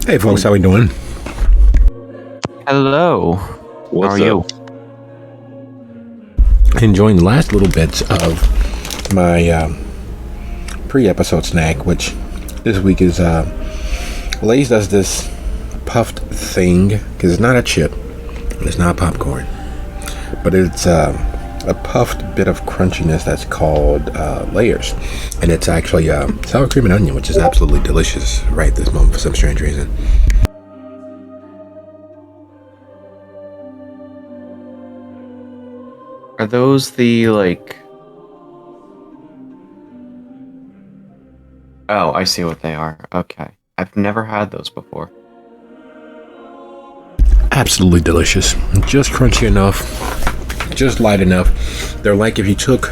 Hey folks, how we doing? Hello. What's How are up? you? Enjoying the last little bits of my pre-episode snack, which this week is Lay's does this puffed thing, because it's not a chip, it's not popcorn, but it's a puffed bit of crunchiness that's called layers, and it's actually sour cream and onion, which is absolutely delicious right this moment for some strange reason. Are those the, like... Oh, I see what they are. Okay. I've never had those before. Absolutely delicious, just crunchy enough, just light enough. They're like if you took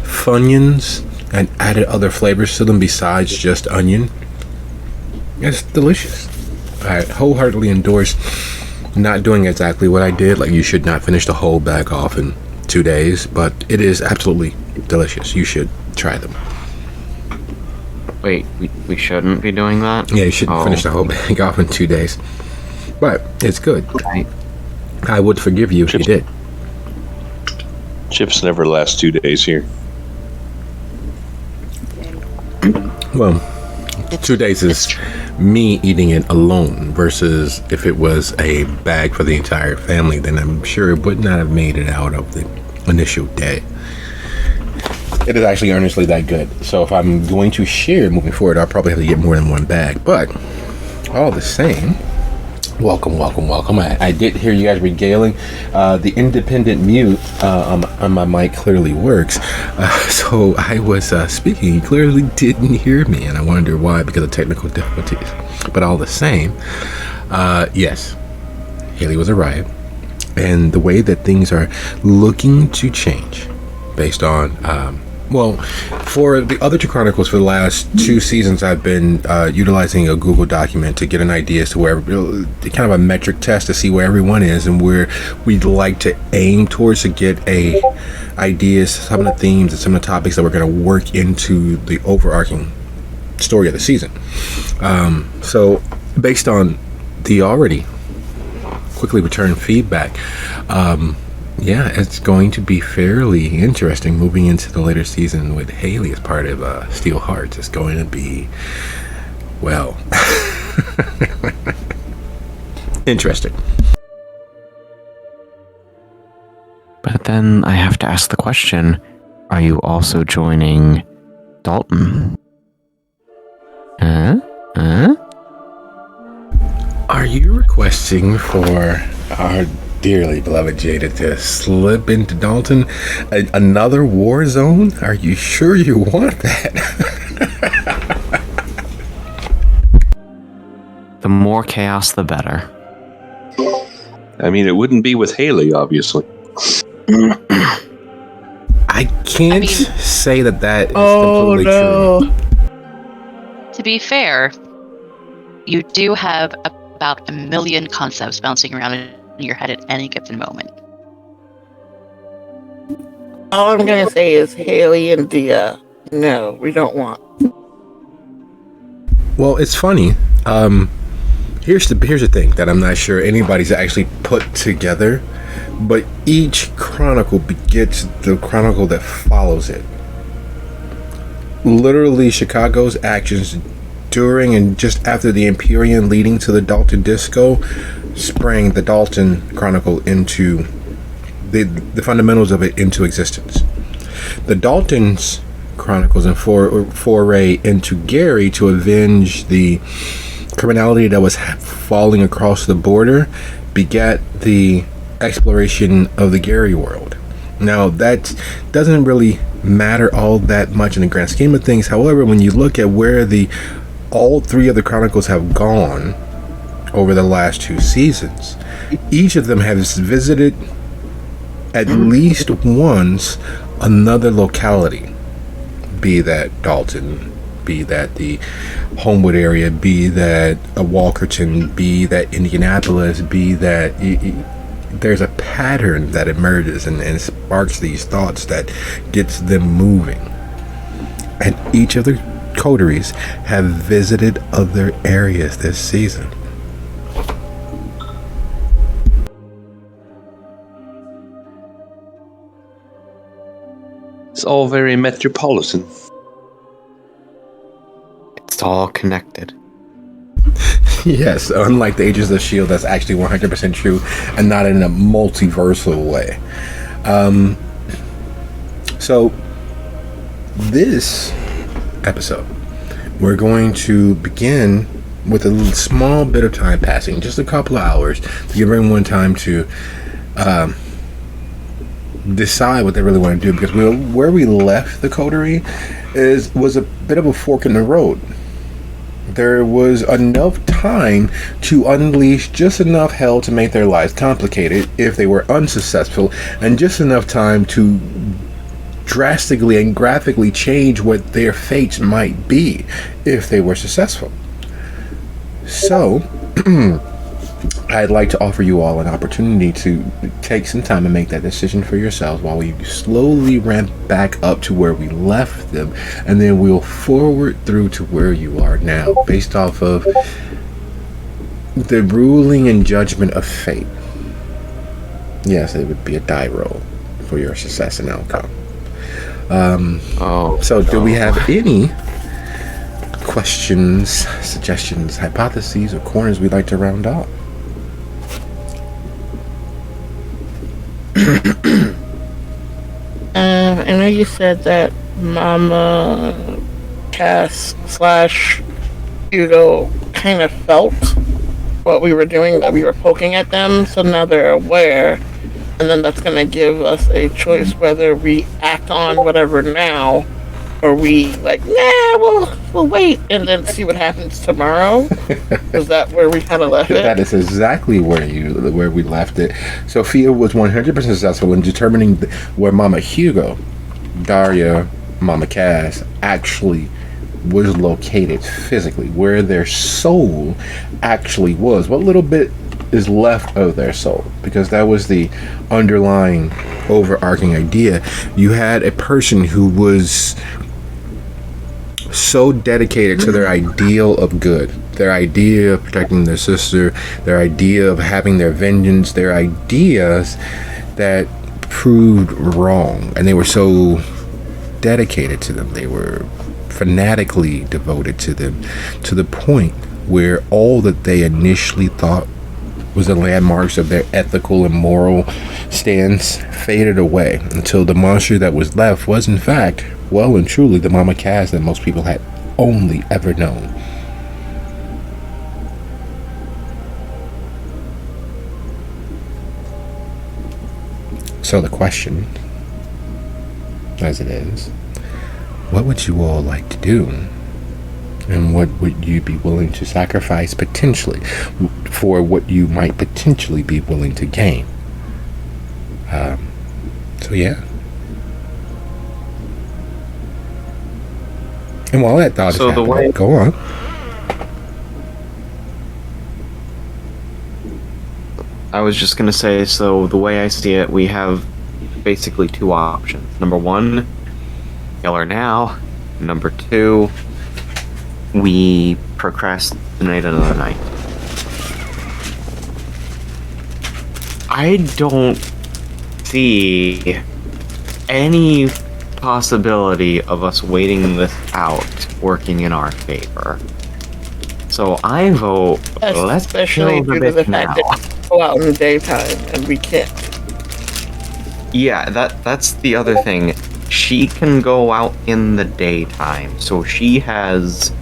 Funyuns and added other flavors to them besides just onion. It's delicious. I wholeheartedly endorse not doing exactly what I did. Like, you should not finish the whole bag off in 2 days, but it is absolutely delicious. You should try them. Wait, we shouldn't be doing that? Yeah, you shouldn't finish the whole bag off in 2 days, but it's good. I would forgive you if you did. Chips never last 2 days here. Well, 2 days is me eating it alone versus if it was a bag for the entire family, then I'm sure it would not have made it out of the initial day. It is actually earnestly that good. So if I'm going to share moving forward, I'll probably have to get more than one bag. But all the same, welcome. I did hear you guys regaling. The independent mute on my mic clearly works. So I was speaking. You clearly didn't hear me, and I wonder why, because of technical difficulties. But all the same, yes, Haley was a riot. And the way that things are looking to change based on... well, for the other two chronicles, for the last 2 seasons, I've been utilizing a Google document to get an idea as to where, kind of a metric test to see where everyone is and where we'd like to aim towards to get ideas, some of the themes and some of the topics that we're going to work into the overarching story of the season. So based on the already quickly returned feedback, yeah, it's going to be fairly interesting moving into the later season with Haley as part of Steel Hearts. It's going to be, well, interesting. But then I have to ask the question, are you also joining Dalton? Are you requesting for our dearly beloved Jada to slip into Dalton, another war zone? Are you sure you want that? The more chaos, the better. I mean, it wouldn't be with Haley, obviously. I can't say that is completely true. To be fair, you do have about a million concepts bouncing around in your head at any given moment. All I'm gonna say is Haley and Dia. No, we don't want. Well, it's funny. Here's the thing that I'm not sure anybody's actually put together, but each chronicle begets the chronicle that follows it. Literally, Chicago's actions during and just after the Empyrean leading to the Dalton Disco sprang the Dalton Chronicle into the fundamentals of it into existence. The Dalton's Chronicles and foray into Gary to avenge the criminality that was falling across the border begat the exploration of the Gary world. Now, that doesn't really matter all that much in the grand scheme of things. However, when you look at where all 3 of the chronicles have gone, over the last 2 seasons. Each of them has visited at least once another locality, be that Dalton, be that the Homewood area, be that Walkerton, be that Indianapolis, be that there's a pattern that emerges and sparks these thoughts that gets them moving. And each of the coteries have visited other areas this season. It's all very metropolitan. It's all connected. Yes, unlike the Ages of S.H.I.E.L.D., that's actually 100% true and not in a multiversal way. So, this episode, we're going to begin with a little small bit of time passing, just a couple of hours, to give everyone time to decide what they really want to do, because where we left the coterie was a bit of a fork in the road. There was enough time to unleash just enough hell to make their lives complicated if they were unsuccessful, and just enough time to drastically and graphically change what their fates might be if they were successful. So, I'd like to offer you all an opportunity to take some time and make that decision for yourselves while we slowly ramp back up to where we left them, and then we'll forward through to where you are now based off of the ruling and judgment of fate. Yes, it would be a die roll for your success and outcome. So do we have any questions, suggestions, hypotheses, or corners we'd like to round off? I know you said that Mama Cass / Hugo kind of felt what we were doing, that we were poking at them, so now they're aware, and then that's going to give us a choice whether we act on whatever now, or we like, nah, we'll wait and then see what happens tomorrow. Is that where we kind of left it? That is exactly where we left it. Sophia was 100% successful in determining where Mama Hugo, Daria, Mama Cass actually was located physically, where their soul actually was. What little bit is left of their soul, because that was the underlying overarching idea. You had a person who was so dedicated to their ideal of good, their idea of protecting their sister, their idea of having their vengeance, their ideas that proved wrong, and they were so dedicated to them. They were fanatically devoted to them, to the point where all that they initially thought was the landmarks of their ethical and moral stance faded away, until the monster that was left was in fact, well and truly, the Mama Cass that most people had only ever known. So the question, as it is, what would you all like to do? And what would you be willing to sacrifice potentially for what you might potentially be willing to gain? So yeah. And while that thought is happening, go on. I was just gonna say, so the way I see it, we have basically two options. Number one, kill her now. Number two, we procrastinate another night. I don't see any possibility of us waiting this out working in our favor. So I vote, let's especially kill due the to the bitch fact now. that we go out in the daytime and we can't. Yeah, that's the other thing. She can go out in the daytime, so she has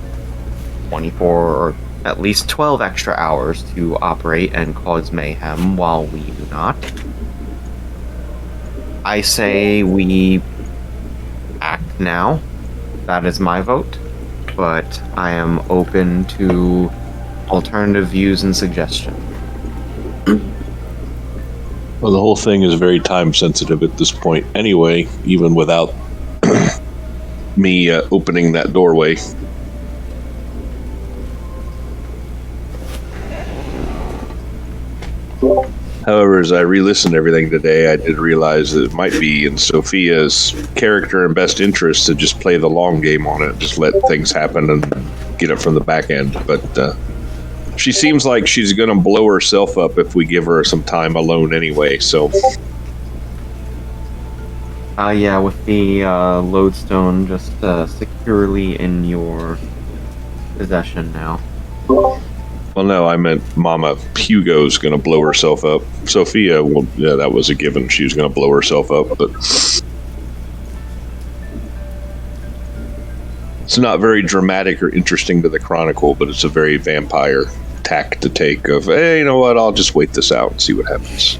24 or at least 12 extra hours to operate and cause mayhem while we do not. I say we act now. That is my vote. But I am open to alternative views and suggestions. Well, the whole thing is very time sensitive at this point anyway, even without me opening that doorway. However, as I re-listened to everything today, I did realize that it might be in Sophia's character and best interest to just play the long game on it, just let things happen and get it from the back end. But she seems like she's going to blow herself up if we give her some time alone anyway, so... Yeah, with the lodestone just securely in your possession now. Well, no, I meant Mama Hugo's going to blow herself up. Sophia, well, yeah, that was a given. She was going to blow herself up, but it's not very dramatic or interesting to the Chronicle, but it's a very vampire tack to take of, hey, you know what, I'll just wait this out and see what happens.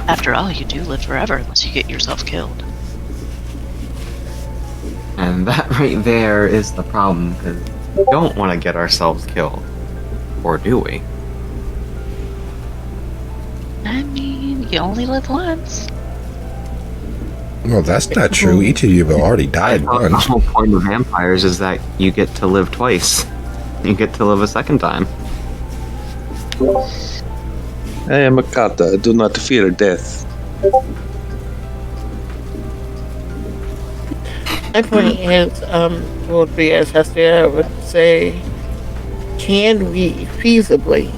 After all, you do live forever unless you get yourself killed. And that right there is the problem, because we don't want to get ourselves killed. Or do we? I mean, you only live once. Well, that's not true. Each of you have already died The once. whole point of vampires is that you get to live twice. You get to live a second time. I am a kata. I do not fear death. My point is, would be, as Hestia would say, can we feasibly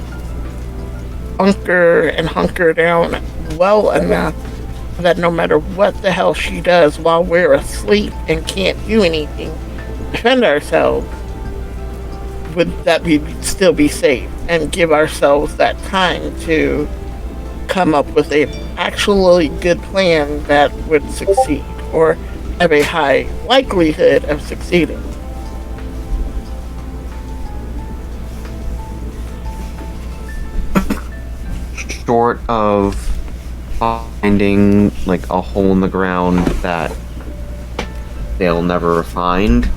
hunker down well enough that no matter what the hell she does while we're asleep and can't do anything, defend ourselves, would that we still be safe and give ourselves that time to come up with a actually good plan that would succeed or have a high likelihood of succeeding? Short of finding like a hole in the ground that they'll never find,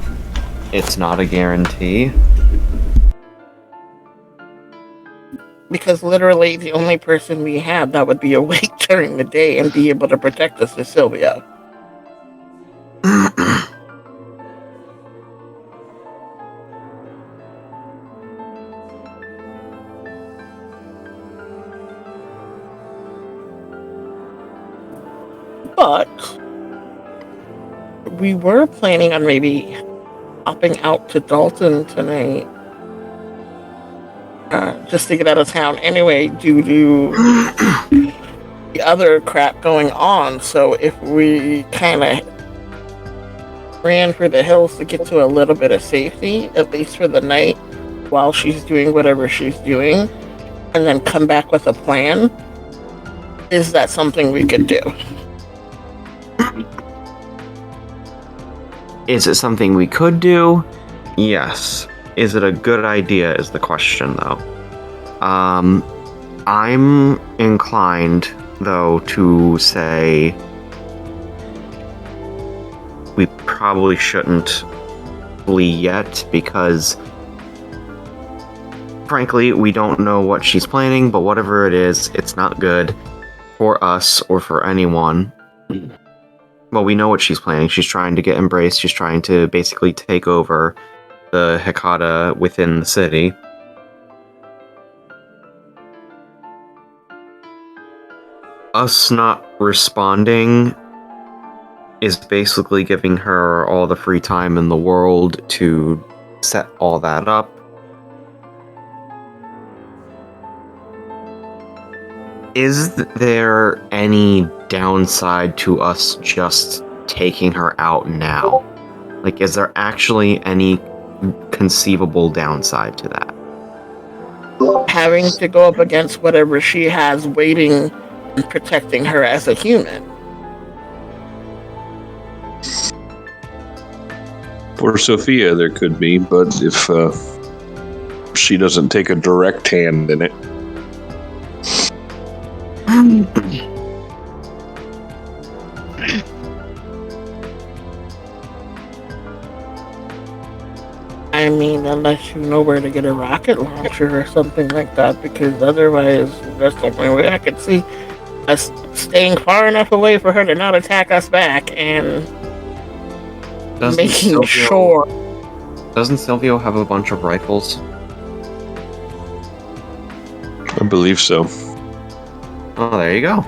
it's not a guarantee. Because literally the only person we have that would be awake during the day and be able to protect us is Sylvia. But we were planning on maybe hopping out to Dalton tonight. Just to get out of town anyway, due to the other crap going on. So if we kind of ran for the hills to get to a little bit of safety, at least for the night, while she's doing whatever she's doing, and then come back with a plan, is that something we could do? Is it something we could do? Yes. Is it a good idea is the question, though. I'm inclined, though, to say we probably shouldn't flee yet, because frankly, we don't know what she's planning, but whatever it is, it's not good for us or for anyone. Well, we know what she's planning. She's trying to get embraced. She's trying to basically take over the Hecata within the city. Us not responding is basically giving her all the free time in the world to set all that up. Is there any downside to us just taking her out now? Like, is there actually any conceivable downside to that? Having to go up against whatever she has waiting and protecting her as a human. For Sophia, there could be, but if she doesn't take a direct hand in it. I mean, unless you know where to get a rocket launcher or something like that, because otherwise, that's the only way I could see us staying far enough away for her to not attack us back and making sure. Doesn't Silvio have a bunch of rifles? I believe so. Oh, there you go.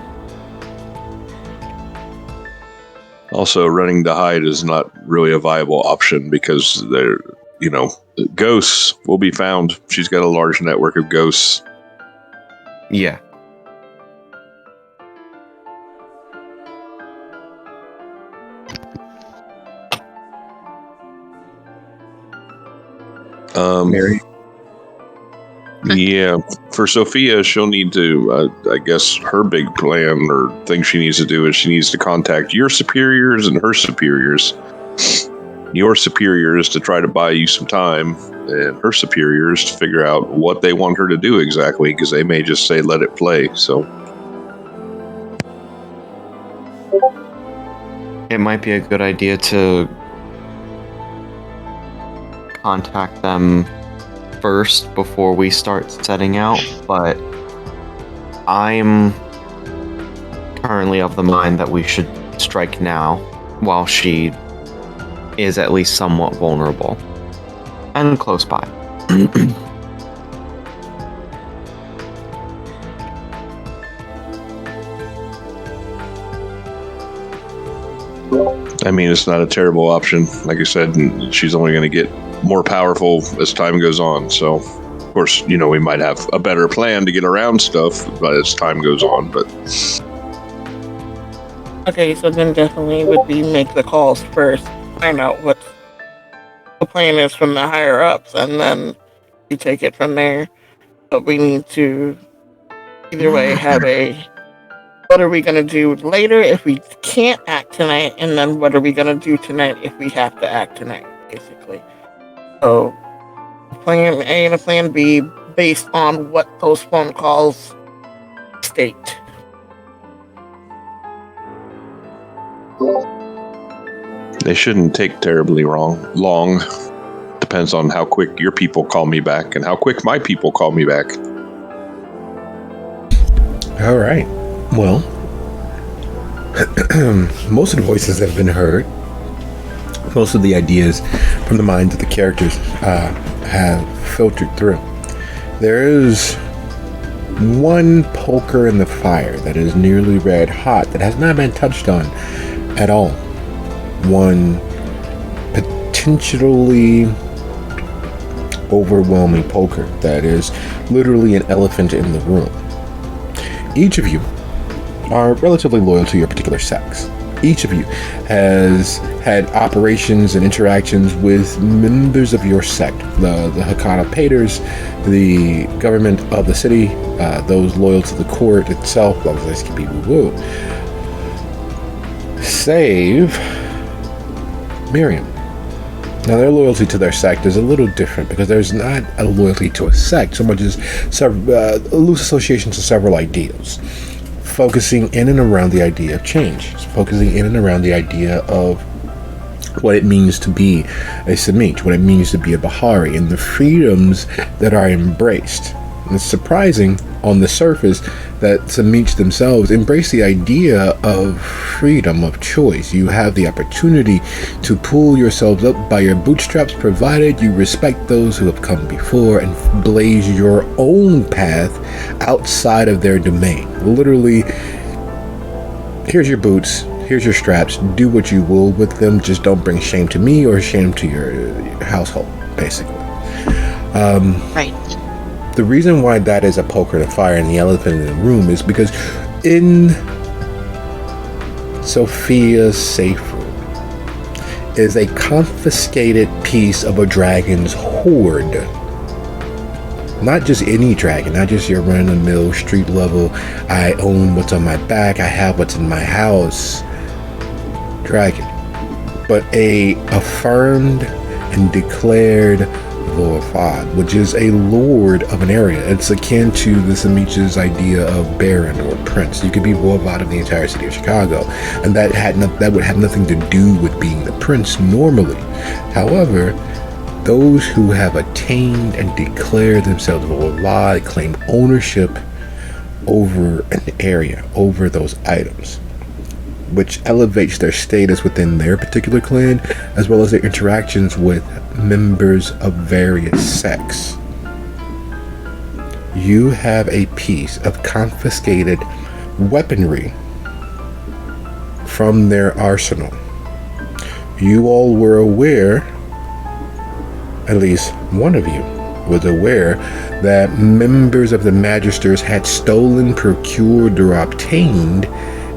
Also, running to hide is not really a viable option because they're, ghosts will be found. She's got a large network of ghosts. Yeah. Mary? Yeah, for Sophia, she'll need to, I guess her big plan or thing she needs to do is she needs to contact your superiors and her superiors. Your superiors to try to buy you some time, and her superiors to figure out what they want her to do exactly, because they may just say, let it play, so. It might be a good idea to contact them first before we start setting out, but I'm currently of the mind that we should strike now while she is at least somewhat vulnerable and close by. I mean, it's not a terrible option. Like I said, she's only going to get more powerful as time goes on. So, of course, we might have a better plan to get around stuff as time goes on. But Okay, so then definitely would be make the calls first, find out what the plan is from the higher ups, and then you take it from there. But we need to either way have what are we going to do later if we can't act tonight, and then what are we going to do tonight if we have to act tonight, basically. So, plan A and a plan B based on what those phone calls state. they shouldn't take terribly long. Depends on how quick your people call me back and how quick my people call me back. All right. Well, most of the voices have been heard. Most of the ideas from the minds of the characters have filtered through. There is one poker in the fire that is nearly red hot that has not been touched on at all. One potentially overwhelming poker that is literally an elephant in the room. Each of you are relatively loyal to your particular sex. Each of you has had operations and interactions with members of your sect, the Hakata Paters, the government of the city, those loyal to the court itself, long as they can be woo-woo. Save Miriam. Now, their loyalty to their sect is a little different because there's not a loyalty to a sect so much as loose association to several ideals, focusing in and around the idea of change, focusing in and around the idea of what it means to be a Samich, what it means to be a Bahari, and the freedoms that are embraced. And it's surprising on the surface that Samich themselves embrace the idea of freedom of choice. You have the opportunity to pull yourselves up by your bootstraps, provided you respect those who have come before and blaze your own path outside of their domain. Literally, here's your boots, here's your straps, do what you will with them, just don't bring shame to me or shame to your household, basically. Right. The reason why that is a poker in the fire and the elephant in the room is because in Sophia's safe room is a confiscated piece of a dragon's hoard. Not just any dragon, not just your run-of-the-mill street level, I own what's on my back, I have what's in my house dragon, but a affirmed and declared Vorfad, which is a lord of an area. It's akin to the Samich's idea of baron or prince. You could be Vorfad of the entire city of Chicago, and that would have nothing to do with being the prince normally. However, those who have attained and declared themselves Volvad claim ownership over an area, over those items, which elevates their status within their particular clan, as well as their interactions with members of various sects. You have a piece of confiscated weaponry from their arsenal. You all were aware, at least one of you was aware, that members of the Magisters had stolen, procured, or obtained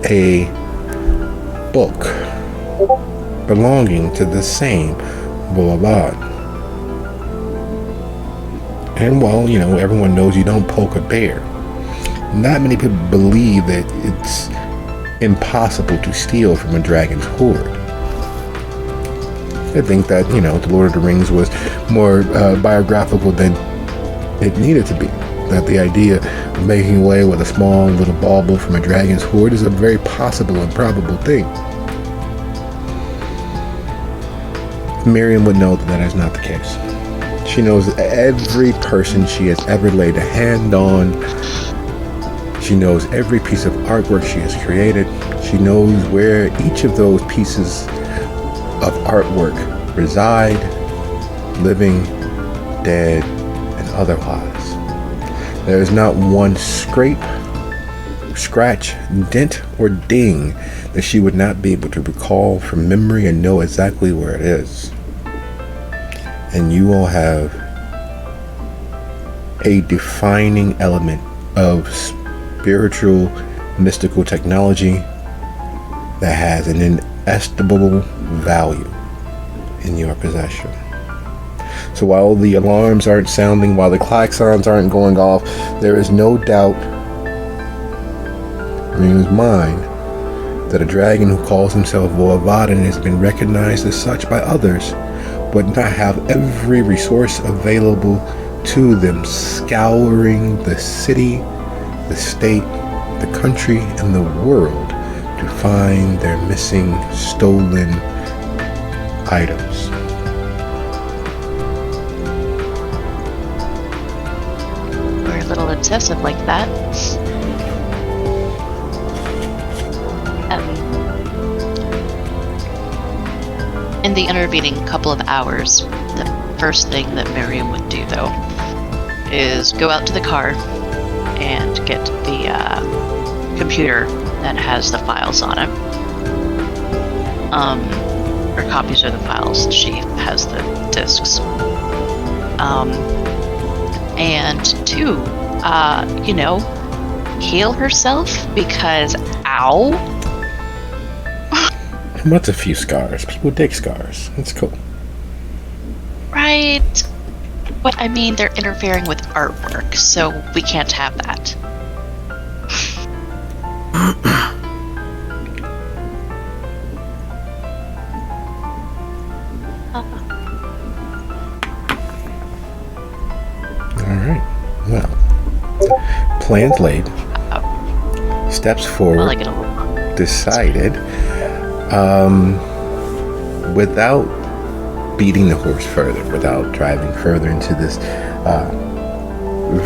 a book belonging to the same Volvad. And while, everyone knows you don't poke a bear, not many people believe that it's impossible to steal from a dragon's hoard. I think that, The Lord of the Rings was more biographical than it needed to be. That the idea of making away with a small little bauble from a dragon's hoard is a very possible and probable thing. Miriam would know that that is not the case. She knows every person she has ever laid a hand on. She knows every piece of artwork she has created. She knows where each of those pieces of artwork reside, living, dead, and otherwise. There is not one scrape, scratch, dent, or ding that she would not be able to recall from memory and know exactly where it is. And you all have a defining element of spiritual, mystical technology that has an inestimable value in your possession. So while the alarms aren't sounding, while the klaxons aren't going off, there is no doubt in his mind that a dragon who calls himself Volvad and has been recognized as such by others would not have every resource available to them, scouring the city, the state, the country, and the world to find their missing, stolen items. We're a little obsessive like that. In the intervening couple of hours, the first thing that Miriam would do, though, is go out to the car and get the computer that has the files on it. Or copies of the files. She has the discs. And two, heal herself because, ow. What's a few scars? People take scars. That's cool. Right. But I mean, they're interfering with artwork, so we can't have that. Alright. Well, plans laid. Steps forward. Like it'll... Decided. Without beating the horse further, without driving further into this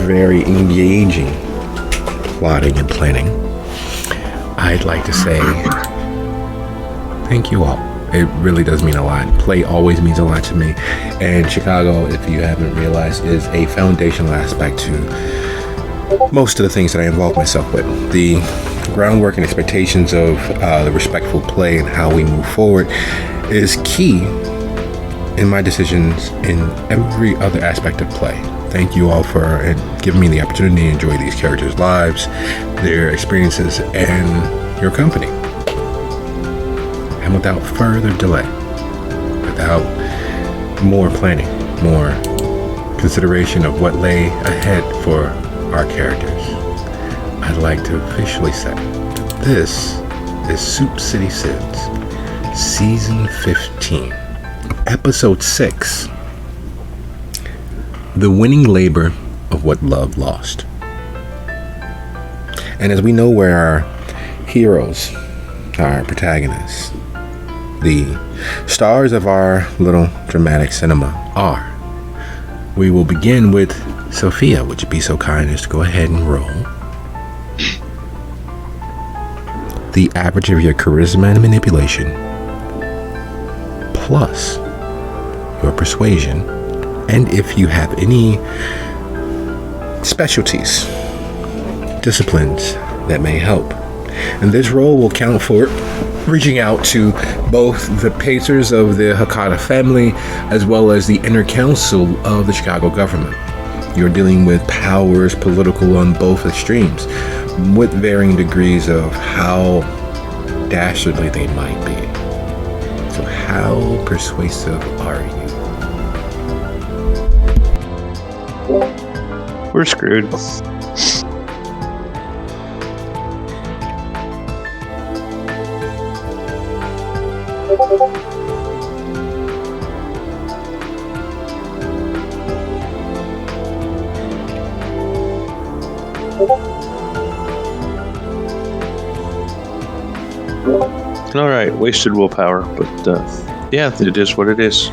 very engaging plotting and planning, I'd like to say thank you all. It really does mean a lot. Play always means a lot to me, and Chicago, if you haven't realized, is a foundational aspect to most of the things that I involve myself with. The groundwork and expectations of the respectful play and how we move forward is key in my decisions in every other aspect of play. Thank you all for giving me the opportunity to enjoy these characters' lives, their experiences, and your company. And without further delay, without more planning, more consideration of what lay ahead for our characters, I'd like to officially say that this is Soup City Sids, Season 15, Episode 6, The Winning Labor of What Love Lost. And as we know where our heroes, our protagonists, the stars of our little dramatic cinema are. We will begin with Sophia. Would you be so kind as to go ahead and roll the average of your charisma and manipulation plus your persuasion, and if you have any specialties, disciplines that may help. And this roll will count for reaching out to both the patrons of the Hakata family as well as the inner council of the Chicago government. You're dealing with powers political on both extremes with varying degrees of how dastardly they might be. So how persuasive are you? We're screwed. All right, wasted willpower, but yeah, it is what it is.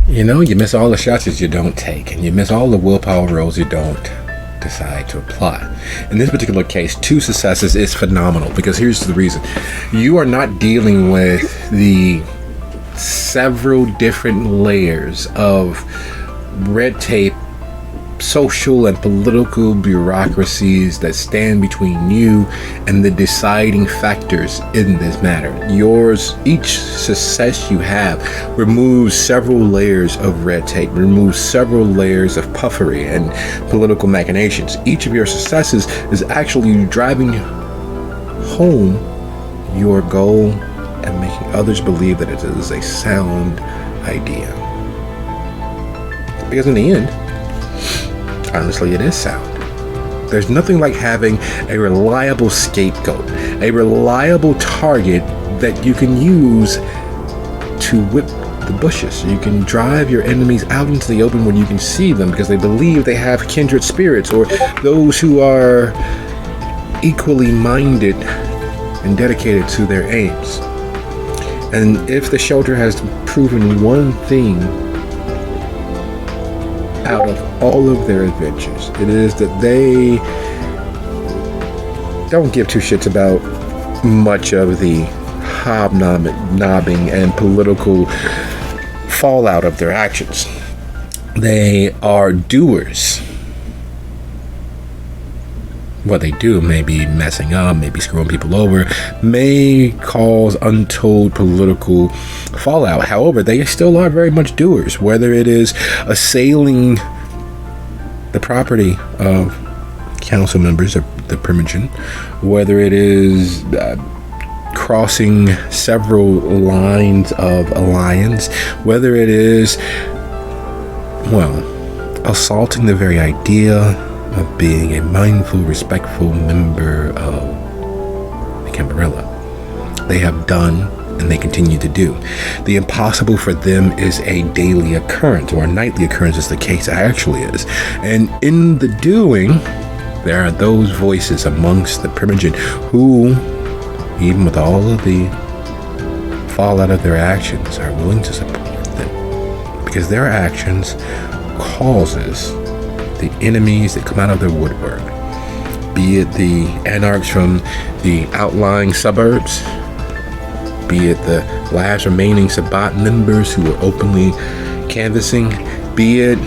You know, you miss all the shots that you don't take, and you miss all the willpower rolls you don't decide to apply. In this particular case, 2 successes is phenomenal, because here's the reason. You are not dealing with the several different layers of red tape, social and political bureaucracies that stand between you and the deciding factors in this matter. Each success you have removes several layers of red tape, removes several layers of puffery and political machinations. Each of your successes is actually driving home your goal and making others believe that it is a sound idea. Because in the end, honestly, it is sound. There's nothing like having a reliable scapegoat, a reliable target that you can use to whip the bushes. You can drive your enemies out into the open when you can see them because they believe they have kindred spirits or those who are equally minded and dedicated to their aims. And if the shelter has proven one thing out of all of their adventures, it is that they don't give 2 shits about much of the hobnobbing and political fallout of their actions. They are doers. What they do may be messing up, maybe screwing people over, may cause untold political fallout. However, they still are very much doers, whether it is assailing the property of council members of the Primogen, whether it is crossing several lines of alliance, whether it is, assaulting the very idea of being a mindful, respectful member of the Camarilla. They have done and they continue to do. The impossible for them is a daily occurrence, or a nightly occurrence as the case actually is. And in the doing, there are those voices amongst the Primogen who, even with all of the fallout of their actions, are willing to support them. Because their actions causes the enemies that come out of their woodwork, be it the anarchs from the outlying suburbs, be it the last remaining Sabbat members who are openly canvassing, be it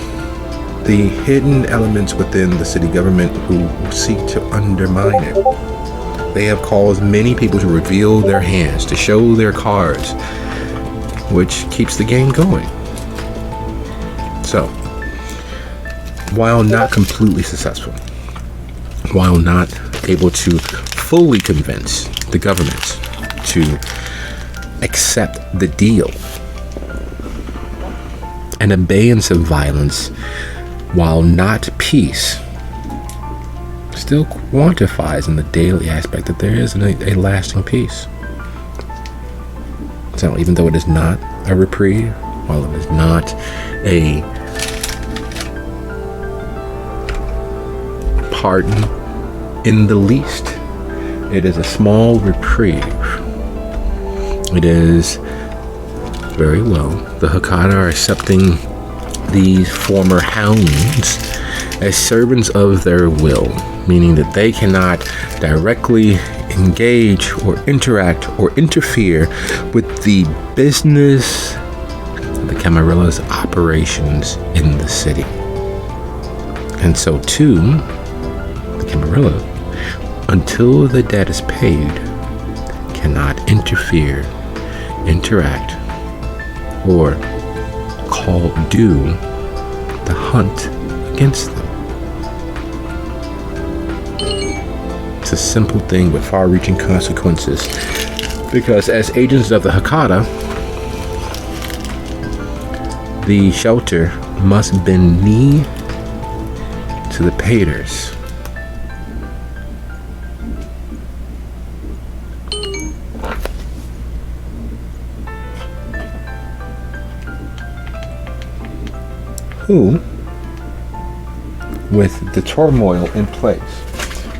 the hidden elements within the city government who seek to undermine it. They have caused many people to reveal their hands, to show their cards, which keeps the game going. So, while not completely successful, while not able to fully convince the government to accept the deal, an abeyance of violence, while not peace, still quantifies in the daily aspect that there is a lasting peace. So even though it is not a reprieve, while it is not a pardon in the least, It is a small reprieve. It is very well. The Hakata are accepting these former hounds as servants of their will, meaning that they cannot directly engage or interact or interfere with the business of the Camarilla's operations in the city. And so too, the Camarilla, until the debt is paid, cannot interfere, interact, or call due the hunt against them. It's a simple thing with far-reaching consequences, because as agents of the Hakata, the shelter must bend knee to the paiders. Who, with the turmoil in place,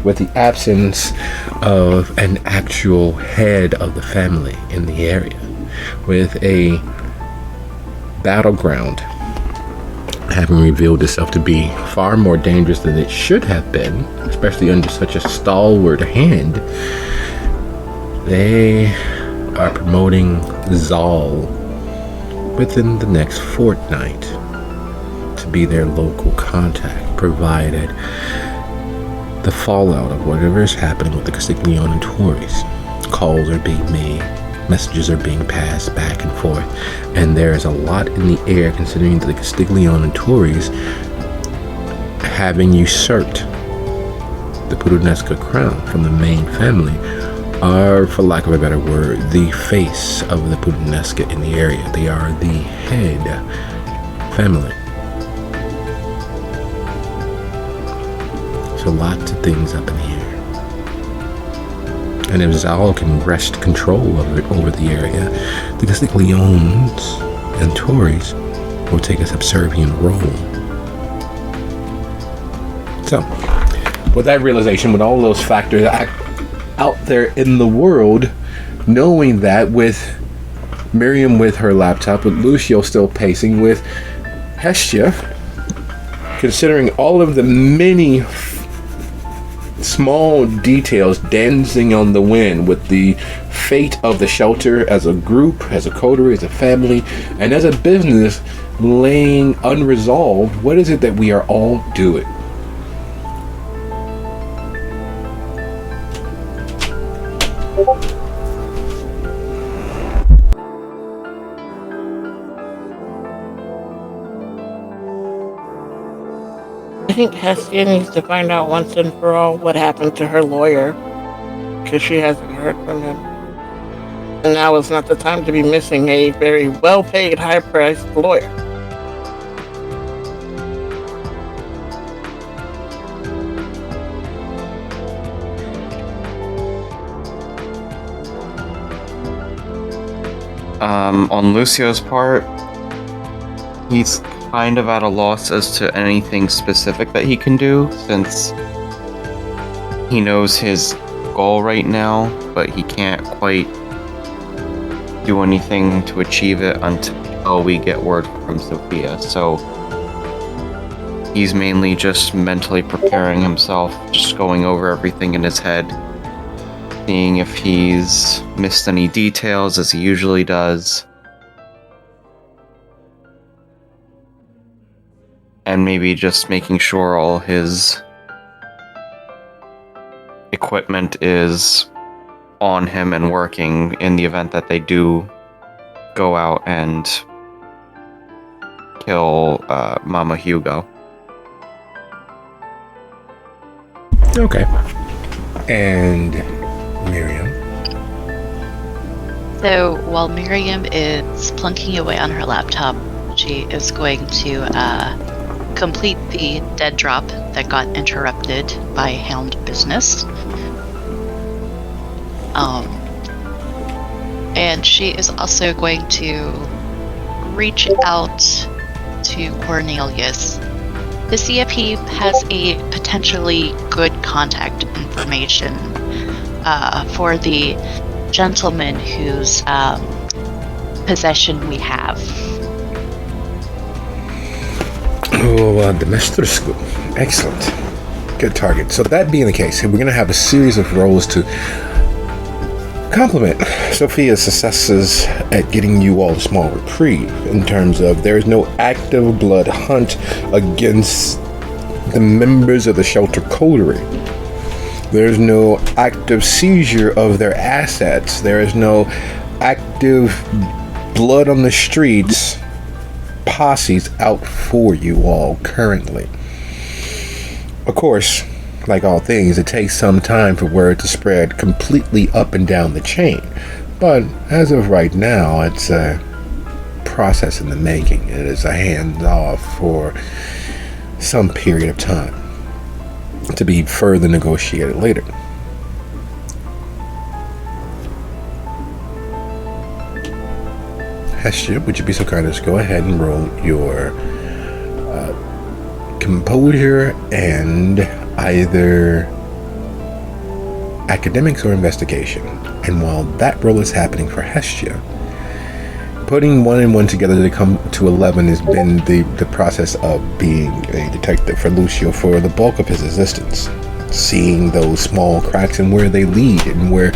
with the absence of an actual head of the family in the area, with a battleground having revealed itself to be far more dangerous than it should have been, especially under such a stalwart hand, they are promoting Zal within the next fortnight to be their local contact, provided the fallout of whatever is happening with the Castiglione and Tories. Calls are being made, messages are being passed back and forth, and there is a lot in the air considering that the Castiglione and Tories, having usurped the Puttanesca crown from the main family, are, for lack of a better word, the face of the Puttanesca in the area. They are the head family. So lots of things up in the air. And if Zal can wrest control of it over the area, the Castigliones and Tories will take a subservient role. So, with that realization, with all those factors out there in the world, knowing that with Miriam with her laptop, with Lucio still pacing, with Hestia, considering all of the many small details dancing on the wind, with the fate of the shelter as a group, as a coterie, as a family, and as a business laying unresolved, what is it that we are all doing? I think Hestia needs to find out once and for all what happened to her lawyer, because she hasn't heard from him. And now is not the time to be missing a very well-paid, high-priced lawyer. On Lucio's part, he's kind of at a loss as to anything specific that he can do, since he knows his goal right now, but he can't quite do anything to achieve it until we get word from Sophia. So he's mainly just mentally preparing himself, just going over everything in his head, seeing if he's missed any details, as he usually does. And maybe just making sure all his equipment is on him and working in the event that they do go out and kill Mama Hugo. Okay. And Miriam? So while Miriam is plunking away on her laptop, she is going to complete the dead drop that got interrupted by hound business. And she is also going to reach out to Cornelius to see if he has a potentially good contact information for the gentleman whose possession we have. Oh, the Mestrescu. Excellent. Good target. So that being the case, we're going to have a series of roles to complement Sophia's successes at getting you all a small reprieve, in terms of there is no active blood hunt against the members of the shelter coterie. There's no active seizure of their assets. There is no active blood on the streets posses out for you all currently. Of course, like all things, it takes some time for word to spread completely up and down the chain. But as of right now, it's a process in the making. It is a hands-off for some period of time to be further negotiated later. Hestia, would you be so kind as to go ahead and roll your composure and either academics or investigation. And while that roll is happening for Hestia, putting 1 and 1 together to come to 11 has been the process of being a detective for Lucio for the bulk of his existence. Seeing those small cracks and where they lead, and where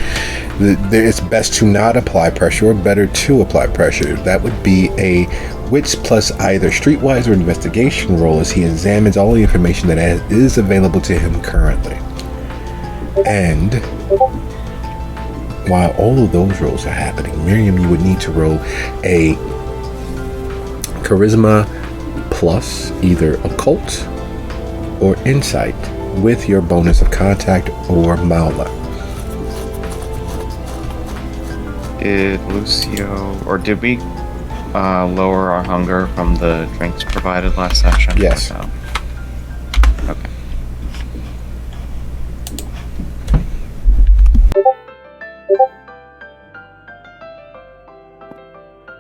it's best to not apply pressure or better to apply pressure. That would be a wits plus either streetwise or investigation roll as he examines all the information that is available to him currently. And while all of those rolls are happening, Miriam, you would need to roll a charisma plus either occult or insight with your bonus of contact or Maula. Did Lucio, or did we lower our hunger from the drinks provided last session? Yes. So, okay.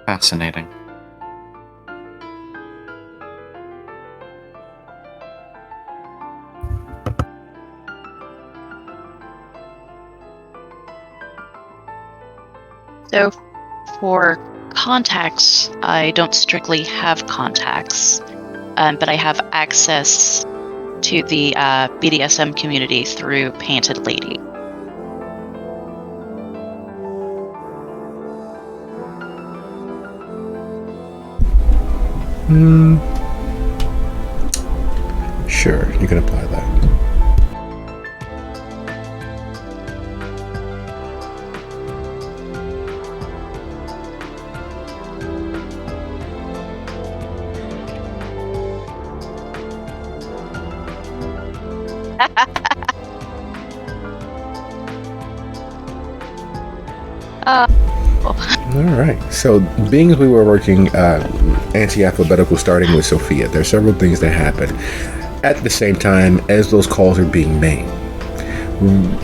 Fascinating. So, for contacts, I don't strictly have contacts, but I have access to the BDSM community through Painted Lady. Sure, you can apply that. All right. So, being as we were working anti-alphabetical, starting with Sophia, there are several things that happen at the same time as those calls are being made.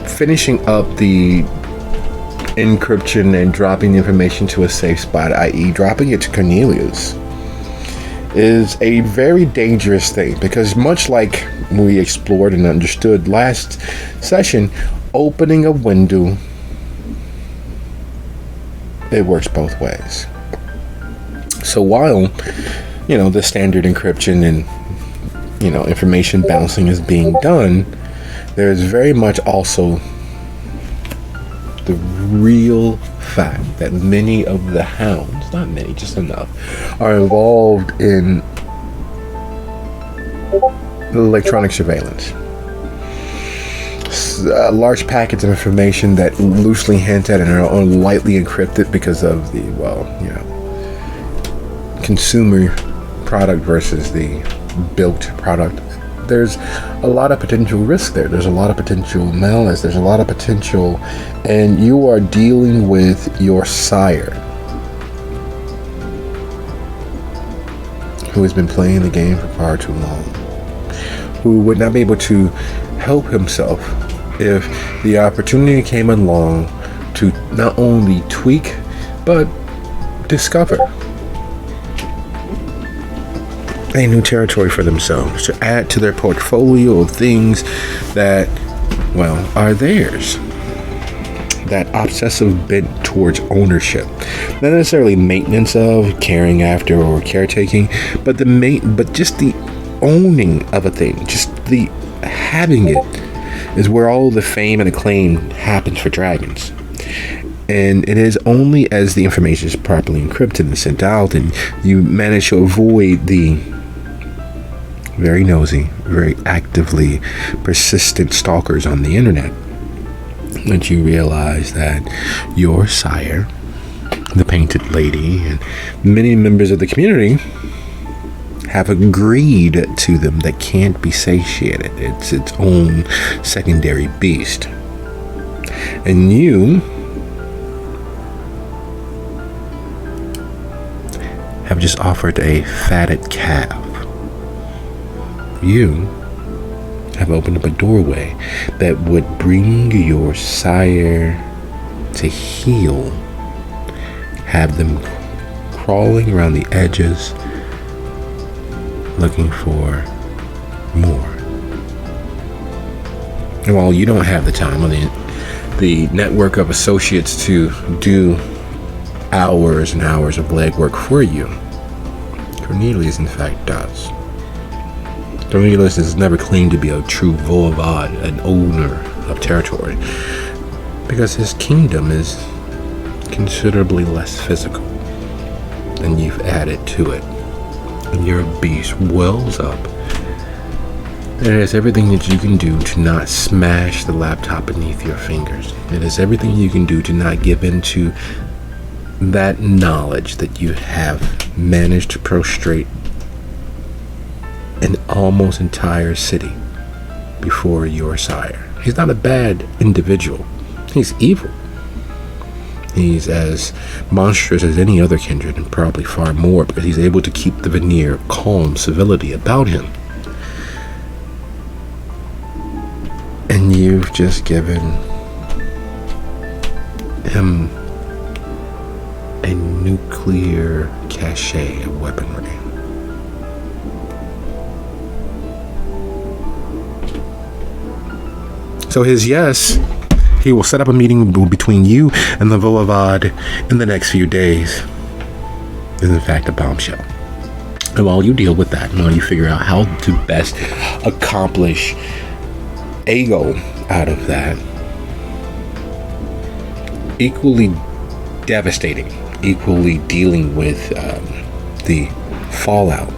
Finishing up the encryption and dropping the information to a safe spot, i.e., dropping it to Cornelius, is a very dangerous thing, because much like we explored and understood last session, opening a window, it works both ways. So while, the standard encryption and, information bouncing is being done, there is very much also the real fact that many of the hounds, not many, just enough, are involved in electronic surveillance. Large packets of information that loosely hint at and are lightly encrypted because of the, consumer product versus the built product. There's a lot of potential risk there. There's a lot of potential malice. There's a lot of potential, and you are dealing with your sire, who has been playing the game for far too long, who would not be able to help himself if the opportunity came along to not only tweak but discover a new territory for themselves, to add to their portfolio of things that, are theirs. that obsessive bent towards ownership, not necessarily maintenance of, caring after, or caretaking, but just the owning of a thing, just the having it, is where all the fame and acclaim happens for dragons. And it is only as the information is properly encrypted and sent out, and you manage to avoid the very nosy, very actively persistent stalkers on the internet, that you realize that your sire, the Painted Lady, and many members of the community have agreed to them that can't be satiated. It's its own secondary beast. And you have just offered a fatted calf. You have opened up a doorway that would bring your sire to heel, have them crawling around the edges looking for more. And while you don't have the time or the network of associates to do hours and hours of legwork for you, Cornelius in fact does. Cornelius has never claimed to be a true voivode, an owner of territory, because his kingdom is considerably less physical, and you've added to it. And your beast wells up. It is everything that you can do to not smash the laptop beneath your fingers. It is everything you can do to not give in to that knowledge that you have managed to prostrate an almost entire city before your sire. He's not a bad individual. He's evil. He's as monstrous as any other kindred, and probably far more, because he's able to keep the veneer of calm civility about him. And you've just given him a nuclear cache of weaponry. So his yes, he will set up a meeting between you and the Voivode in the next few days, is in fact a bombshell. And while you deal with that, and while you figure out how to best accomplish a goal out of that, equally devastating, equally dealing with the fallout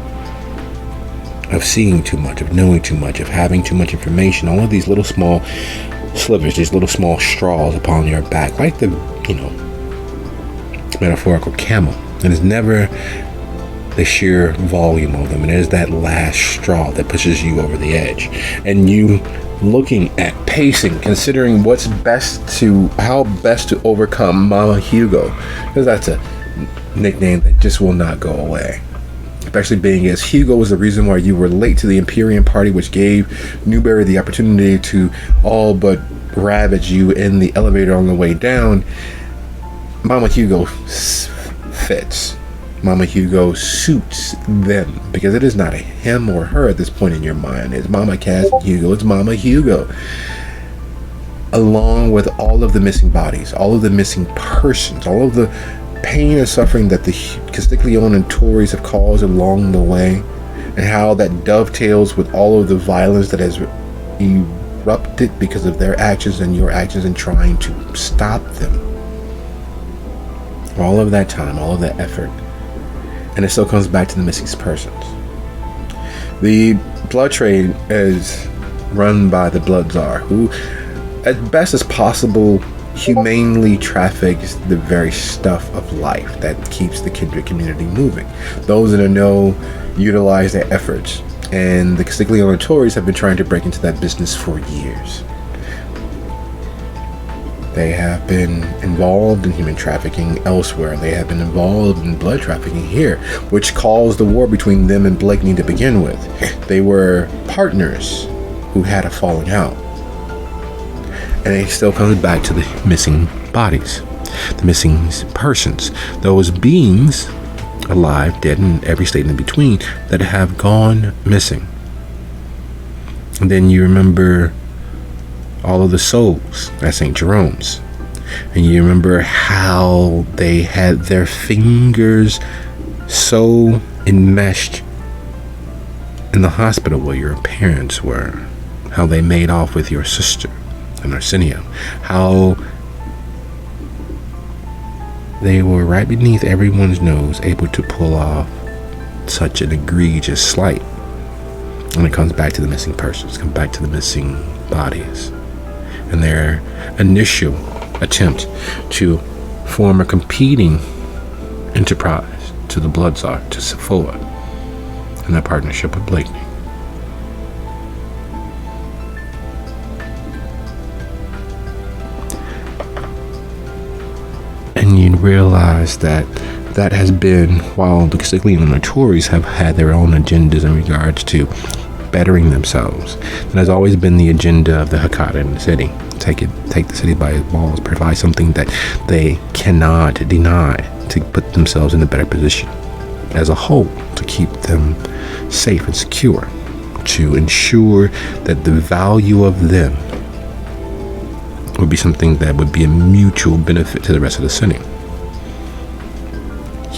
of seeing too much, of knowing too much, of having too much information, all of these little small slivers, these little small straws upon your back, like the, metaphorical camel. It is never the sheer volume of them. It is that last straw that pushes you over the edge. And you looking at pacing, considering how best to overcome Mama Hugo, because that's a nickname that just will not go away. Especially being as Hugo was the reason why you were late to the Imperium party, which gave Newberry the opportunity to all but ravage you in the elevator on the way down. Mama Hugo fits. Mama Hugo suits them, because it is not a him or her at this point in your mind. It's Mama Cass Hugo. It's Mama Hugo. Along with all of the missing bodies, all of the missing persons, all of the pain and suffering that the Castiglione and Tories have caused along the way, and how that dovetails with all of the violence that has erupted because of their actions and your actions in trying to stop them. All of that time, all of that effort, and it still comes back to the missing persons. The blood trade is run by the Blood Czar, who, as best as possible, humanely traffics the very stuff of life that keeps the kindred community moving. Those that know utilize their efforts, and the Castiglione Tories have been trying to break into that business for years. They have been involved in human trafficking elsewhere. They have been involved in blood trafficking here, which caused the war between them and Blakeney to begin with. They were partners who had a falling out. And it still comes back to the missing bodies, the missing persons, those beings, alive, dead, and every state in between, that have gone missing. And then you remember all of the souls at St. Jerome's. And you remember how they had their fingers so enmeshed in the hospital where your parents were. How they made off with your sister and Arsenio. How they were right beneath everyone's nose, able to pull off such an egregious slight. And it comes back to the missing persons, comes back to the missing bodies. And their initial attempt to form a competing enterprise to the Blood Czar, to Sephora, and that partnership with Blakeney. And you realize that that has been, while the Castiglione and the Tories have had their own agendas in regards to bettering themselves, that has always been the agenda of the Hecata in the city. Take the city by its walls, provide something that they cannot deny to put themselves in a better position as a whole, to keep them safe and secure, to ensure that the value of them would be something that would be a mutual benefit to the rest of the city.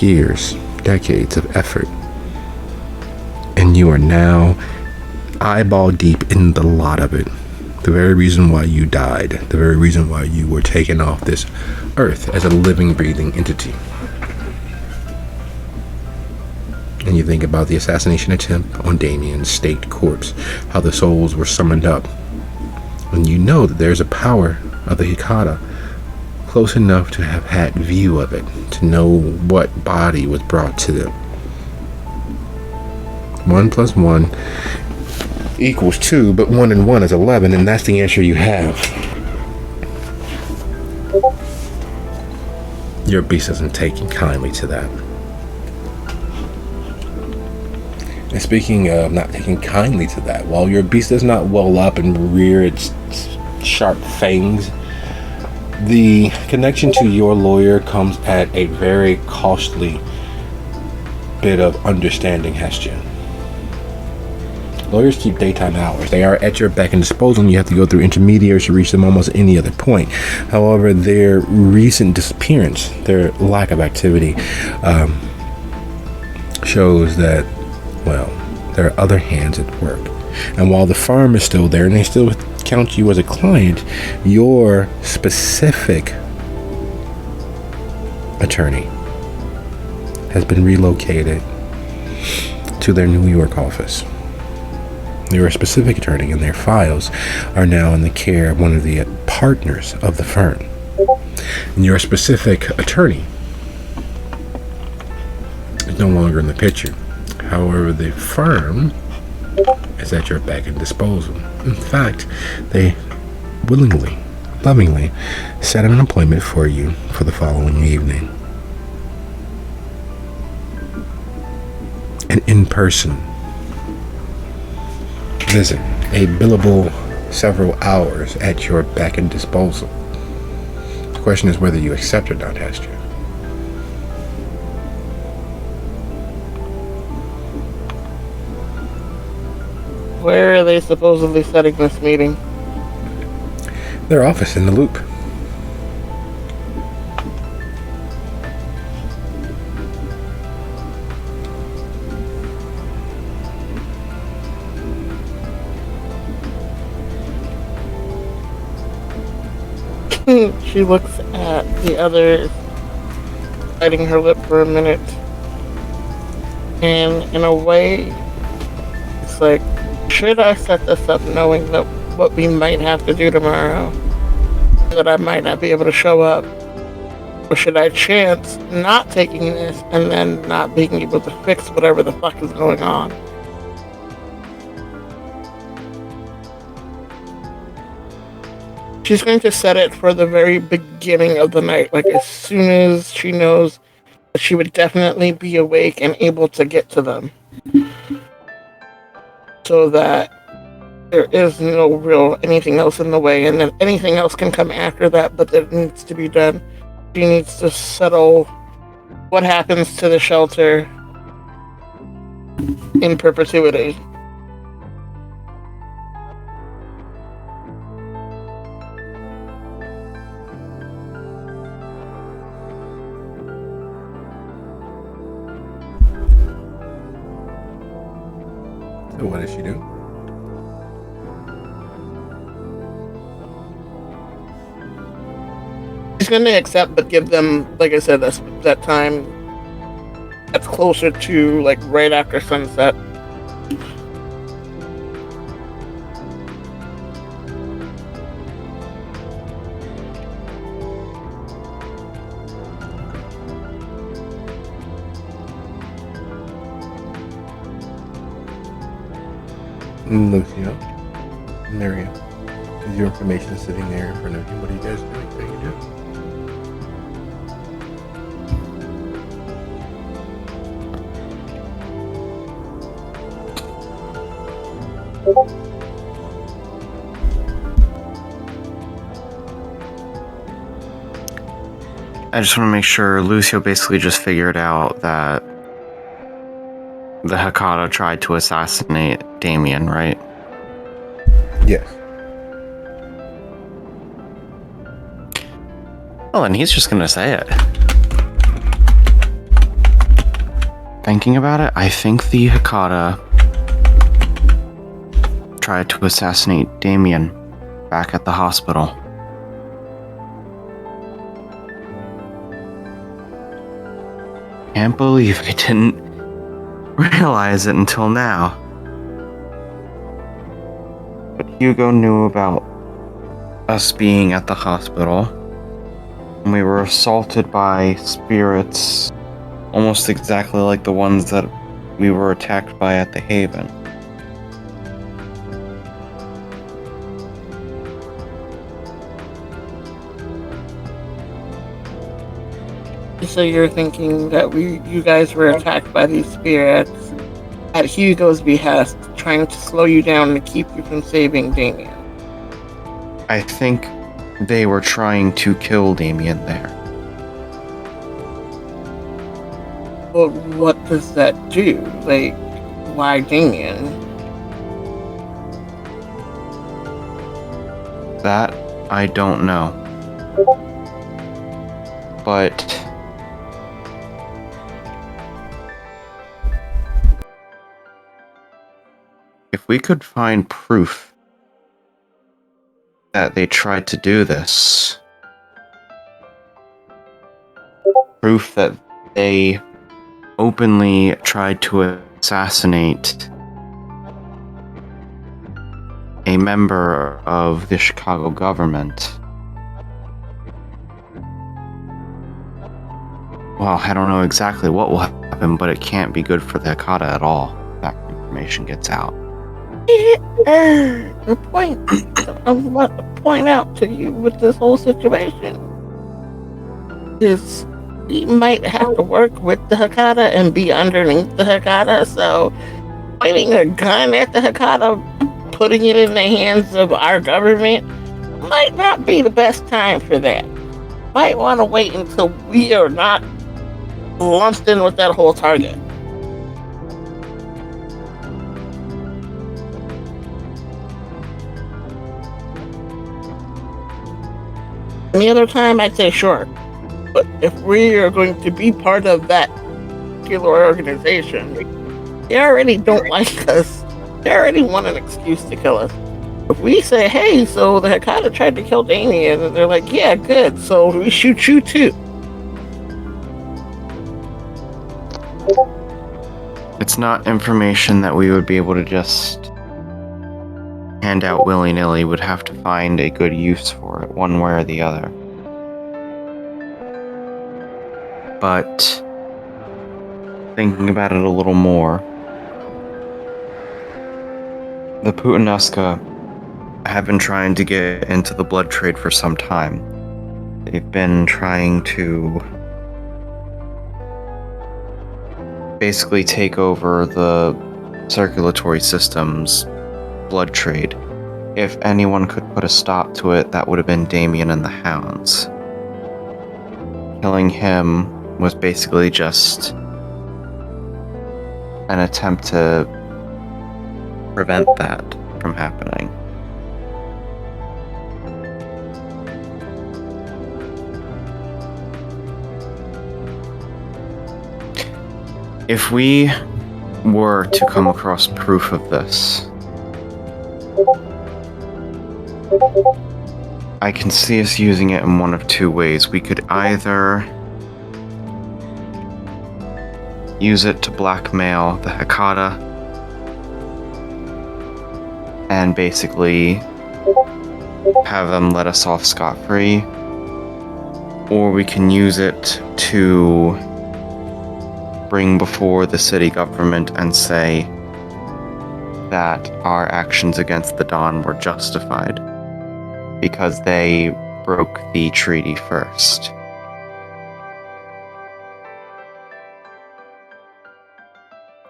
Years, decades of effort, and you are now eyeball deep in the lot of it. The very reason why you died, the very reason why you were taken off this earth as a living, breathing entity. And you think about the assassination attempt on Damien's staked corpse, how the souls were summoned up. And you know that there's a power of the Hecata close enough to have had view of it, to know what body was brought to them. 1 + 1 = 2, but 1 and 1 is 11, and that's the answer you have. Your beast isn't taking kindly to that. And speaking of not taking kindly to that, while your beast does not well up and rear its sharp fangs, the connection to your lawyer comes at a very costly bit of understanding, Hestia. Lawyers keep daytime hours. They are at your beck and disposal, and you have to go through intermediaries to reach them almost any other point. However, their recent disappearance, their lack of activity, shows that, well, there are other hands at work. And while the firm is still there and they still count you as a client, your specific attorney has been relocated to their New York office. Your specific attorney and their files are now in the care of one of the partners of the firm. And your specific attorney is no longer in the picture. However, the firm is at your beck and disposal. In fact, they willingly, lovingly set an appointment for you for the following evening. An in-person visit, a billable several hours at your beck and disposal. The question is whether you accept or not, Hestia. Where are they supposedly setting this meeting? Their office in the Loop. She looks at the others, biting her lip for a minute. And in a way, it's like, should I set this up knowing that what we might have to do tomorrow, that I might not be able to show up? Or should I chance not taking this and then not being able to fix whatever the fuck is going on? She's going to set it for the very beginning of the night, like as soon as she knows that she would definitely be awake and able to get to them. So that there is no real anything else in the way, and then anything else can come after that, but that needs to be done. She needs to settle what happens to the shelter in perpetuity. What does she do? She's going to accept, but give them, like I said, that time that's closer to, like, right after sunset. Lucio, Miriam, is your information sitting there in front of you? What are you guys doing? What do you do? I just want to make sure Lucio basically just figured out that the Hakata tried to assassinate Damien, right? Yes. Well, then he's just gonna say it. Thinking about it, I think the Hakata tried to assassinate Damien back at the hospital. Can't believe I didn't realize it until now. But Hugo knew about us being at the hospital. And we were assaulted by spirits almost exactly like the ones that we were attacked by at the Haven. So you're thinking that you guys were attacked by these spirits at Hugo's behest, trying to slow you down to keep you from saving Damien. I think they were trying to kill Damien there. Well, what does that do? Like, why Damien? That I don't know. But if we could find proof that they tried to do this, proof that they openly tried to assassinate a member of the Chicago government, well, I don't know exactly what will happen, but it can't be good for the Hakata at all if that information gets out. The point I want to point out to you with this whole situation is you might have to work with the Hakata and be underneath the Hakata, so pointing a gun at the Hakata, putting it in the hands of our government, might not be the best time for that. Might want to wait until we are not lumped in with that whole target. Any other time, I'd say sure. But if we are going to be part of that particular organization, they already don't like us. They already want an excuse to kill us. If we say, hey, so the Hakata tried to kill Damien, and they're like, yeah, good, so we shoot you too. It's not information that we would be able to just hand out willy-nilly. Would have to find a good use for it, one way or the other. But thinking about it a little more, the Putanuska have been trying to get into the blood trade for some time. They've been trying to basically take over the circulatory system's blood trade. If anyone could put a stop to it, that would have been Damien and the Hounds. Killing him was basically just an attempt to prevent that from happening. If we were to come across proof of this, I can see us using it in one of two ways. We could either use it to blackmail the Hekata and basically have them let us off scot-free, or we can use it to bring before the city government and say that our actions against the Dawn were justified because they broke the treaty first.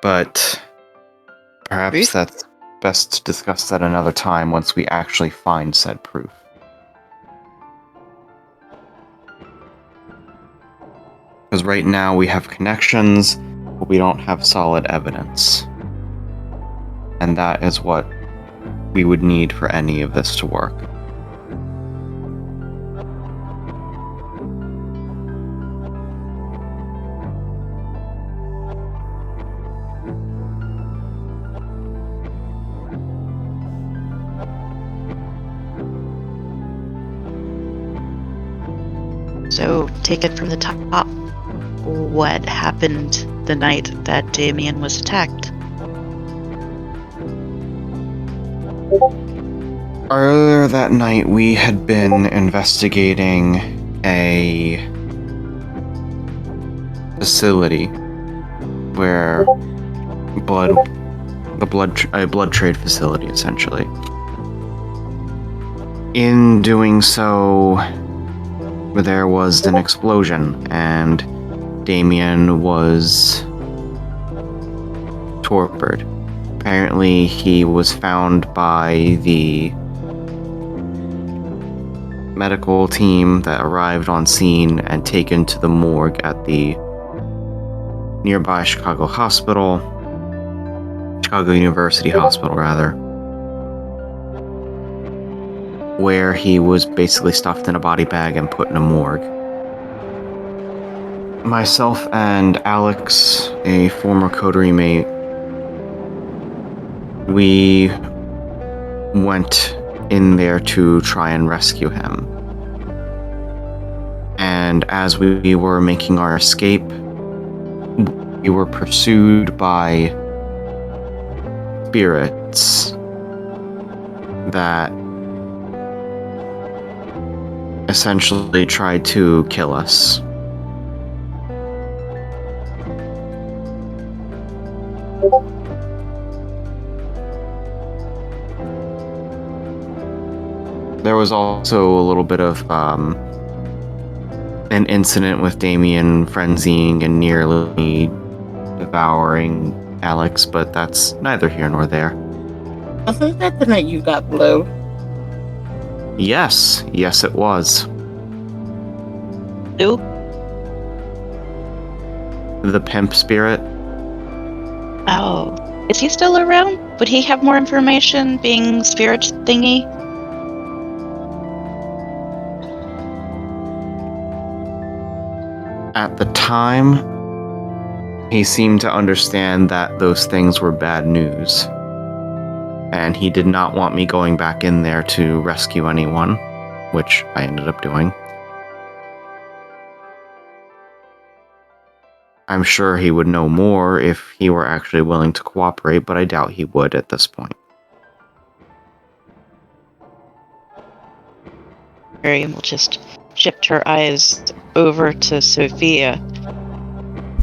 But perhaps Ruth? that's best to discuss at another time once we actually find said proof. Because right now we have connections, but we don't have solid evidence. And that is what we would need for any of this to work. So, take it from the top. What happened the night that Damien was attacked? Earlier that night, we had been investigating a facility where a blood trade facility, essentially. In doing so, there was an explosion, and Damien was tortured. Apparently, he was found by the medical team that arrived on scene and taken to the morgue at the nearby Chicago University Hospital, rather, where he was basically stuffed in a body bag and put in a morgue. Myself and Alex, a former coterie mate, we went in there to try and rescue him. And as we were making our escape, we were pursued by spirits that essentially tried to kill us. There was also a little bit of an incident with Damien frenzying and nearly devouring Alex, but that's neither here nor there. Wasn't that the night you got blue? Yes, it was. Who? The pimp spirit. Oh. Is he still around? Would he have more information being spirit thingy? At the time, he seemed to understand that those things were bad news. And he did not want me going back in there to rescue anyone, which I ended up doing. I'm sure he would know more if he were actually willing to cooperate, but I doubt he would at this point. Miriam will just shift her eyes over to Sophia.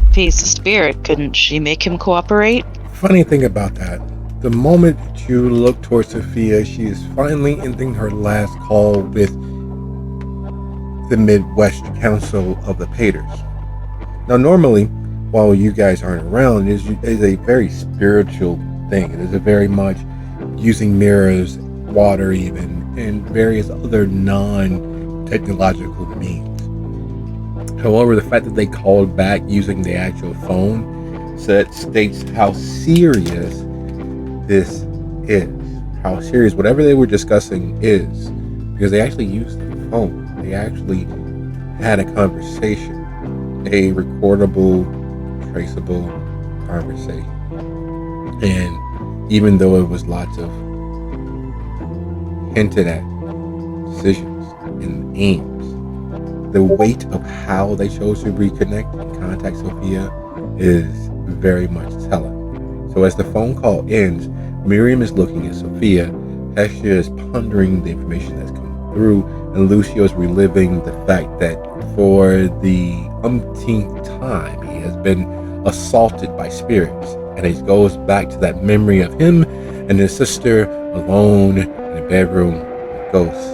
If he's a spirit, couldn't she make him cooperate? Funny thing about that, the moment that you look towards Sophia, she is finally ending her last call with the Midwest Council of the Paters. Now, normally, while you guys aren't around, it is a very spiritual thing. It is a very much using mirrors, water even, and various other non-technological means. However, the fact that they called back using the actual phone states how serious this is. How serious whatever they were discussing is. Because they actually used the phone. They actually had a conversation. A recordable, traceable conversation. And even though it was lots of hinted at decisions and aims, the weight of how they chose to reconnect and contact Sophia is very much telling. So as the phone call ends, Miriam is looking at Sophia, Hestia is pondering the information that's come through, and Lucio is reliving the fact that for the umpteenth time he has been assaulted by spirits, and he goes back to that memory of him and his sister alone in a bedroom with ghosts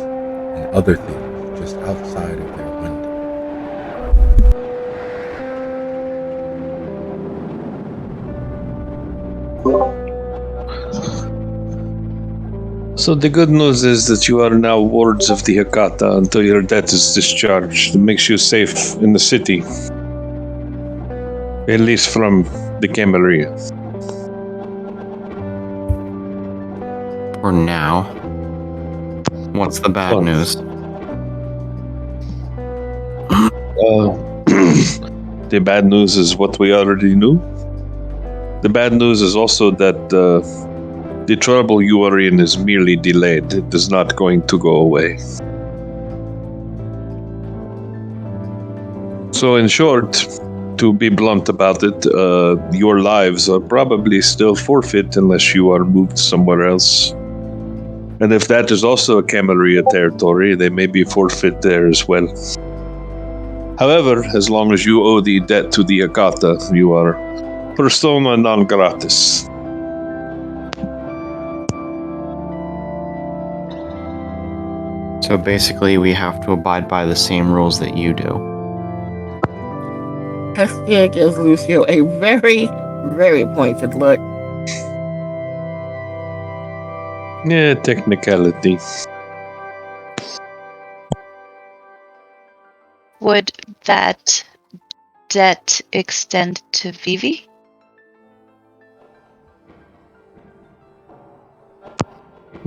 and other things just outside of their window. So the good news is that you are now wards of the Hakata until your debt is discharged. It makes you safe in the city. At least from the Camarilla. For now. What's the bad Fun. news? The bad news is what we already knew. The bad news is also that the trouble you are in is merely delayed. It is not going to go away. So in short, to be blunt about it, your lives are probably still forfeit unless you are moved somewhere else. And if that is also a Camarilla territory, they may be forfeit there as well. However, as long as you owe the debt to the Akata, you are persona non gratis. So basically, we have to abide by the same rules that you do. Hestia gives Lucio a very, very pointed look. Yeah, technicality. Would that debt extend to Vivi?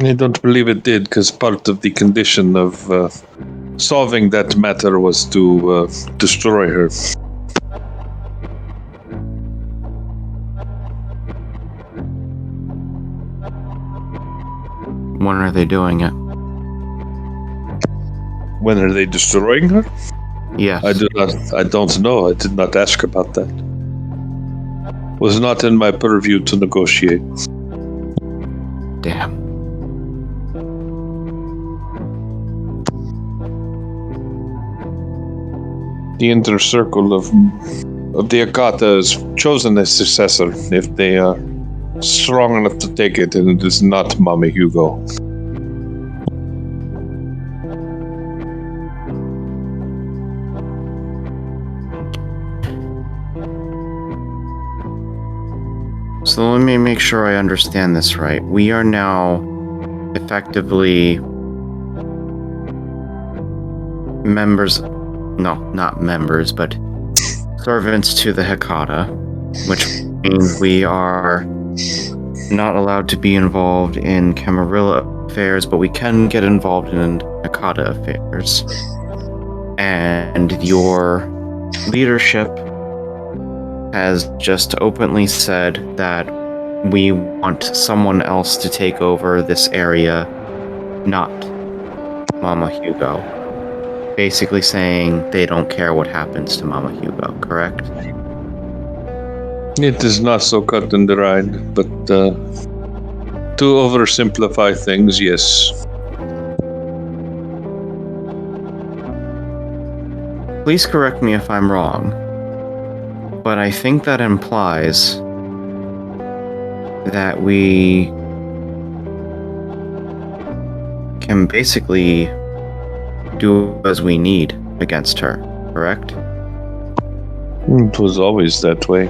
I don't believe it did, because part of the condition of solving that matter was to destroy her. When are they doing it? When are they destroying her? Yes. I don't know. I did not ask about that. Was not in my purview to negotiate. Damn. The inner circle of the Akata has chosen a successor if they are strong enough to take it, and it is not Mama Hugo. So let me make sure I understand this right. We are now effectively members, no, not members, but servants to the Hekata, which means we are not allowed to be involved in Camarilla affairs, but we can get involved in Hekata affairs. And your leadership has just openly said that we want someone else to take over this area, not Mama Hugo. Basically saying they don't care what happens to Mama Hugo, correct? It is not so cut and dried, but to oversimplify things, yes. Please correct me if I'm wrong, but I think that implies that we can basically do as we need against her, correct? It was always that way.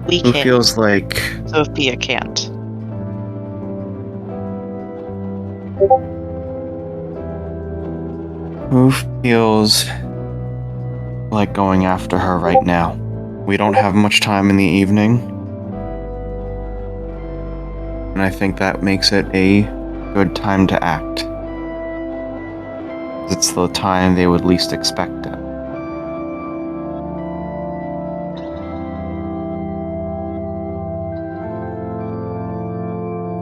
We Who can't. feels like Sophia can't. Who feels like going after her right now? We don't have much time in the evening, and I think that makes it a good time to act. It's the time they would least expect it.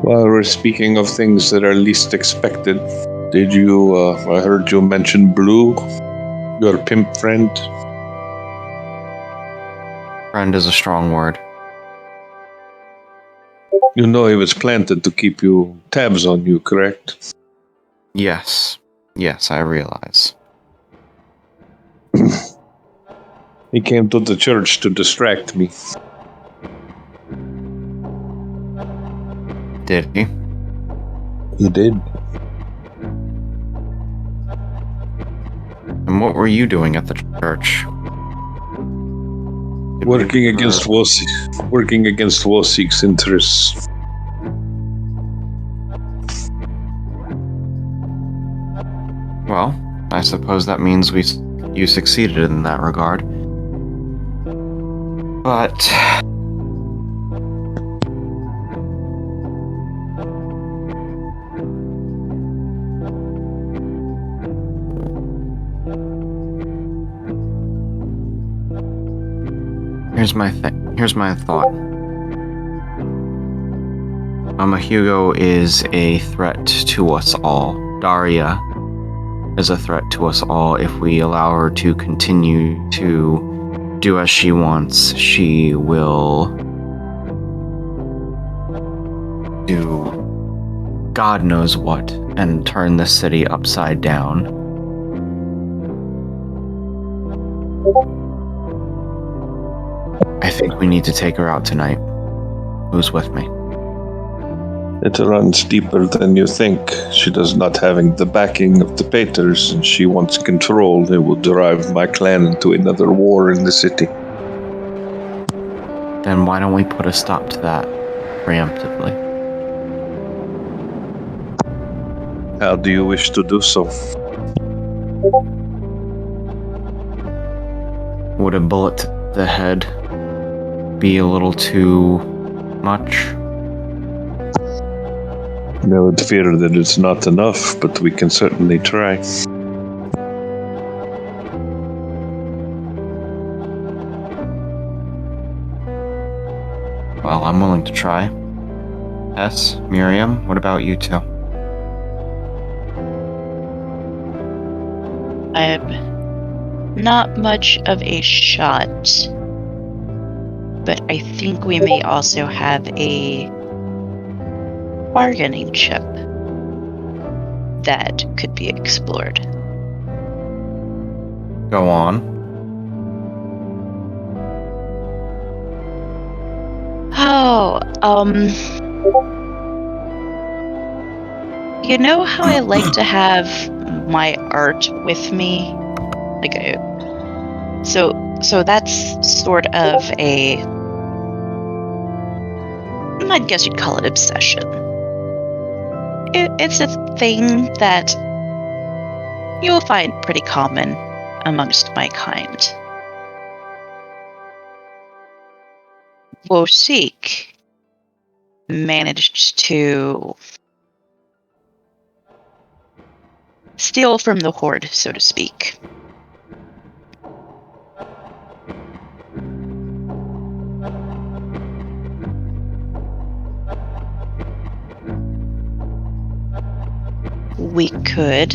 While we're speaking of things that are least expected, did you, I heard you mention Blue, your pimp friend? Friend is a strong word. You know he was planted to keep you tabs on you, correct? Yes. Yes, I realize. He came to the church to distract me. Did he? He did. And what were you doing at the church? Did we Working ever- against Wosik's interests. Well, I suppose that means you succeeded in that regard. But here's my thought. Mama Hugo is a threat to us all. Daria is a threat to us all. If we allow her to continue to do as she wants, she will do God knows what and turn the city upside down. I think we need to take her out tonight. Who's with me? It runs deeper than you think. She does not having the backing of the Paters, and she wants control. It will drive my clan into another war in the city. Then why don't we put a stop to that preemptively? How do you wish to do so? Would a bullet to the head be a little too much? I would fear that it's not enough, but we can certainly try. Well, I'm willing to try. Tess, Miriam, what about you two? I'm not much of a shot, but I think we may also have a bargaining chip that could be explored. Go on. Oh, you know how I like to have my art with me? Like so that's sort of a, I guess you'd call it obsession. It's a thing that you'll find pretty common amongst my kind. Wosik managed to steal from the horde, so to speak. We could.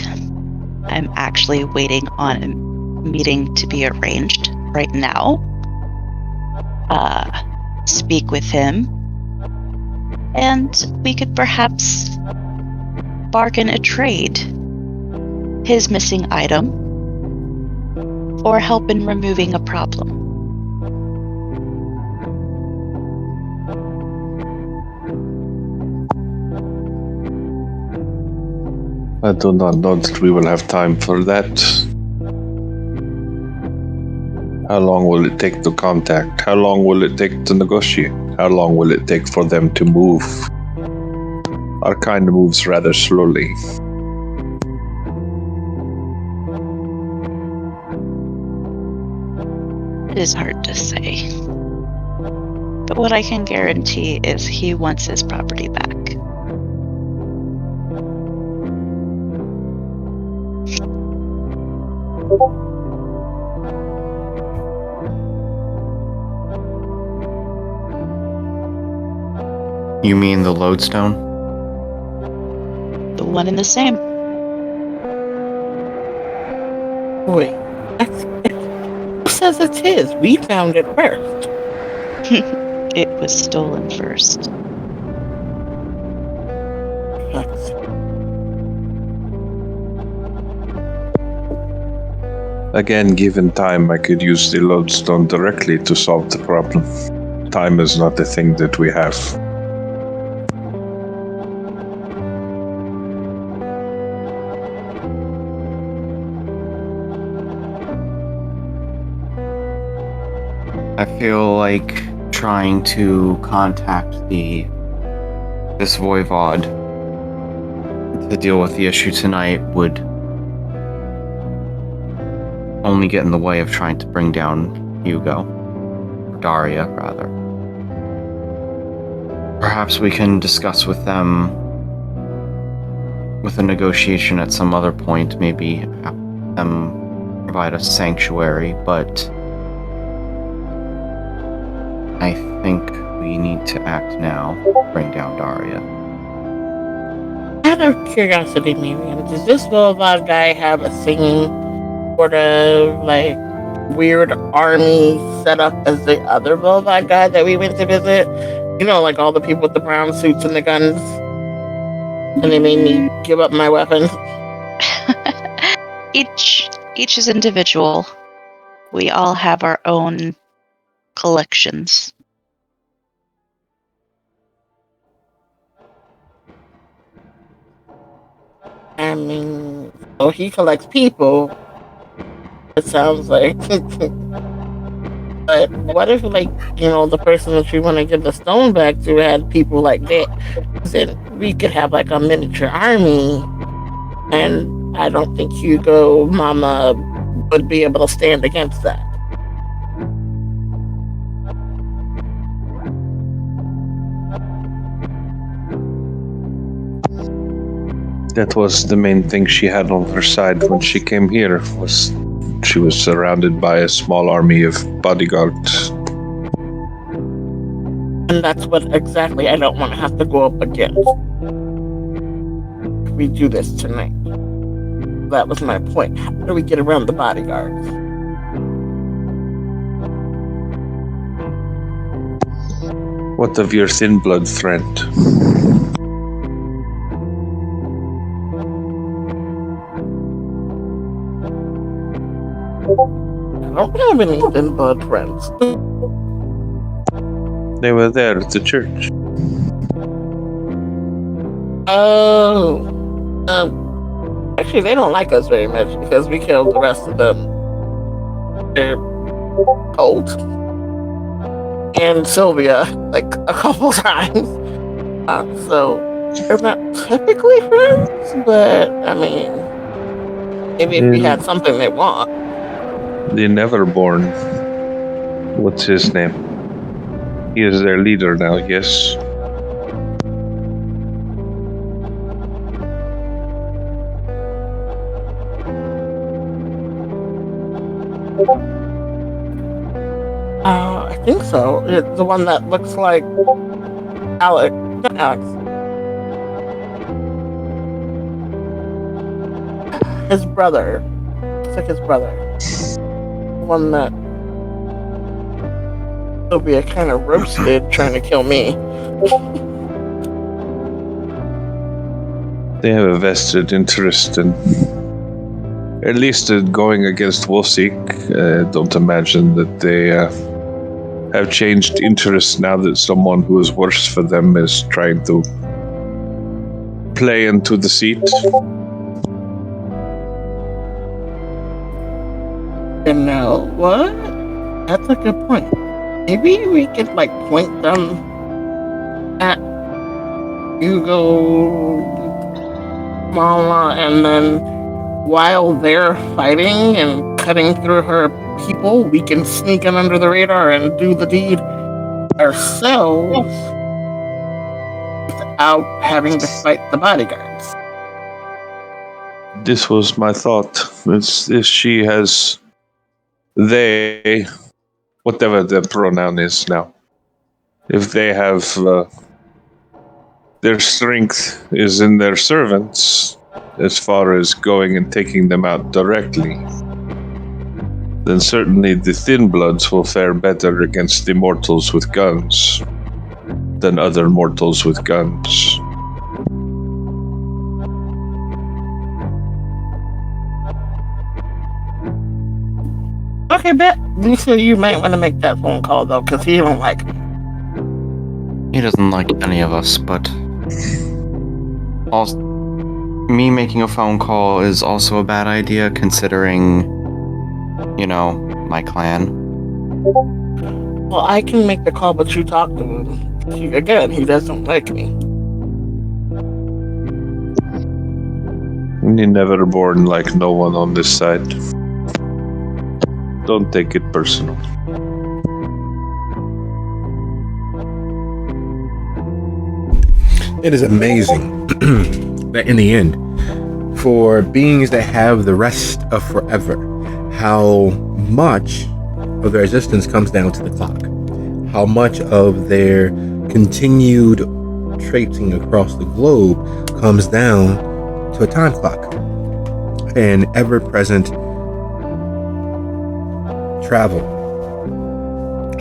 I'm actually waiting on a meeting to be arranged right now. Speak with him, and we could perhaps bargain a trade. His missing item, or help in removing a problem. I do not know that we will have time for that. How long will it take to contact? How long will it take to negotiate? How long will it take for them to move? Our kind moves rather slowly. It is hard to say. But what I can guarantee is he wants his property back. You mean the lodestone? one and the same. Wait, who says it's his? We found it first. It was stolen first. That's Again, given time, I could use the lodestone directly to solve the problem. Time is not the thing that we have. I feel like trying to contact this voivod to deal with the issue tonight would only get in the way of trying to bring down Hugo. Or Daria, rather. Perhaps we can discuss with them with a negotiation at some other point, maybe have them provide us sanctuary, but I think we need to act now, bring down Daria. out of curiosity, Miriam. Does this Boulevard guy have a same sort of like weird army setup as the other Boulevard guy that we went to visit? You know, like all the people with the brown suits and the guns, and they made me give up my weapons. Each is individual. We all have our own collections. I mean, so he collects people. It sounds like. But what if, like, the person that we want to give the stone back to had people like that? Then we could have like a miniature army, and I don't think Hugo Mama would be able to stand against that. That was the main thing she had on her side when she came here. Was she was surrounded by a small army of bodyguards. And that's what exactly I don't want to have to go up against. If we do this tonight. That was my point. How do we get around the bodyguards? What of your thin blood friend? I don't have any thin blood friends. They were there at the church. Oh. Actually, they don't like us very much because we killed the rest of them. They're cold. And Sylvia, like, a couple times. So, they're not typically friends, but, I mean, maybe if we had something they want. The Neverborn. What's his name? He is their leader now, yes. I think so. It's the one that looks like Alex. Not Alex. His brother. Looks like his brother. One that Sylvia kind of roasted trying to kill me. They have a vested interest in, at least going against Wolsik. Don't imagine that they have changed interest now that someone who is worse for them is trying to play into the seat. You know what? That's a good point. Maybe we could like point them at Hugo Mama, and then while they're fighting and cutting through her people, we can sneak in under the radar and do the deed ourselves without having to fight the bodyguards. This was my thought. If she has they, whatever the pronoun is now, if they have Their strength is in their servants, as far as going and taking them out directly. Then certainly the Thin Bloods will fare better against the mortals with guns than other mortals with guns. Okay, bet. You might want to make that phone call though, because he don't like me. He doesn't like any of us, but also, me making a phone call is also a bad idea considering, my clan. Well, I can make the call, but you talk to him. Again, he doesn't like me. You're never born like no one on this side. Don't take it personal. It is amazing that in the end, for beings that have the rest of forever, how much of their existence comes down to the clock. How much of their continued traipsing across the globe comes down to a time clock. An ever-present travel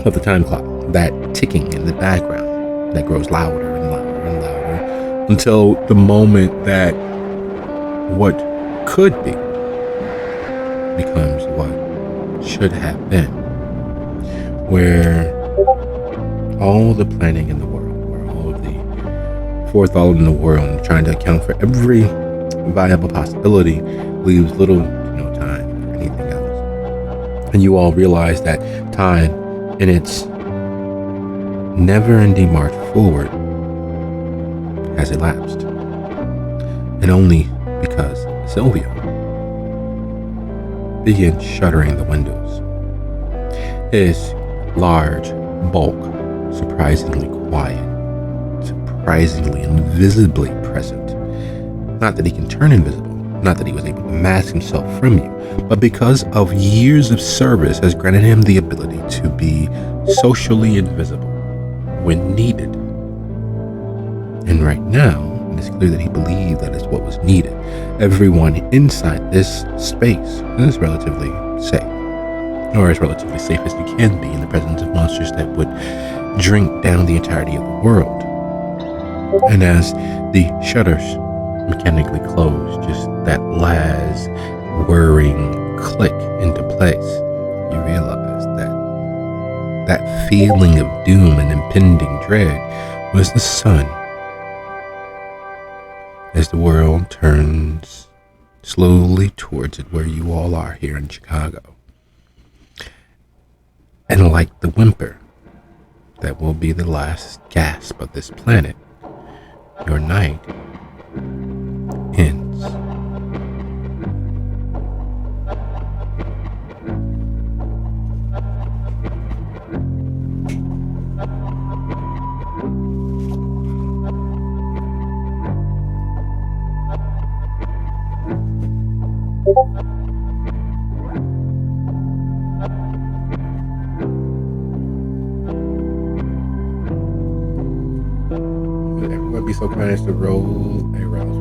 of the time clock. That ticking in the background that grows louder and louder and louder until the moment that what could be becomes what should have been. Where all the planning in the world, where all of the forethought in the world, trying to account for every viable possibility, leaves little to no time for anything else. And you all realize that time in its never-ending march forward has elapsed. And only because Sylvia begins shuttering the windows. His large bulk, surprisingly quiet, surprisingly invisibly present. Not that he can turn invisible, not that he was able to mask himself from you, but because of years of service has granted him the ability to be socially invisible when needed. And right now, it is clear that he believed that is what was needed. Everyone inside this space is relatively safe, or as relatively safe as you can be in the presence of monsters that would drink down the entirety of the world. And as the shutters mechanically close, just that last whirring click into place, you realize that feeling of doom and impending dread was the sun. As the world turns slowly towards it where you all are here in Chicago. And like the whimper that will be the last gasp of this planet, your night ends. Everyone be so kind as to roll a rouse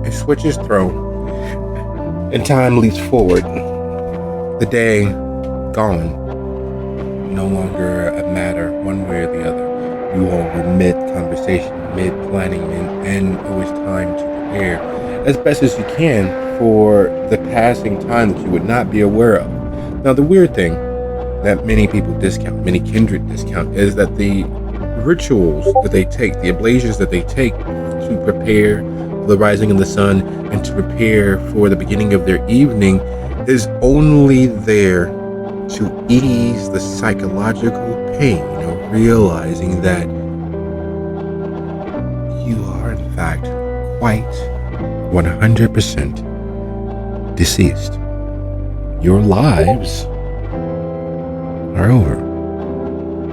A switch is thrown, and time leaps forward. The day gone, no longer a matter one way or the other. You all were mid-conversation, mid-planning, and it was time to prepare as best as you can for the passing time that you would not be aware of. Now, the weird thing that many people discount, many kindred discount, is that the rituals that they take, the ablations that they take to prepare for the rising of the sun and to prepare for the beginning of their evening is only there to ease the psychological pain of realizing that you are in fact quite 100% deceased. Your lives are over.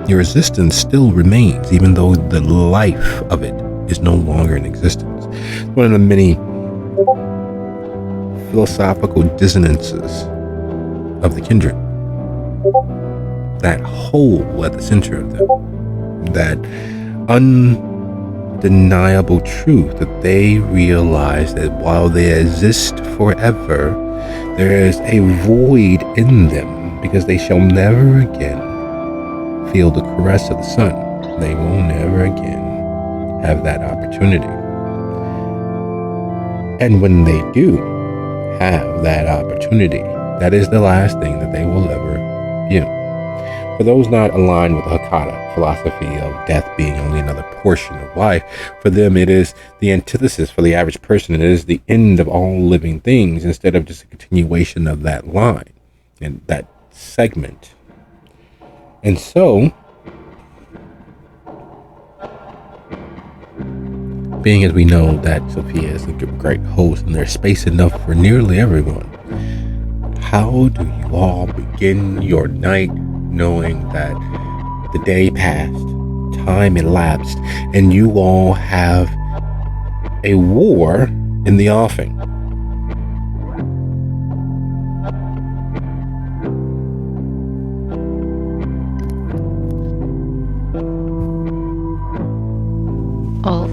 Your existence still remains, even though the life of it is no longer in existence. One of the many philosophical dissonances of the kindred. That hole at the center of them. That undeniable truth that they realize that while they exist forever, there is a void in them because they shall never again feel the caress of the sun. They will never again have that opportunity. And when they do have that opportunity, that is the last thing that they will ever view. For those not aligned with the Hakata philosophy of death being only another portion of life, for them it is the antithesis. For the average person, it is the end of all living things instead of just a continuation of that line and that segment. And so, being as we know that Sophia is a great host and there's space enough for nearly everyone, how do you all begin your night knowing that the day passed, time elapsed, and you all have a war in the offing? Well,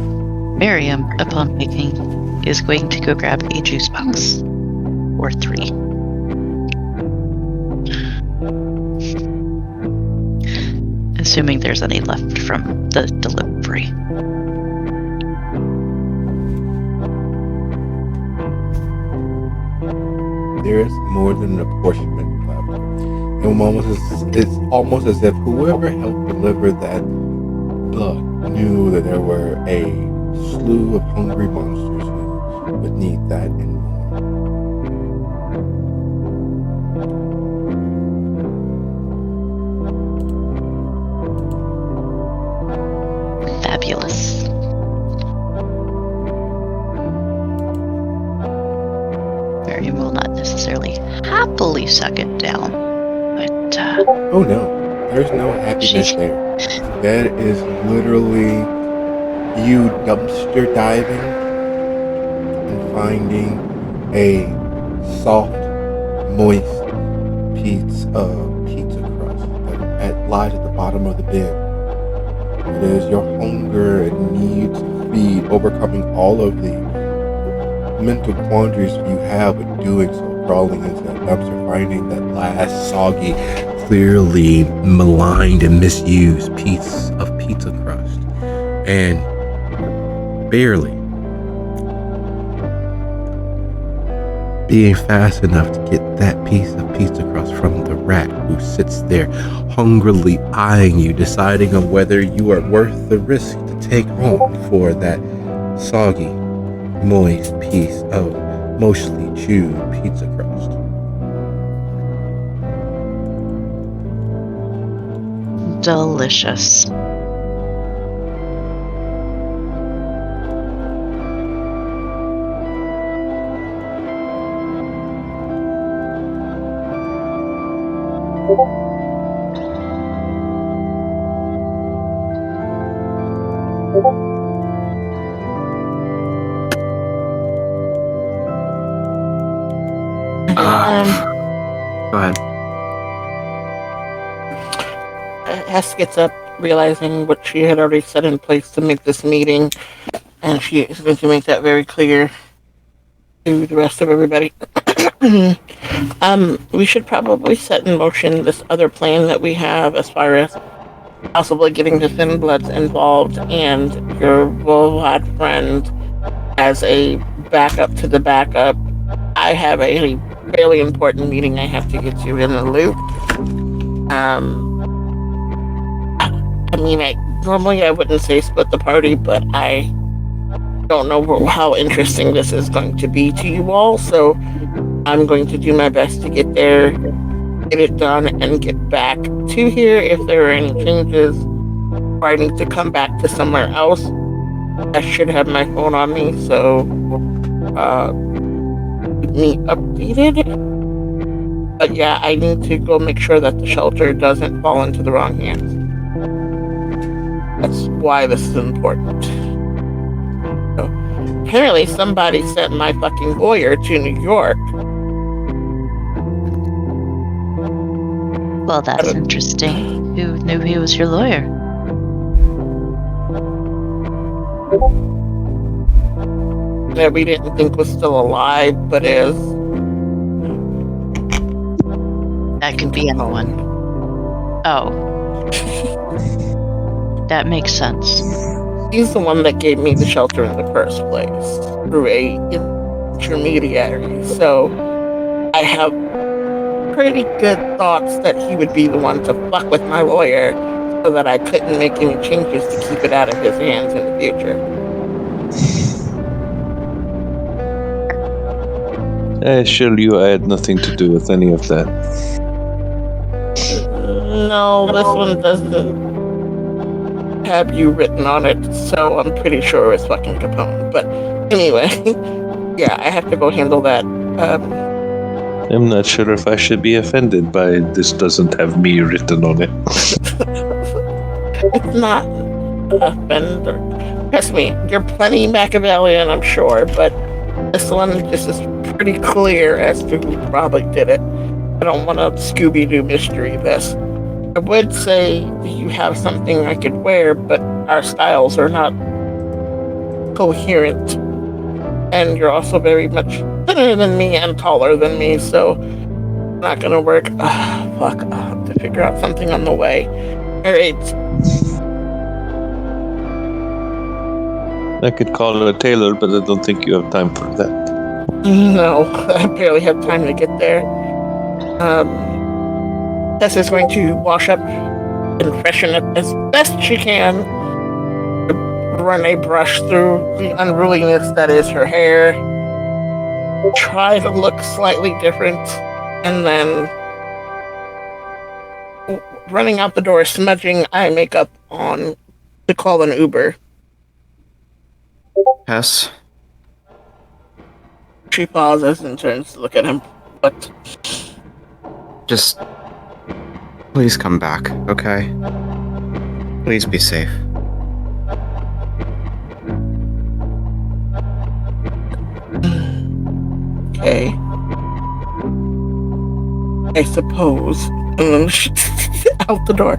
Miriam, upon waking, is going to go grab a juice box. Or 3. Assuming there's any left from the delivery. There is more than an apportionment left. It's almost as if whoever helped deliver that blood knew that there were a slew of hungry monsters who would need that and more. Fabulous. Miriam will not necessarily happily suck it down, but Oh no, there's no happiness there. That is literally you dumpster diving and finding a soft, moist piece of pizza crust that lies at the bottom of the bin. It is your hunger and need to feed, overcoming all of the mental quandaries you have with doing so, crawling into that dumpster, finding that last soggy, clearly maligned and misused piece of pizza crust, and barely being fast enough to get that piece of pizza crust from the rat who sits there hungrily eyeing you, deciding on whether you are worth the risk to take home for that soggy, moist piece of mostly chewed pizza crust. delicious. Go ahead. Hess gets up, realizing what she had already set in place to make this meeting, and she is going to make that very clear to the rest of everybody. We should probably set in motion this other plan that we have as far as possibly getting the Thin Bloods involved and your Volvad friend as a backup to the backup. I have a fairly important meeting I have to get you in the loop. I mean, normally I wouldn't say split the party, but I don't don't know how interesting this is going to be to you all, so I'm going to do my best to get there, get it done, and get back to here if there are any changes, or I need to come back to somewhere else. I should have my phone on me, so keep me updated. But yeah, I need to go make sure that the shelter doesn't fall into the wrong hands. That's why this is important. So, apparently somebody sent my fucking lawyer to New York. Well, that's interesting. Who knew he was your lawyer? That we didn't think was still alive, but is. That could be anyone. Oh. That makes sense. He's the one that gave me the shelter in the first place through a intermediary. So I have pretty good thoughts that he would be the one to fuck with my lawyer so that I couldn't make any changes to keep it out of his hands in the future. I assure you I had nothing to do with any of that. No, this one doesn't have you written on it, so I'm pretty sure it's fucking Capone. But anyway, yeah, I have to go handle that. I'm not sure if I should be offended by this doesn't have me written on it. It's not offender. Trust me, you're plenty Machiavellian, I'm sure, but this one just is pretty clear as to who probably did it. I don't want to Scooby-Doo mystery this. I would say you have something I could wear, but our styles are not coherent. And you're also very much thinner than me and taller than me, so not gonna work. Fuck, I'll have to figure out something on the way. Alright. I could call a tailor, but I don't think you have time for that. No, I barely have time to get there. Tessa's going to wash up and freshen it as best she can. Run a brush through the unruliness that is her hair. Try to look slightly different. And then running out the door, smudging eye makeup on to call an Uber. Yes. She pauses and turns to look at him. But Just please come back, okay? Please be safe. okay. I suppose. And then out the door.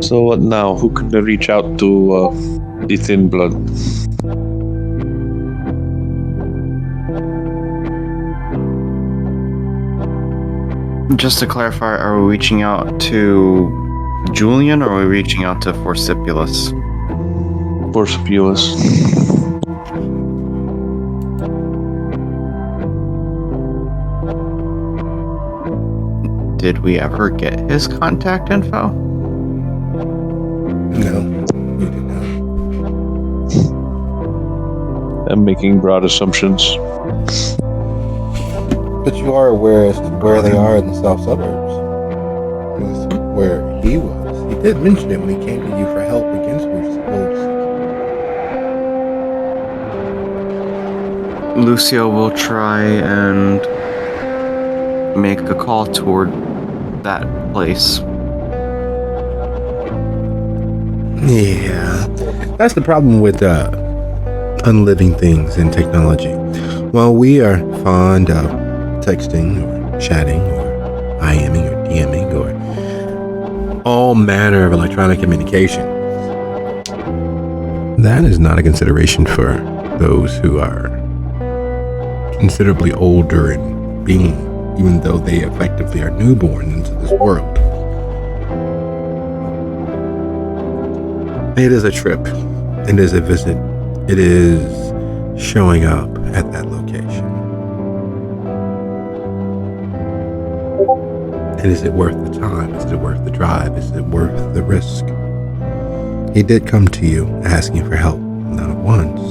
So what now? Who can I reach out to the Thin Blood? Just to clarify, are we reaching out to Julian or are we reaching out to Forcipulus? Forcipulus. Did we ever get his contact info? No, you did not. I'm making broad assumptions. But you are aware as to where they are in the south suburbs. That's where he was. He did mention it when he came to you for help against wolves. Lucio will try and make a call toward that place. Yeah, that's the problem with unliving things in technology. While we are fond of texting or chatting or IMing or DMing or all manner of electronic communication, that is not a consideration for those who are considerably older in being, even though they effectively are newborn into this world. It is a trip. It is a visit. It is showing up at that location. And is it worth the time? Is it worth the drive? Is it worth the risk? He did come to you asking for help, not once,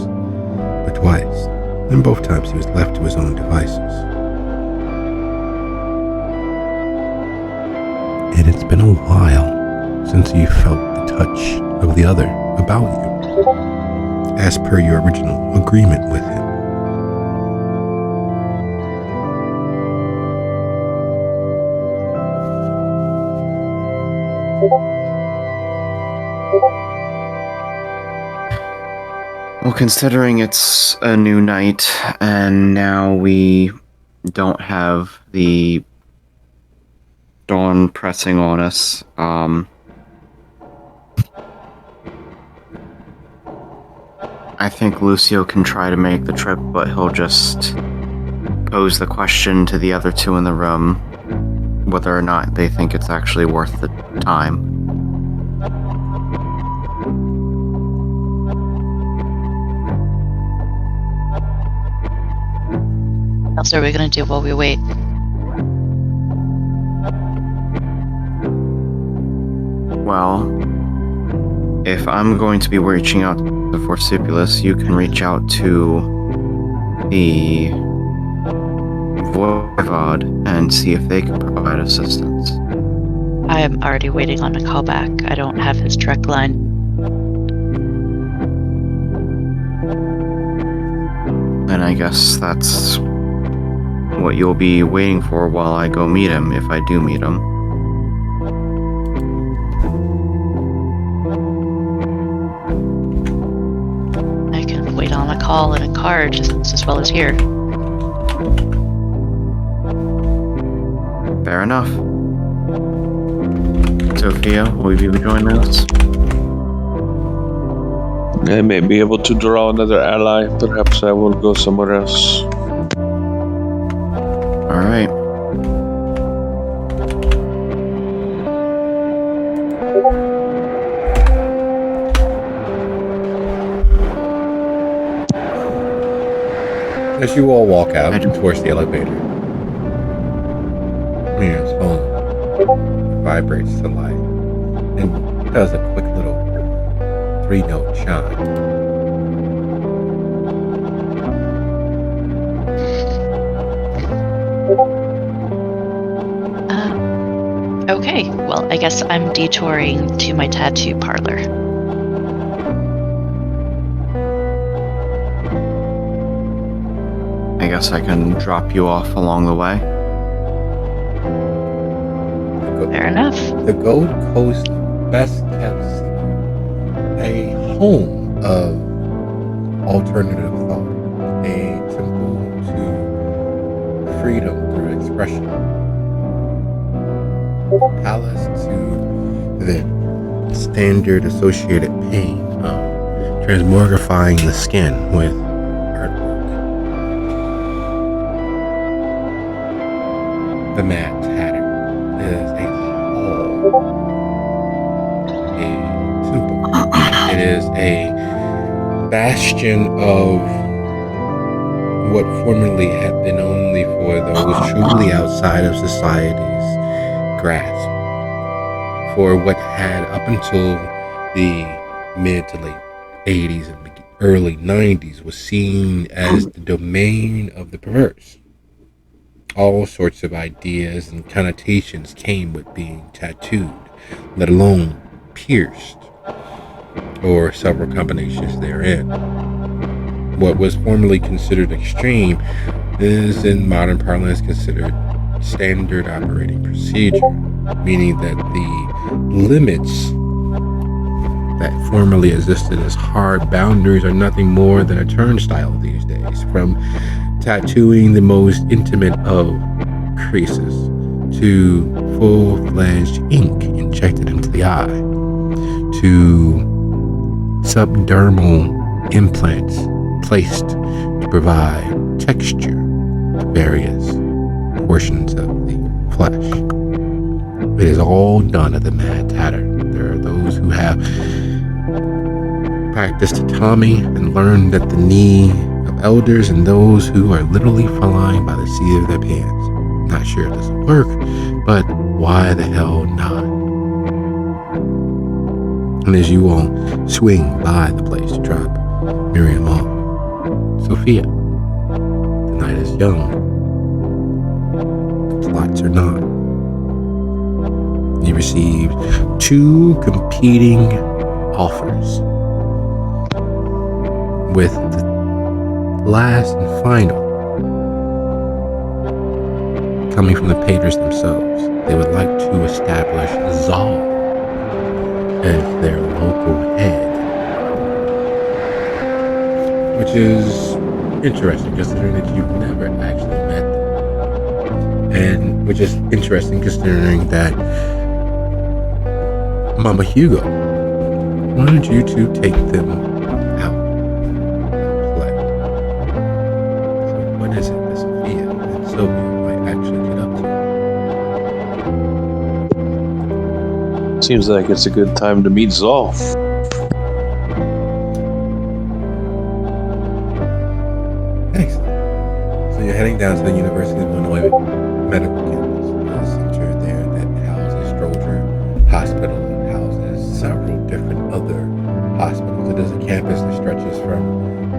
but twice. And both times he was left to his own devices. And it's been a while since you felt the touch of the other about you, as per your original agreement with him. Well, considering it's a new night and now we don't have the dawn pressing on us, I think Lucio can try to make the trip, but he'll just pose the question to the other two in the room whether or not they think it's actually worth the time. What else are we gonna do while we wait? Well, if I'm going to be reaching out to Forcipulus, you can reach out to the Voivod and see if they can provide assistance. I am already waiting on a callback. I don't have his direct line. And I guess that's what you'll be waiting for while I go meet him, if I do meet him. I can wait on a call and a car just as well as here. Fair enough. Sophia, will you be joining us? I may be able to draw another ally. Perhaps I will go somewhere else. Alright. As you all walk out towards the elevator, Miriam's phone vibrates to life and does a quick little 3-note chime. Okay, well, I guess I'm detouring to my tattoo parlor. I guess I can drop you off along the way. Fair enough. The Gold Coast best kept secret, a home of alternative thought, a temple to freedom through expression, a palace to the standard associated pain of transmogrifying the skin with artwork. The Mad Hatter is a hall, a temple. It is a bastion of what formerly had been only for those truly outside of society's grasp. For what had up until the mid to late 80s and early 90s was seen as the domain of the perverse. All sorts of ideas and connotations came with being tattooed, let alone pierced, or several combinations therein. What was formerly considered extreme is in modern parlance considered standard operating procedure, meaning that the limits that formerly existed as hard boundaries are nothing more than a turnstile these days, from tattooing the most intimate of creases to full-fledged ink injected into the eye, to subdermal implants placed to provide texture to various portions of the flesh. It is all done at the Mad Hatter. There are those who have practiced tatami and learned at the knee of elders and those who are literally flying by the seat of their pants. Not sure if this will work, but why the hell not? And as you all swing by the place to drop Miriam off, Sophia, the night is young. The plots are not. You received 2 competing offers, with the last and final coming from the Paters themselves. They would like to establish Zal as their local head, which is interesting considering that you've never actually met them, and which is interesting considering that Mama Hugo wanted you to take them out and play. So what is it that Sophia and Sylvia might actually get up to? Seems like it's a good time to meet Zal. Excellent. So you're heading down to the University of Illinois Medical Campus, a center there that houses Stroger Hospital and houses several different other hospitals. It is a campus that stretches from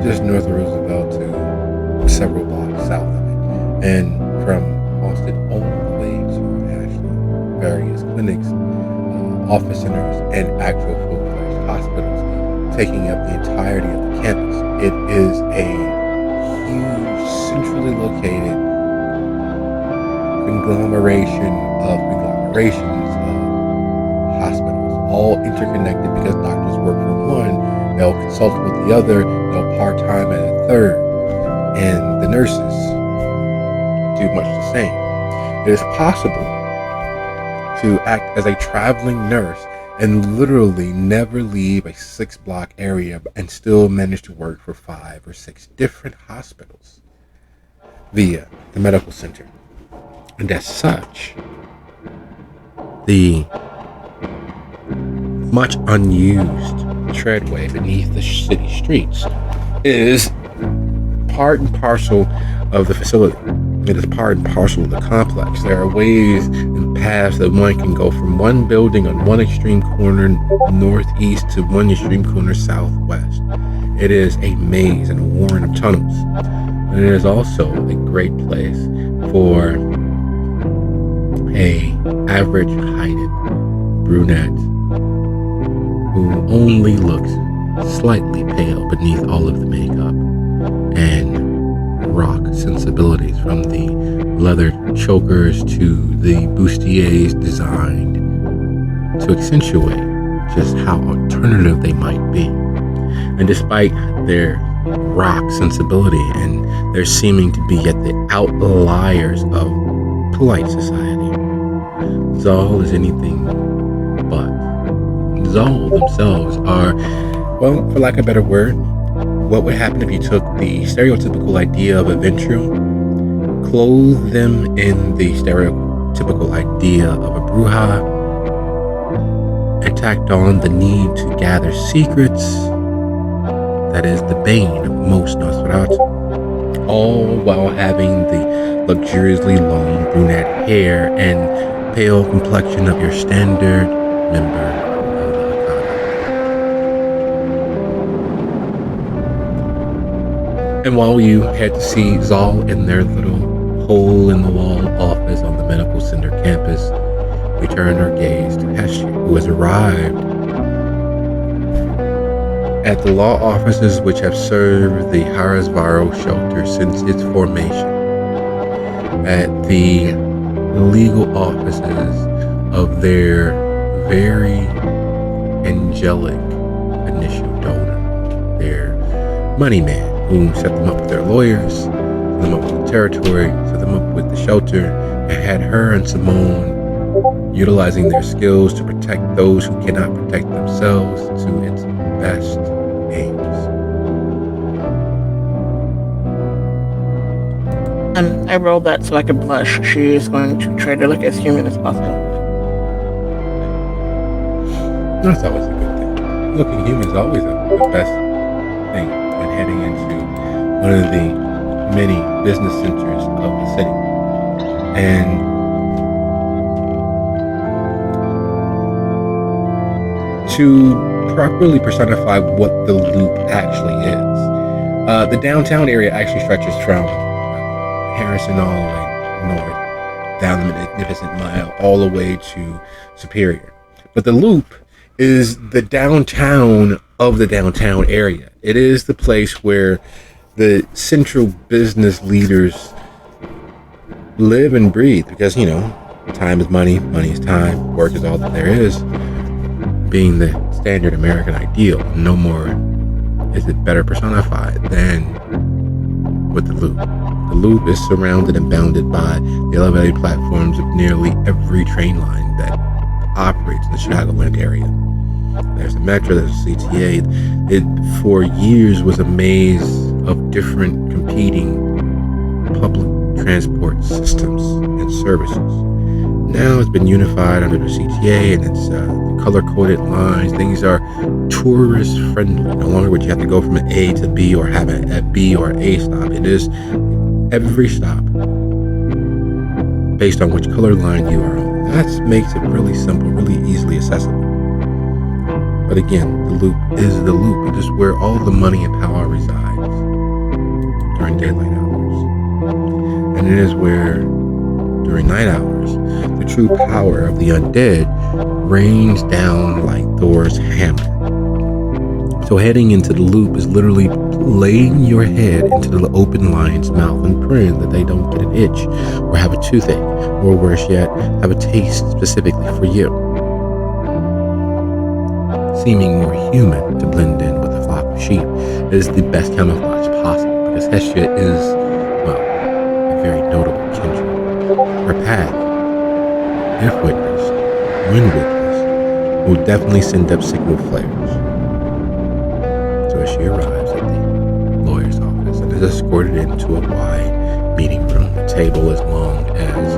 just north of Roosevelt to several blocks south of it, and from Austin all the way to actually various clinics, office centers, and actual full-fledged hospitals, taking up the entirety of the campus. It is a huge, centrally located conglomeration of conglomerations of hospitals, all interconnected because doctors work for one, they'll consult with the other, they'll part-time at a third, and the nurses do much the same. It is possible to act as a traveling nurse and literally never leave a 6-block area and still manage to work for 5 or 6 different hospitals via the medical center. And as such, the much unused treadway beneath the city streets is part and parcel of the facility. It is part and parcel of the complex. There are ways and paths that one can go from one building on one extreme corner northeast to one extreme corner southwest. It is a maze and a warren of tunnels. And it is also a great place for a average heighted brunette who only looks slightly pale beneath all of the makeup and rock sensibilities, from the leather chokers to the bustiers designed to accentuate just how alternative they might be. And despite their rock sensibility and their seeming to be at the outliers of polite society, Zal is anything but. Zal themselves are, well, for lack of a better word, what would happen if you took the stereotypical idea of a ventrilo, clothed them in the stereotypical idea of a bruja, and tacked on the need to gather secrets that is the bane of most Nosferatu, all while having the luxuriously long brunette hair and pale complexion of your standard member of the Hakata. And while you had to see Zal in their little hole-in-the-wall office on the medical center campus, we turned our gaze to Heshe, who has arrived at the law offices which have served the Harasvaro shelter since its formation, at the legal offices of their very angelic initial donor, their money man, who set them up with their lawyers, set them up with the territory, set them up with the shelter, and had her and Simone utilizing their skills to protect those who cannot protect themselves to its best aims. I rolled that so I could blush. She is going to try to look as human as possible. That's always a good thing. looking human is always the best thing when heading into one of the many business centers of the city. And to properly personify what the loop actually is, the downtown area actually stretches from Harrison all the way north, down the Magnificent Mile, all the way to Superior. But the loop is the downtown of the downtown area. It is the place where the central business leaders live and breathe, because, time is money, money is time, work is all that there is, being the standard American ideal. No more is it better personified than with the loop. The loop is surrounded and bounded by the elevated platforms of nearly every train line that operates in the Chicagoland area. There's the Metro, there's the CTA. It, for years, was a maze of different competing public transport systems and services. Now it's been unified under the CTA, and it's the color-coded lines. Things are tourist-friendly. No longer would you have to go from an A to B or have a B or A stop. It is every stop based on which color line you are on. That makes it really simple, really easily accessible. But again, the loop is the loop. It is where all the money and power resides during daylight hours. And it is where, during night hours, the true power of the undead rains down like Thor's hammer. So heading into the loop is literally laying your head into the open lion's mouth and praying that they don't get an itch or have a toothache, or worse yet, have a taste specifically for you. Seeming more human to blend in with a flock of sheep is the best camouflage possible, because Hestia is, well, a very notable kindred. Her path, if witnessed, when witnessed, will definitely send up signal flares. So as she arrives at the lawyer's office and is escorted into a wide meeting room, the table as long as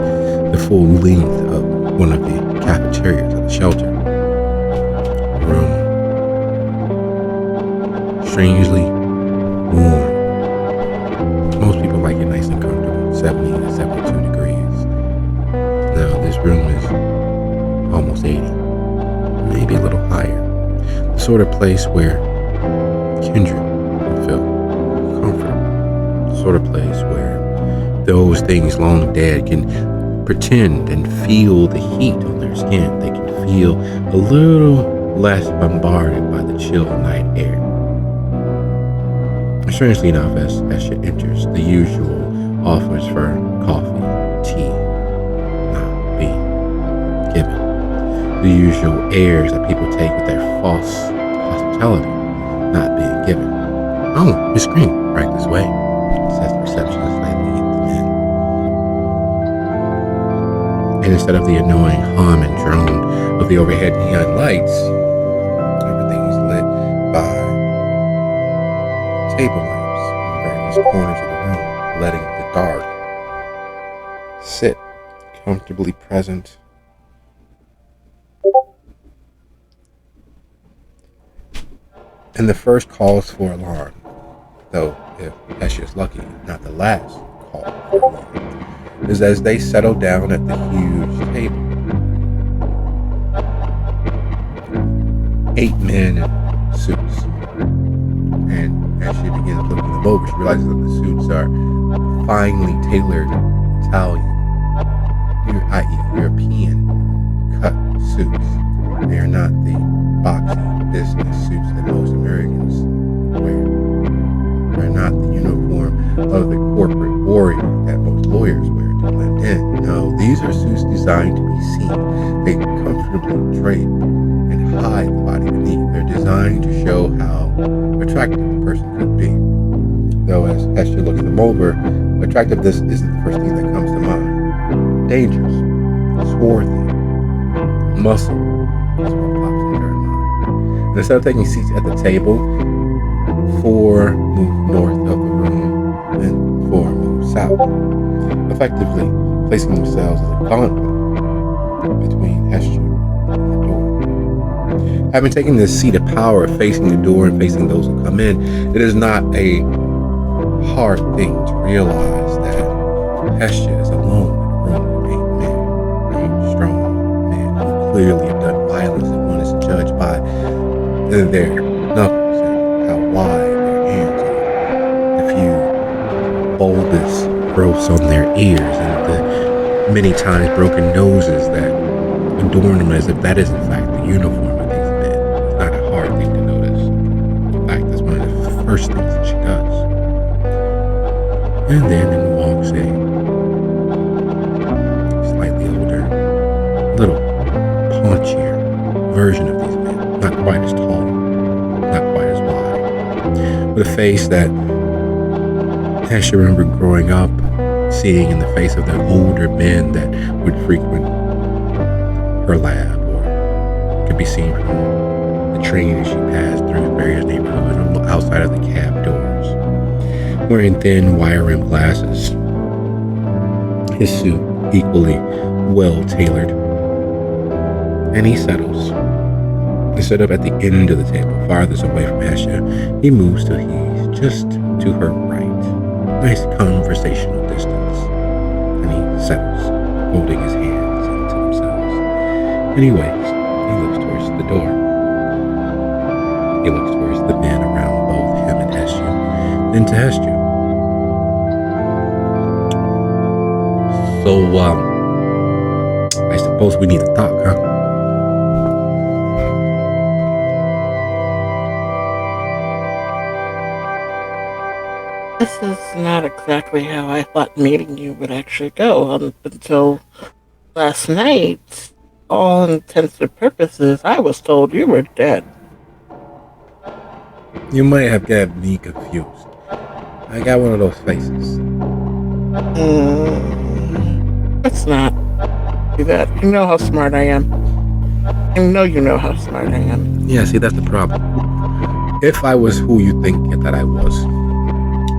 the full length of one of the cafeterias of the shelter. The room, strangely warm. Most people like it nice and comfortable, 70 to 72 degrees. Now this room is almost 80, maybe a little higher. The sort of place where kindred can feel comfort. The sort of place where those things long dead can pretend and feel the heat on their skin. They can feel a little less bombarded by the chill night air. Strangely enough, as she enters, the usual offers for coffee, tea, not being given. The usual airs that people take with their false hospitality not being given. "Oh, Miss Green, right this way," says the receptionist as they lead them in. And instead of the annoying hum and drone of the overhead neon lights, everything's lit by table lamps in various corners of the room, letting the dark sit comfortably present. And the first calls for alarm, though if Heshia's lucky, not the last call for alarm, is as they settle down at the huge table. 8 men in suits. And as she begins looking them over, she realizes that the suits are finely tailored Italian, i.e. European cut suits. They are not the boxy business suits that most Americans wear. They're not the uniform of the corporate warrior that most lawyers wear to blend in. No, these are suits designed to be seen. They comfortably drape and hide the body beneath. They're designed to show how attractive a person could be. Though as Hestia looks them over, attractiveness isn't the first thing that comes to mind. Dangerous, swarthy, muscle is what pops into her mind. And instead of taking seats at the table, 4 move north of the room and 4 move south, effectively placing themselves as a gauntlet between Hestia and the door. Having taken this seat of power, facing the door and facing those who come in, it is not a hard thing to realize that Hestia is alone in a room with 8 men, 8 strong men who clearly have done violence and one is judged by their knuckles and how wide their hands are, the few bulbous growths on their ears and the many times broken noses that adorn them as if that is in fact the uniform of these men. It's not a hard thing to notice. In fact, it's one of the first things that she does. And then in walks a slightly older, little paunchier version of these men. Not quite as tall, not quite as wide. With a face that Hestia remembered growing up, seeing in the face of the older men that would frequent her lab, or could be seen from the train as she passed through various neighborhoods or outside of the cab doors. Wearing thin wire-rimmed glasses, his suit equally well tailored, and he settles. Instead of at the end of the table, farthest away from Hestia, he moves till he's just to her right. Nice conversational distance, and he settles, holding his hands into themselves. And he waits. He looks towards the door. He looks towards the men around both him and Hestia, then to Hestia. So, I suppose we need to talk, huh? This is not exactly how I thought meeting you would actually go until last night. All intents and purposes, I was told you were dead. You might have got me confused. I got one of those faces. Let's not do that. You know how smart I am. I know you know how smart I am. Yeah, see, that's the problem. If I was who you think that I was,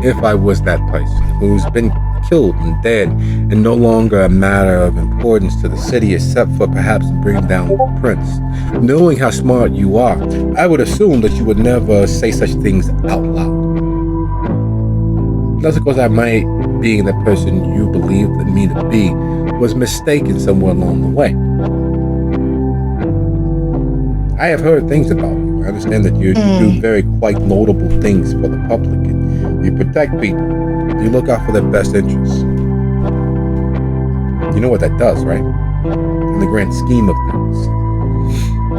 if I was that person who's been killed and dead and no longer a matter of importance to the city except for perhaps to bring down the prince, knowing how smart you are, I would assume that you would never say such things out loud. That's because I might, being the person you believed me to be, was mistaken somewhere along the way. I have heard things about you. I understand that you do very quite notable things for the public. And you protect people. You look out for their best interests. You know what that does, right? In the grand scheme of things.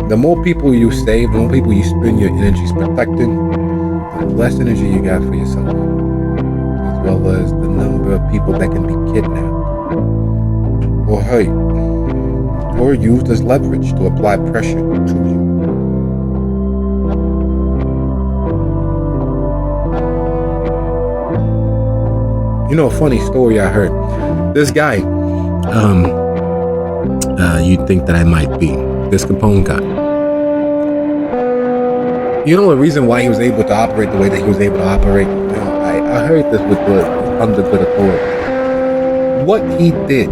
The more people you save, the more people you spend your energies protecting, the less energy you got for yourself. As well as the number of people that can be kidnapped. Or hurt. Or used as leverage to apply pressure to you. You know, a funny story I heard. This guy, you'd think that I might be. This Capone guy. You know the reason why he was able to operate the way that he was able to operate? You know, I heard this with under good authority. What he did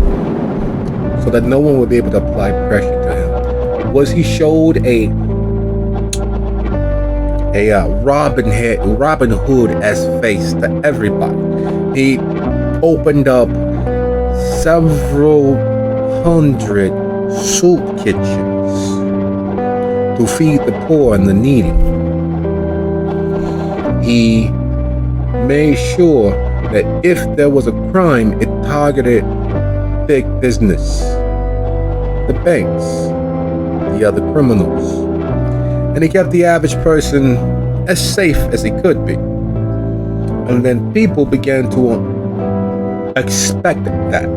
so that no one would be able to apply pressure to him was he showed a Robin Hood-esque face to everybody. He opened up several hundred soup kitchens to feed the poor and the needy. He made sure that if there was a crime, it targeted big business, the banks, the other criminals. And he kept the average person as safe as he could be. And then people began to expect that.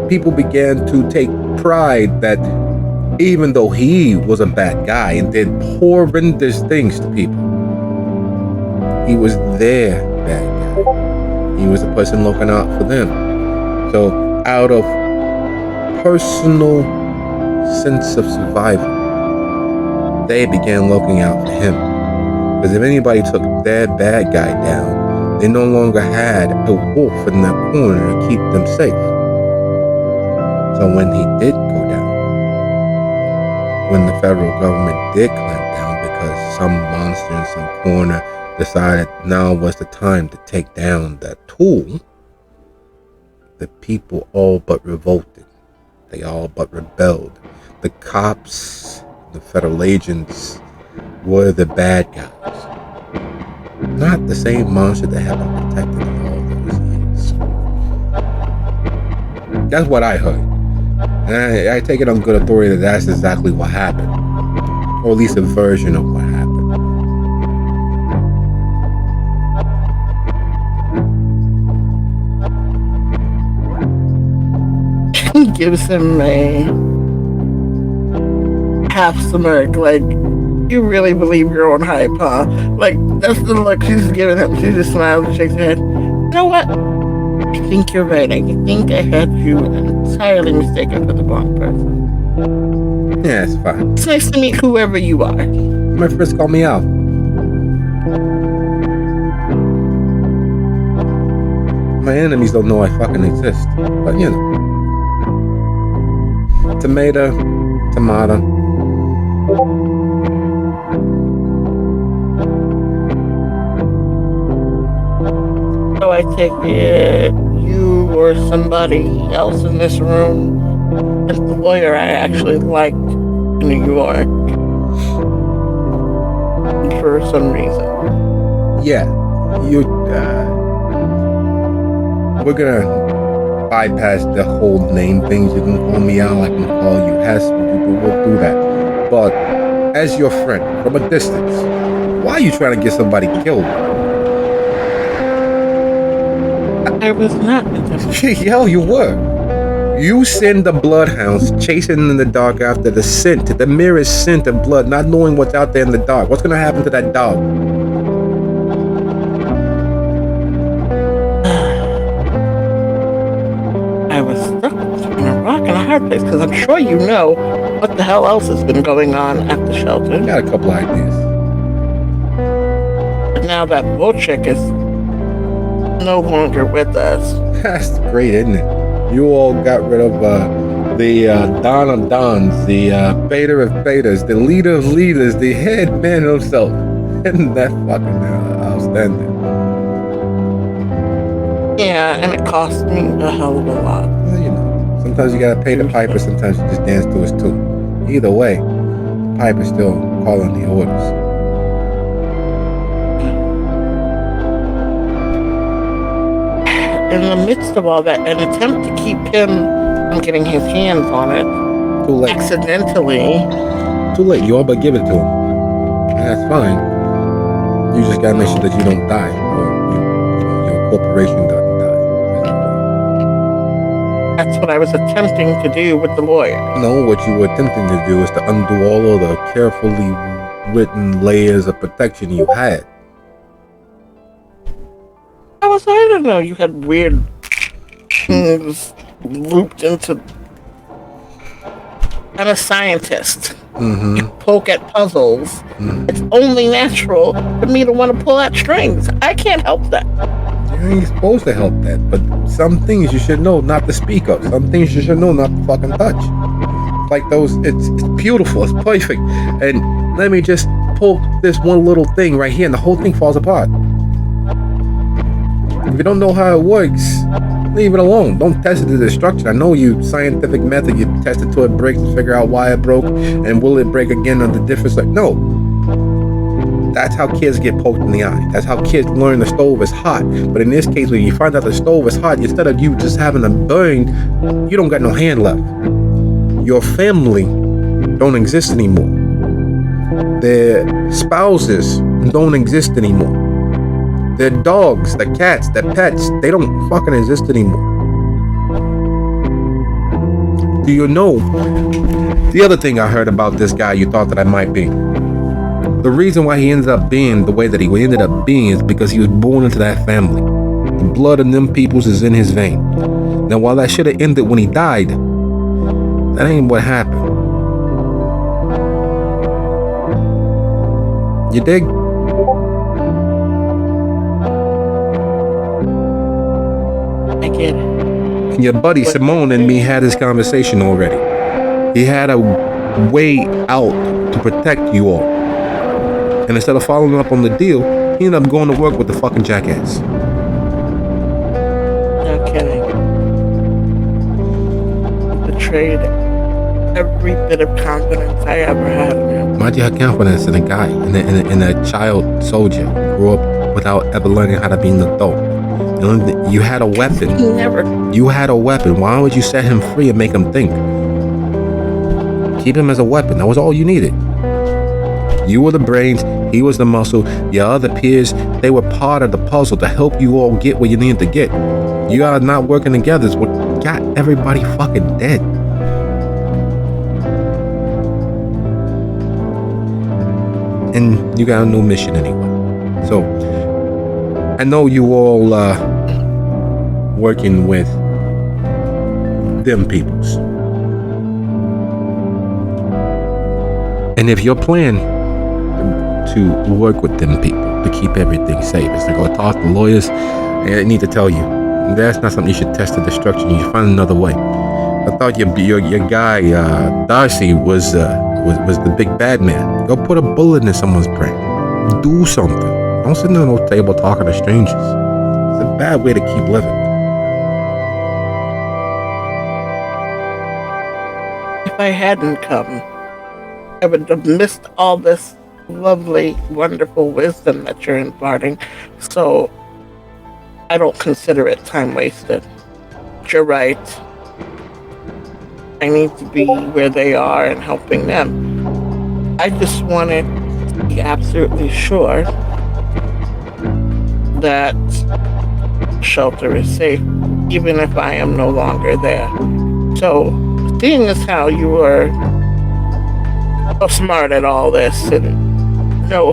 People began to take pride that even though he was a bad guy and did horrendous things to people, he was their bad guy. He was the person looking out for them. So out of personal sense of survival, they began looking out for him. Because if anybody took their bad guy down, they no longer had a wolf in their corner to keep them safe. So when he did go down, when the federal government did clamp down because some monster in some corner decided now was the time to take down that tool, the people all but revolted. They all but rebelled. The cops, the federal agents were the bad guys. Not the same monster that had been protected in all those years. That's what I heard. And I take it on good authority that that's exactly what happened. Or at least a version of what happened. He gives him a half smirk, like, you really believe your own hype, huh? Like, that's the look she's giving him. She just smiles and shakes her head. You know what? I think you're right. I think I had you entirely mistaken for the wrong person. Yeah, it's fine. It's nice to meet whoever you are. My friends call me out. My enemies don't know I fucking exist. But you know. Tomato. So I take it you or somebody else in this room is the lawyer I actually liked in New York. For some reason. Yeah. We're gonna bypass the whole name things. You can call me out, I can call you Hess, we'll do that. But as your friend, from a distance, why are you trying to get somebody killed? I was not. Yo, you were. You send the bloodhounds chasing in the dark after the merest scent of blood, not knowing what's out there in the dark. What's gonna happen to that dog? I was stuck between a rock and a hard place because I'm sure you know what the hell else has been going on at the shelter. Got a couple ideas. But now that bull chick is no longer with us. That's great, isn't it? You all got rid of the Don of Dons, the Beta of Betas, the leader of leaders, the head man himself. Isn't that fucking outstanding? Yeah, and it cost me a hell of a lot. Well, you know, sometimes you gotta pay the piper, sometimes you just dance to his tune. Either way, the piper's still calling the orders. In the midst of all that, an attempt to keep him from getting his hands on it Too late. accidentally. Too late. You all but give it to him. And that's fine. You just gotta make sure that you don't die, or your corporation doesn't die. That's what I was attempting to do with the lawyer. No, what you were attempting to do is to undo all of the carefully written layers of protection you had. How was I to know you had weird things looped into? I'm a scientist. Mm-hmm. You poke at puzzles. Mm-hmm. It's only natural for me to want to pull at strings. I can't help that. You ain't supposed to help that, but some things you should know not to speak of. Some things you should know not to fucking touch. Like those, it's beautiful, it's perfect. And let me just pull this one little thing right here, and the whole thing falls apart. If you don't know how it works, leave it alone. Don't test it to destruction. I know you scientific method. You test it till it breaks and figure out why it broke, and will it break again under different? No. That's how kids get poked in the eye. That's how kids learn the stove is hot. But in this case, when you find out the stove is hot, instead of you just having a burn, you don't got no hand left. Your family don't exist anymore. Their spouses don't exist anymore. Their dogs, the cats, the pets, they don't fucking exist anymore. Do you know the other thing I heard about this guy you thought that I might be? The reason why he ended up being the way that he ended up being is because he was born into that family. The blood of them peoples is in his vein. Now, while that should have ended when he died, that ain't what happened. You dig? I get it. Your buddy Simone and me had this conversation already. He had a way out to protect you all. And instead of following up on the deal, he ended up going to work with the fucking jackass. No kidding. Betrayed every bit of confidence I ever had in him. Why'd you have confidence in a guy, in a child soldier who grew up without ever learning how to be an adult? You had a weapon. He never. You had a weapon. Why would you set him free and make him think? Keep him as a weapon. That was all you needed. You were the brains. He was the muscle. Your other peers, they were part of the puzzle to help you all get where you needed to get. You guys not working together is what got everybody fucking dead. And you got a new mission anyway. So, I know you all working with them peoples. And if your plan to work with them people to keep everything safe is to go talk to lawyers, I need to tell you, that's not something you should test the destruction. You should find another way. I thought your guy Darcy was the big bad man. Go put a bullet in someone's brain. Do something. Don't sit down on the table talking to strangers. It's a bad way to keep living. If I hadn't come, I would have missed all this lovely, wonderful wisdom that you're imparting. So I don't consider it time wasted. But you're right. I need to be where they are and helping them. I just wanted to be absolutely sure that shelter is safe, even if I am no longer there. So, seeing as how you were so smart at all this and know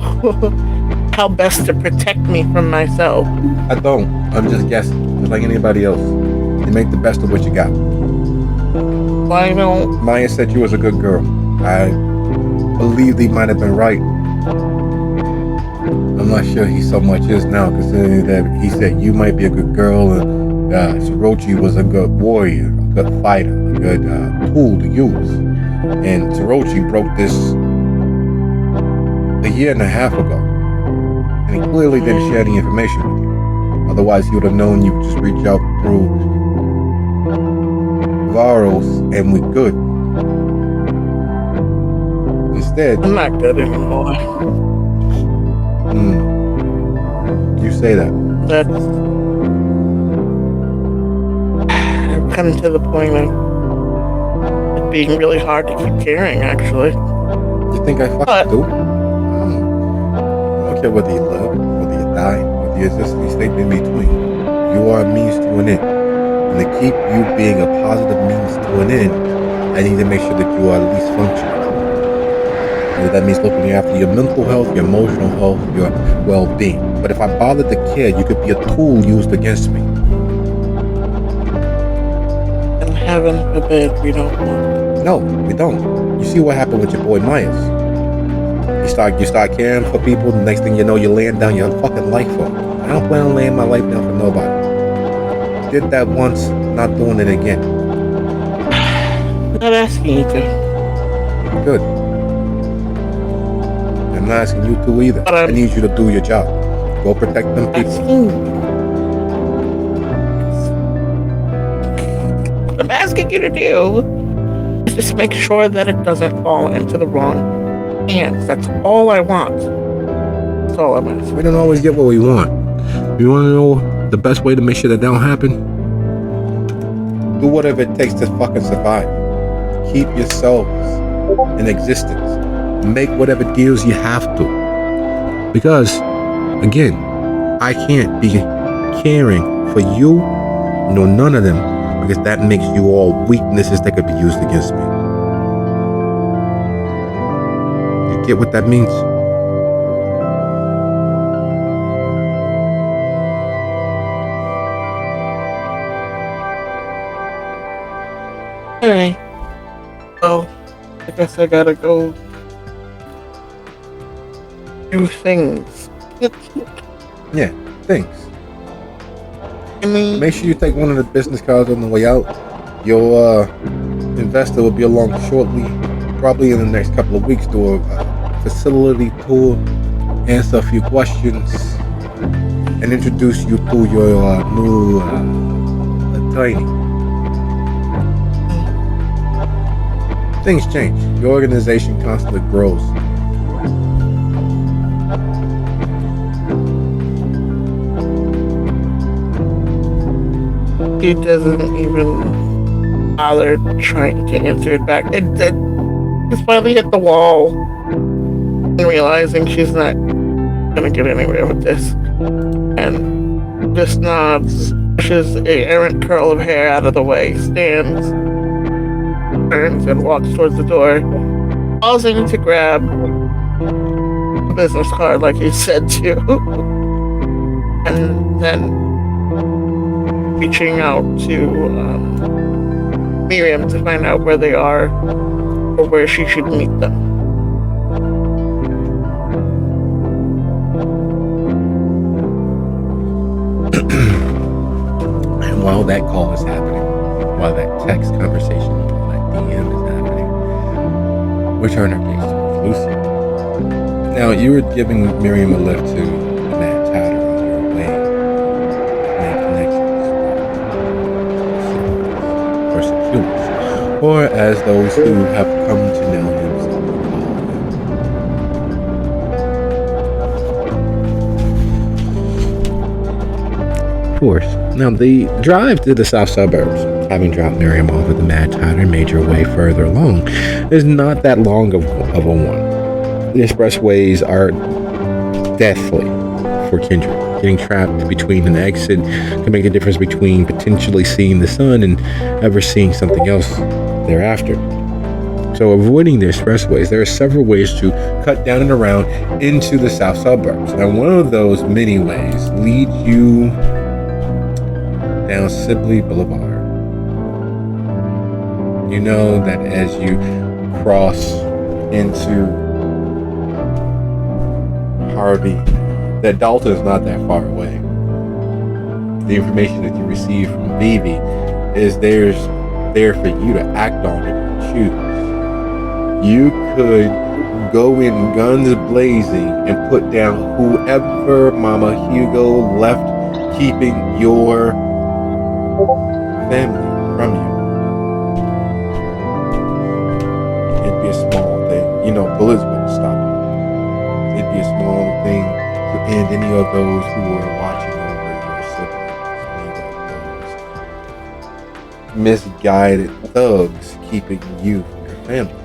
how best to protect me from myself. I don't. I'm just guessing. Just like anybody else. You make the best of what you got. Why don't Maya said you was a good girl. I believe he might have been right. I'm not sure he so much is now, considering that he said you might be a good girl and Sorochi was a good warrior, a good fighter, a good tool to use. And Sorochi broke this a year and a half ago. And he clearly didn't share any information with you. Otherwise, he would have known you would just reach out through Varos and we're good. Instead, I'm not good anymore. You say that. That's I've come to the point of it being really hard to keep caring, actually. You think I fucking do? I don't care whether you live, whether you die, whether you're just a state in between. You are a means to an end. And to keep you being a positive means to an end, I need to make sure that you are at least functional. Whether that means looking after your mental health, your emotional health, your well-being. But if I bothered to care, you could be a tool used against me. And heaven forbid we don't want. No, we don't. You see what happened with your boy Myers. You start caring for people, the next thing you know, you're laying down your fucking life for them. I don't plan on laying my life down for nobody. Did that once, not doing it again. Not asking you to. Good. I'm not asking you to either. But I need you to do your job. Go protect them people. What I'm asking you to do is just make sure that it doesn't fall into the wrong hands. That's all I want. That's all I'm asking. We don't always get what we want. You want to know the best way to make sure that don't happen? Do whatever it takes to fucking survive. Keep yourselves in existence. Make whatever deals you have to. Because, again, I can't be caring for you, no none of them, because that makes you all weaknesses that could be used against me. You get what that means? Alright. Well, I guess I gotta go do things. Yeah, thanks. I mean, Make sure you take one of the business cards on the way out. Your investor will be along shortly. probably in the next couple of weeks, do a facility tour, answer a few questions, and introduce you to your new attorney. Things change. Your organization constantly grows. He doesn't even bother trying to answer it back. He's finally hit the wall and realizing she's not gonna get anywhere with this. And just nods, pushes a errant curl of hair out of the way, stands, turns, and walks towards the door, pausing to grab a business card like he said to, and then reaching out to Miriam to find out where they are or where she should meet them. And while that call is happening, while that text conversation, while that DM is happening, we turn our gaze towards Lucy. Now, you were giving Miriam a lift to the Mad Tatter on your way to make connections for humans, or as those who have come to know him, some would call him. Of course. Now, the drive to the south suburbs, having dropped Miriam off at the Mad Tatter and made your way further along, is not that long of a one. The expressways are deathly for Kendrick. Getting trapped between an exit can make a difference between potentially seeing the sun and ever seeing something else thereafter. So avoiding the expressways, there are several ways to cut down and around into the south suburbs. Now, one of those many ways leads you down Sibley Boulevard. You know that as you cross into Harvey, that Dalton is not that far away. The information that you receive from Vivi is there for you to act on it and choose. You could go in guns blazing and put down whoever Mama Hugo left keeping your family from you. It'd be a small thing. You know, bullets wouldn't stop you. It'd be a small thing to end any of those who were watching over your siblings. Any of those misguided thugs keeping you from your family.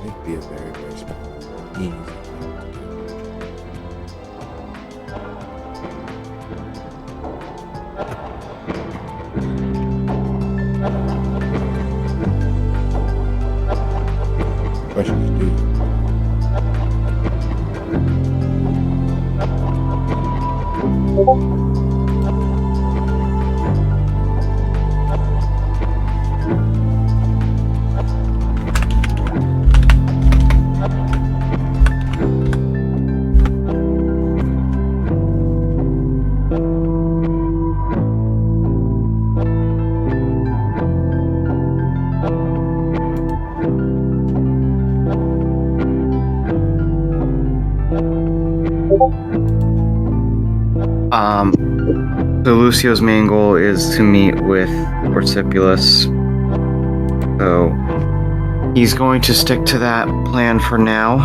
It'd be a very, very small, easy thing to do. Questions do. So Lucio's main goal is to meet with Orcipulus. So he's going to stick to that plan for now.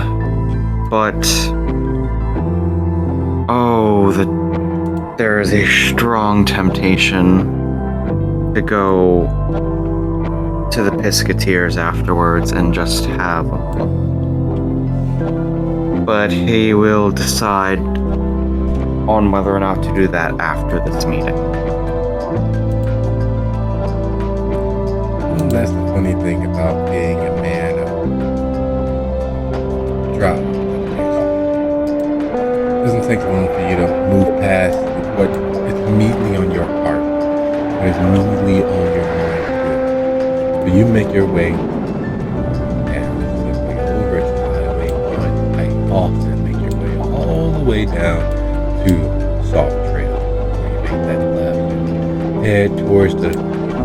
But there is a strong temptation to go to the Pisketeers afterwards and just have them. But he will decide on whether or not to do that after this meeting. That's the funny thing about being a man of drive. It doesn't take long for you to move past what is immediately on your heart, what is immediately on your mind to do. So you make your way down simply over to Highway 1. I often make your way all the way down to Salt Trail, where you make that left and head towards the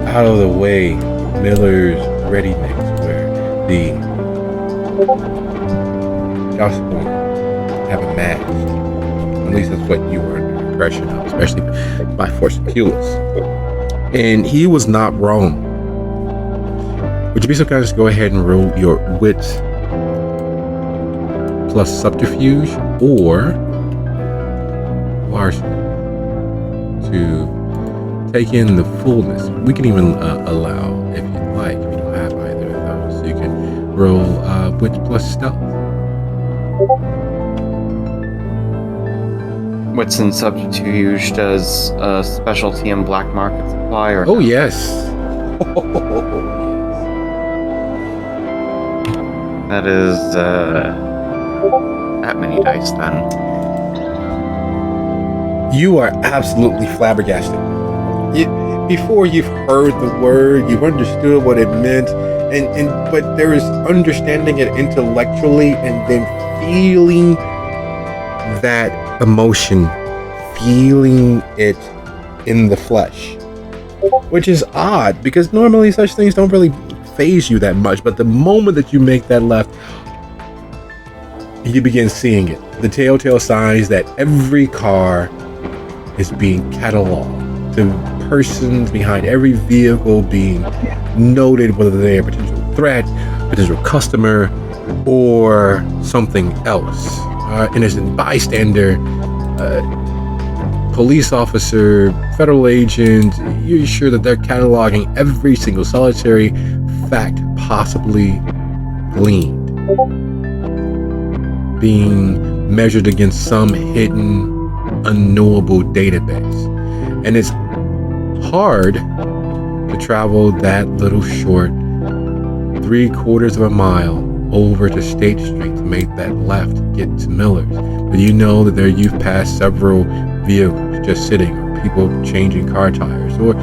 out of the way Miller's Ready Mix, where the gospel have a mask. At least that's what you were under the impression of, especially by Forcepulus. And he was not wrong. Would you be so kind as to go ahead and roll your wits plus subterfuge or larceny to take in the fullness? We can even allow, if you'd like, if you don't have either of those, so you can roll wits plus stealth. Wits and subterfuge does a specialty in black market supply, or Oh yes. that is that many dice then. You are absolutely flabbergasted. Before you've heard the word, you've understood what it meant, but there is understanding it intellectually and then feeling that emotion, feeling it in the flesh, which is odd because normally such things don't really phase you that much. But the moment that you make that left, you begin seeing it. The telltale signs that every car is being cataloged, the persons behind every vehicle being noted, whether they're a potential threat, potential customer, or something else. Innocent bystander, police officer, federal agent. You're sure that they're cataloging every single solitary fact possibly gleaned, being measured against some hidden, unknowable database. And it's hard to travel that little short 3/4 of a mile over to State Street to make that left, get to Miller's. But you know that there you've passed several vehicles just sitting, or people changing car tires, or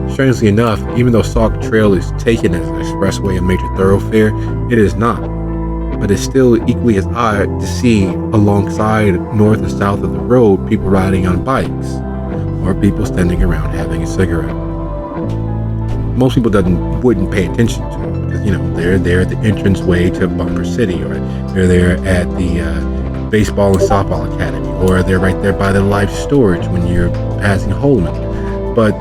strangely enough, even though Sauk Trail is taken as an expressway and major thoroughfare, it is not. But it's still equally as odd to see alongside, north and south of the road, people riding on bikes, or people standing around having a cigarette. Most people wouldn't pay attention to them because, you know, they're there at the entranceway to Bumper City, or they're there at the baseball and softball academy, or they're right there by the life storage when you're passing Holman. But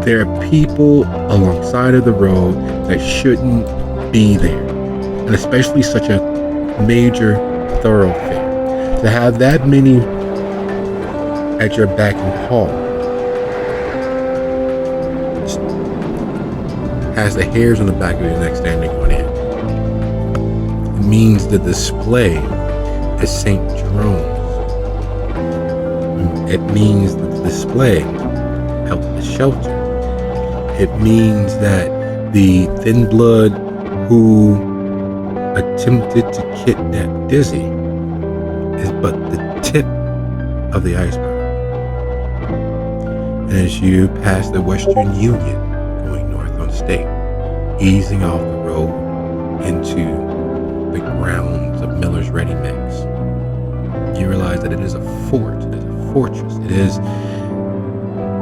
there are people alongside of the road that shouldn't be there, and especially such a major thoroughfare. To have that many at your beck and call has the hairs on the back of your neck standing on end. It means the display is St. Jerome's. It means that the display helped the shelter. It means that the thin blood who attempted to kidnap Dizzy is but the tip of the iceberg. And as you pass the Western Union going north on State, easing off the road into the grounds of Miller's Ready Mix, you realize that it is a fort, it is a fortress. It is,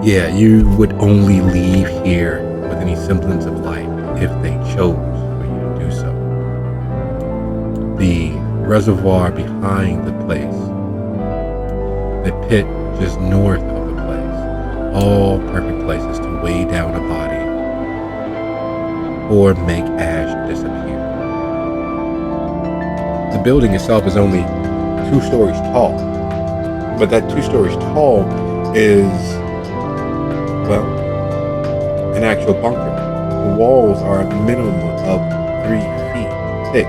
you would only leave here with any semblance of life if they chose for you to do so. The reservoir behind the place, the pit just north of the place, all perfect places to weigh down a body or make ash disappear. The building itself is only 2 stories tall, but that 2 stories tall is, well, an actual bunker. The walls are a minimum of 3 feet thick.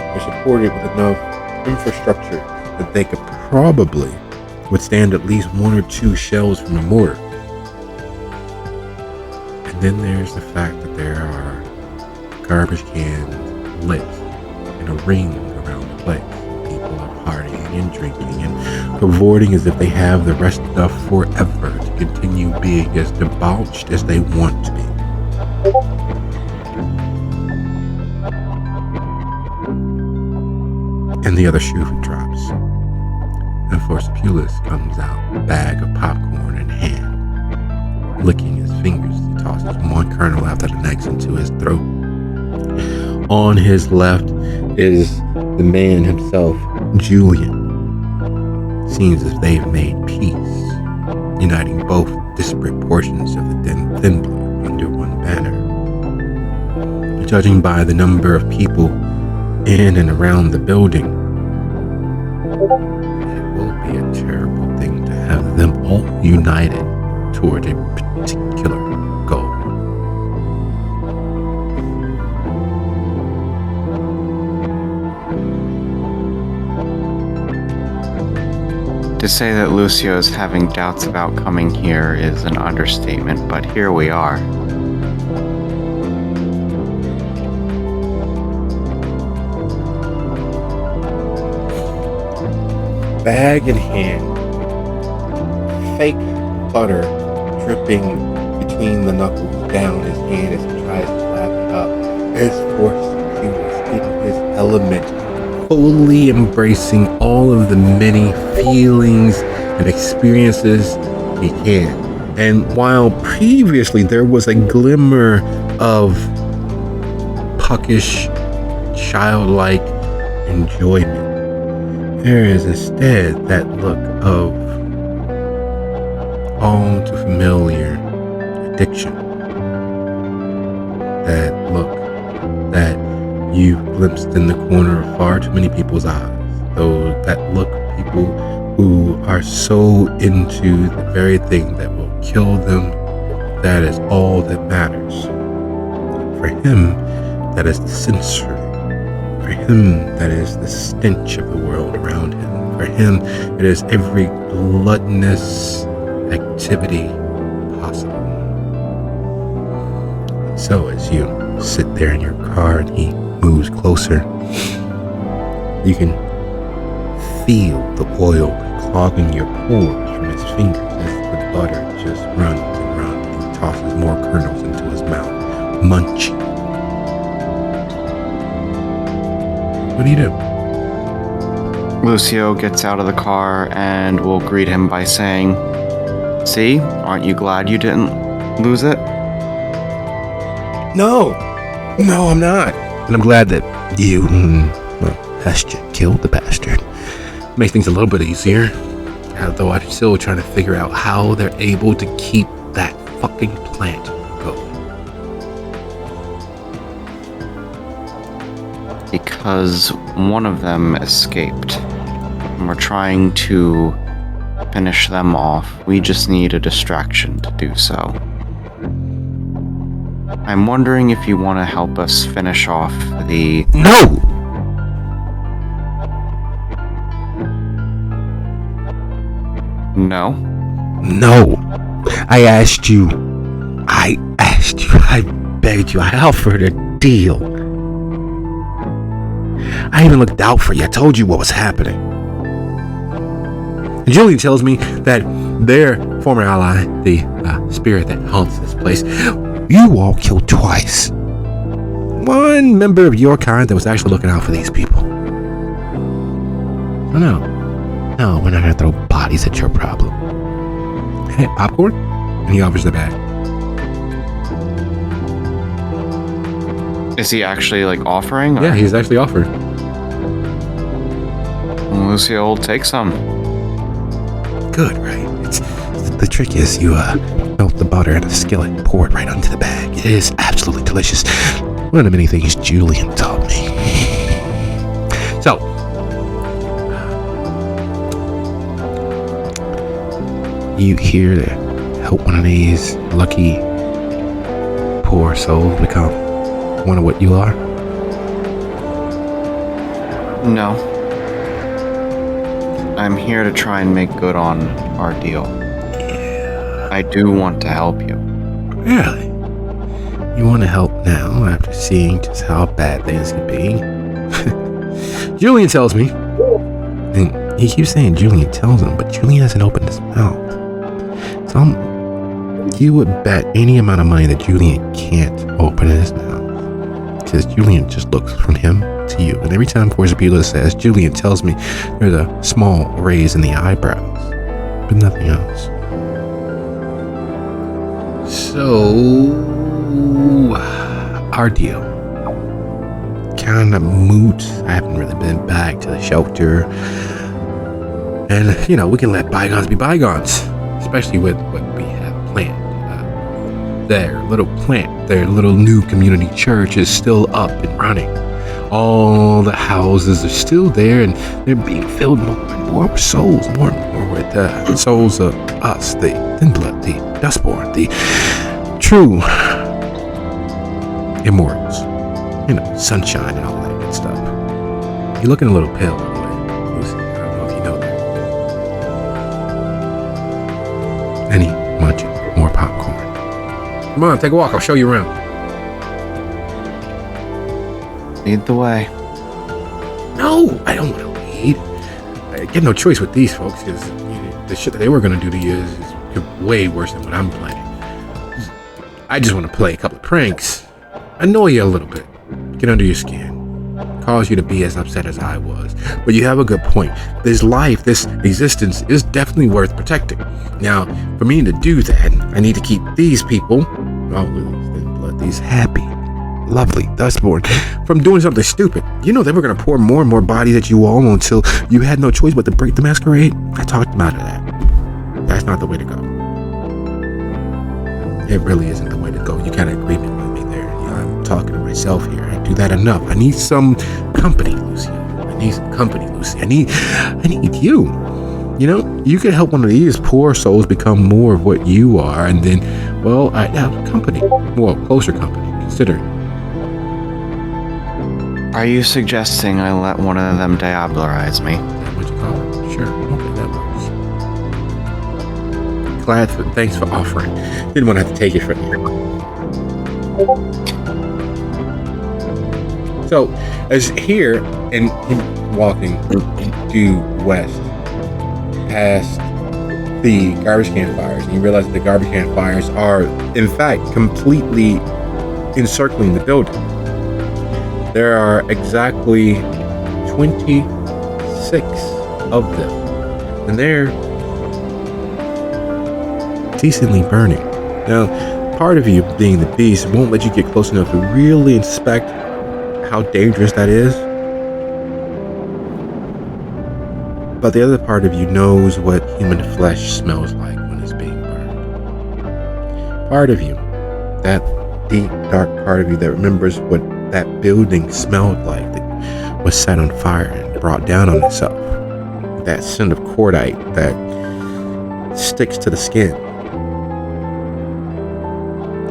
They're supported with enough infrastructure that they could probably withstand at least 1 or 2 shells from a mortar. And then there's the fact that there are garbage cans lit in a ring around the place. People are partying and drinking and cavorting as if they have the rest of forever to continue being as debauched as they want to be. And the other shoe drops. And Forcepulus comes out, a bag of popcorn in hand, licking his fingers as he tosses one kernel after the next into his throat. on his left is the man himself, Julian. Seems as they've made peace, uniting both disparate portions of the thin blue under one banner. Judging by the number of people in and around the building, it will be a terrible thing to have them all united toward a particular goal. To say that Lucio is having doubts about coming here is an understatement, but here we are. Bag in hand, fake butter dripping between the knuckles down his hand as he tries to lap it up. His force is in his element, fully embracing all of the many feelings and experiences he can. And while previously there was a glimmer of puckish, childlike enjoyment, there is instead that look of all too familiar addiction. That look that you've glimpsed in the corner of far too many people's eyes. Though that look of people who are so into the very thing that will kill them, that is all that matters. For him, that is the sensory. For him, that is the stench of the world around him. For him, it is every gluttonous activity possible. So as you sit there in your car and he moves closer, you can feel the oil clogging your pores from his fingers as the butter just runs and runs. He tosses more kernels into his mouth, munching. What do you do? Lucio gets out of the car and will greet him by saying, "See, aren't you glad you didn't lose it?" No, I'm not. And I'm glad that you, Hestia, killed the bastard. Makes things a little bit easier. Although I'm still trying to figure out how they're able to keep that fucking plant going. Because one of them escaped. And we're trying to finish them off. We just need a distraction to do so. I'm wondering if you want to help us finish off the... No! No? No. I asked you. I begged you. I offered a deal. I even looked out for you. I told you what was happening. And Julian tells me that their former ally, the spirit that haunts this place, you all killed twice. One member of your kind that was actually looking out for these people. Oh, no, we're not gonna throw bodies at your problem. Hey, popcorn? And he offers the bag. Is he actually, offering? Or? Yeah, he's actually offered. Lucio will take some. Good, right? The trick is you melt the butter in a skillet and pour it right onto the bag. It is absolutely delicious. One of the many things Julian taught me. So, you here to help one of these lucky poor souls become one of what you are? No. I'm here to try and make good on our deal. Yeah. I do want to help you. Really? You want to help now after seeing just how bad things can be? Julian tells me, and he keeps saying Julian tells him, but Julian hasn't opened his mouth. So you would bet any amount of money that Julian can't open his mouth. Because Julian just looks from him to you. And every time Corzapila says, Julian tells me there's a small raise in the eyebrows, but nothing else. So, our deal kind of moot. I haven't really been back to the shelter. And, we can let bygones be bygones, especially with what we have planned. Their little new community church is still up and running. All the houses are still there, and they're being filled more and more with souls, more and more with souls of us, the thin blood, the dustborn, the true immortals. Sunshine and all that good stuff. You're looking a little pale, by the way, Lucy. I don't know if you know that. Any munching, more popcorn. Come on, take a walk. I'll show you around. Lead the way. No, I don't want to lead. I get no choice with these folks because the shit that they were going to do to you is way worse than what I'm planning. I just want to play a couple of pranks, annoy you a little bit, get under your skin, cause you to be as upset as I was. But you have a good point. This life, this existence is definitely worth protecting. Now, for me to do that, I need to keep these people, these happy, lovely dustborn, from doing something stupid. They were going to pour more and more bodies at you all until you had no choice but to break the masquerade. I talked about that. That's not the way to go. It really isn't the way to go. You got an agreement with me there. I'm talking to myself here. I do that enough. I need some company, Lucy. I need you. You could help one of these poor souls become more of what you are, and then, well, I have company. Well, closer company, considering. Are you suggesting I let one of them diablerize me? That's what you call it. Sure. Okay, that works. Thanks for offering. Didn't want to have to take it from you. So, as here, and him walking due west, past the garbage can fires, and you realize that the garbage can fires are, in fact, completely encircling the building. There are exactly 26 of them, and they're decently burning. Now, part of you, being the beast, won't let you get close enough to really inspect how dangerous that is. But the other part of you knows what human flesh smells like when it's being burned. Part of you, that deep, dark part of you that remembers what that building smelled like that was set on fire and brought down on itself. That scent of cordite that sticks to the skin.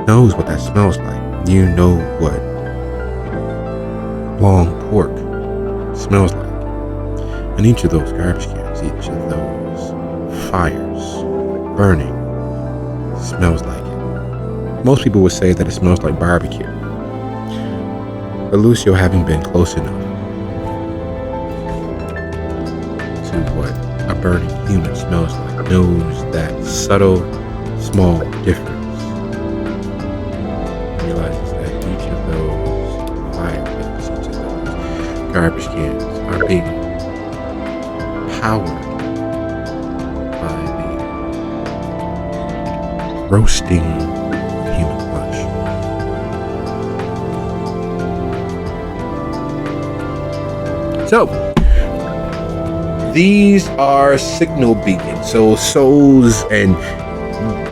Knows what that smells like. You know what long pork smells like. And each of those garbage cans, each of those fires burning smells like it. Most people would say that it smells like barbecue. But Lucio, having been close enough to what a burning human smells like, knows that subtle, small difference. Realizes that each of those fire pits, each of those garbage cans are being powered by the roasting human flesh. So, these are signal beacons. So souls and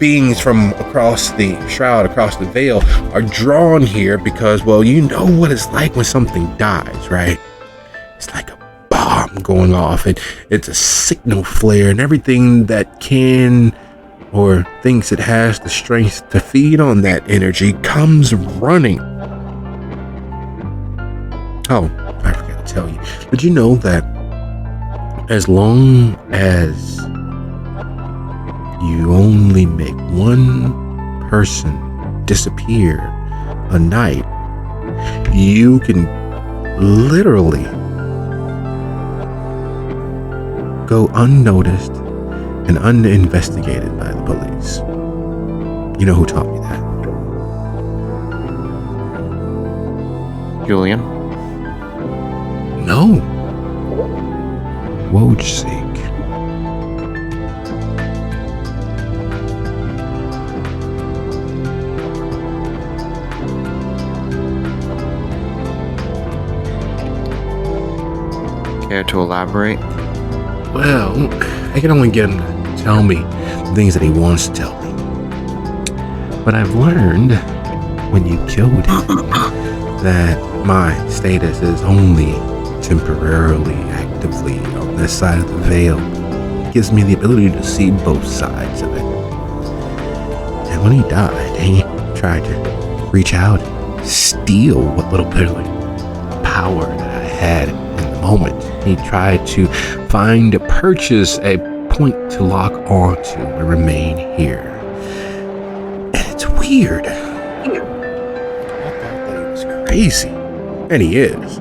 beings from across the shroud, across the veil, are drawn here because, well, you know what it's like when something dies, right? It's like a bomb going off, and it's a signal flare, and everything that can or thinks it has the strength to feed on that energy comes running. Oh, I forgot to tell you. Did you know that as long as you only make one person disappear a night, you can literally go unnoticed and uninvestigated by the police. You know who taught me that? Julian? No. Wojcik. Care to elaborate? Well, I can only get him to tell me the things that he wants to tell me. But I've learned when you killed him that my status is only temporarily, actively on this side of the veil. It gives me the ability to see both sides of it. And when he died, he tried to reach out and steal what little bit of power that I had in the moment. He tried to purchase a point to lock onto and remain here. And it's weird. I thought that he was crazy. And he is.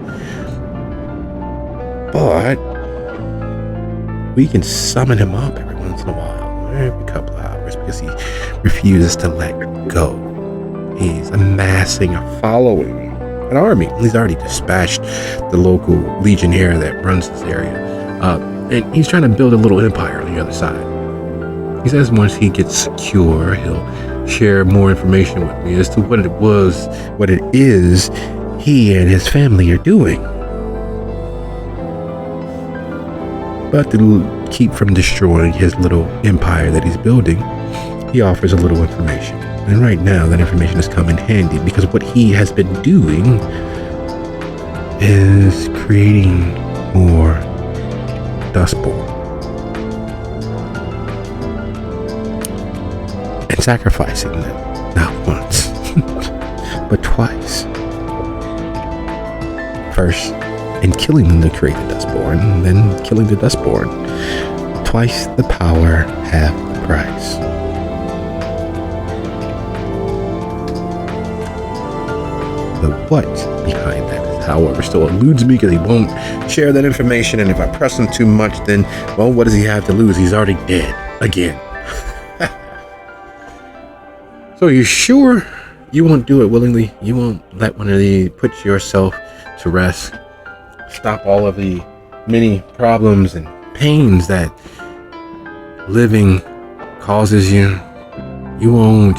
But we can summon him up every once in a while, every couple of hours, because he refuses to let go. He's amassing a following. An army. He's already dispatched the local legionnaire that runs this area. And he's trying to build a little empire on the other side. He says once he gets secure, he'll share more information with me as to what it is he and his family are doing. But to keep from destroying his little empire that he's building, he offers a little information. And right now, that information has come in handy because what he has been doing is creating more Dustborn and sacrificing them, not once, but twice. First, in killing them to create the Dustborn, and then killing the Dustborn. Twice the power, half the price. The what behind that is, however, still eludes me because he won't share that information, and if I press him too much, then, well, what does he have to lose? He's already dead. Again. So you sure you won't do it willingly? You won't let one of these put yourself to rest? Stop all of the many problems and pains that living causes you? You won't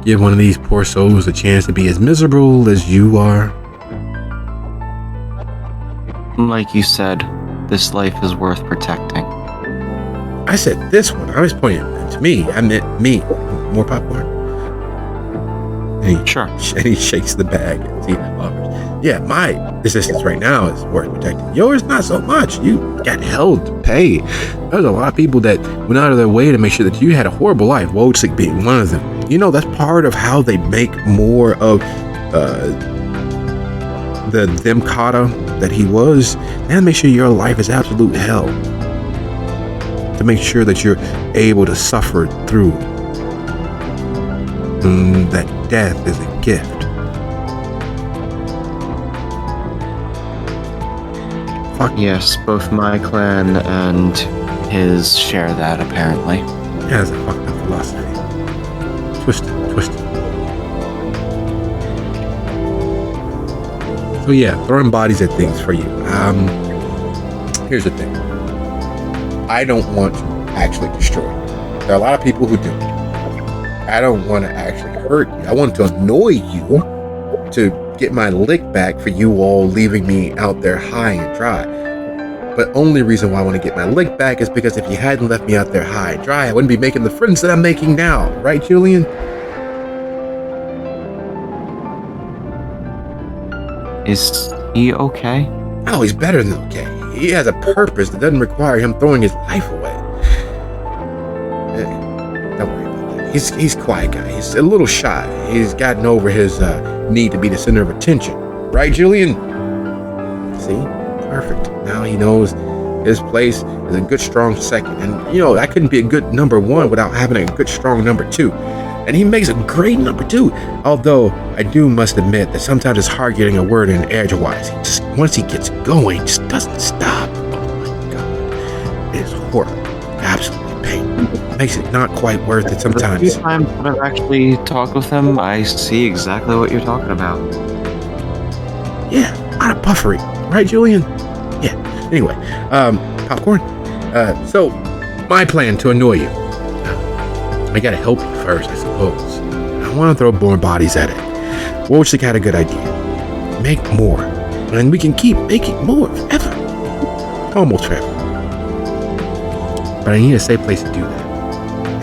give one of these poor souls a chance to be as miserable as you are? Like you said, this life is worth protecting. I said this one. I was pointing to me. I meant me. More popcorn? And Sure. he shakes the bag as he offers. Yeah, my existence right now is worth protecting. Yours, not so much. You got hell to pay. There's a lot of people that went out of their way to make sure that you had a horrible life. Wojcik being one of them. You know, that's part of how they make more of the them kata that he was. And make sure your life is absolute hell. To make sure that you're able to suffer through. And that death is a gift. Fuck. Yes, both my clan and his share that, apparently. Yeah, it's a fucked up philosophy. Twisted. So yeah, throwing bodies at things for you. Here's the thing. I don't want to actually destroy you. There are a lot of people who do. I don't want to actually hurt you. I want to annoy you to get my lick back for you all leaving me out there high and dry. But only reason why I want to get my lick back is because if you hadn't left me out there high and dry, I wouldn't be making the friends that I'm making now. Right, Julian? Is he okay? Oh, he's better than okay. He has a purpose that doesn't require him throwing his life away. Don't worry about that. He's a quiet guy. He's a little shy. He's gotten over his need to be the center of attention. Right, Julian? See? Perfect. Now he knows his place is a good, strong second. And, you know, that couldn't be a good number one without having a good, strong number two. And he makes a great number two. Although, I must admit that sometimes it's hard getting a word in edgewise. Once he gets going, he just doesn't stop. Oh my God. It is horrible. Absolutely painful. Makes it not quite worth it sometimes. The few times that I've actually talked with him, I see exactly what you're talking about. Yeah, out of puffery. Right, Julian? Yeah. Anyway, popcorn. So, my plan to annoy you. I gotta help you first, I suppose. I want to throw more bodies at it. Wojcik had a good idea. Make more. And we can keep making more forever. Normal trip. But I need a safe place to do that.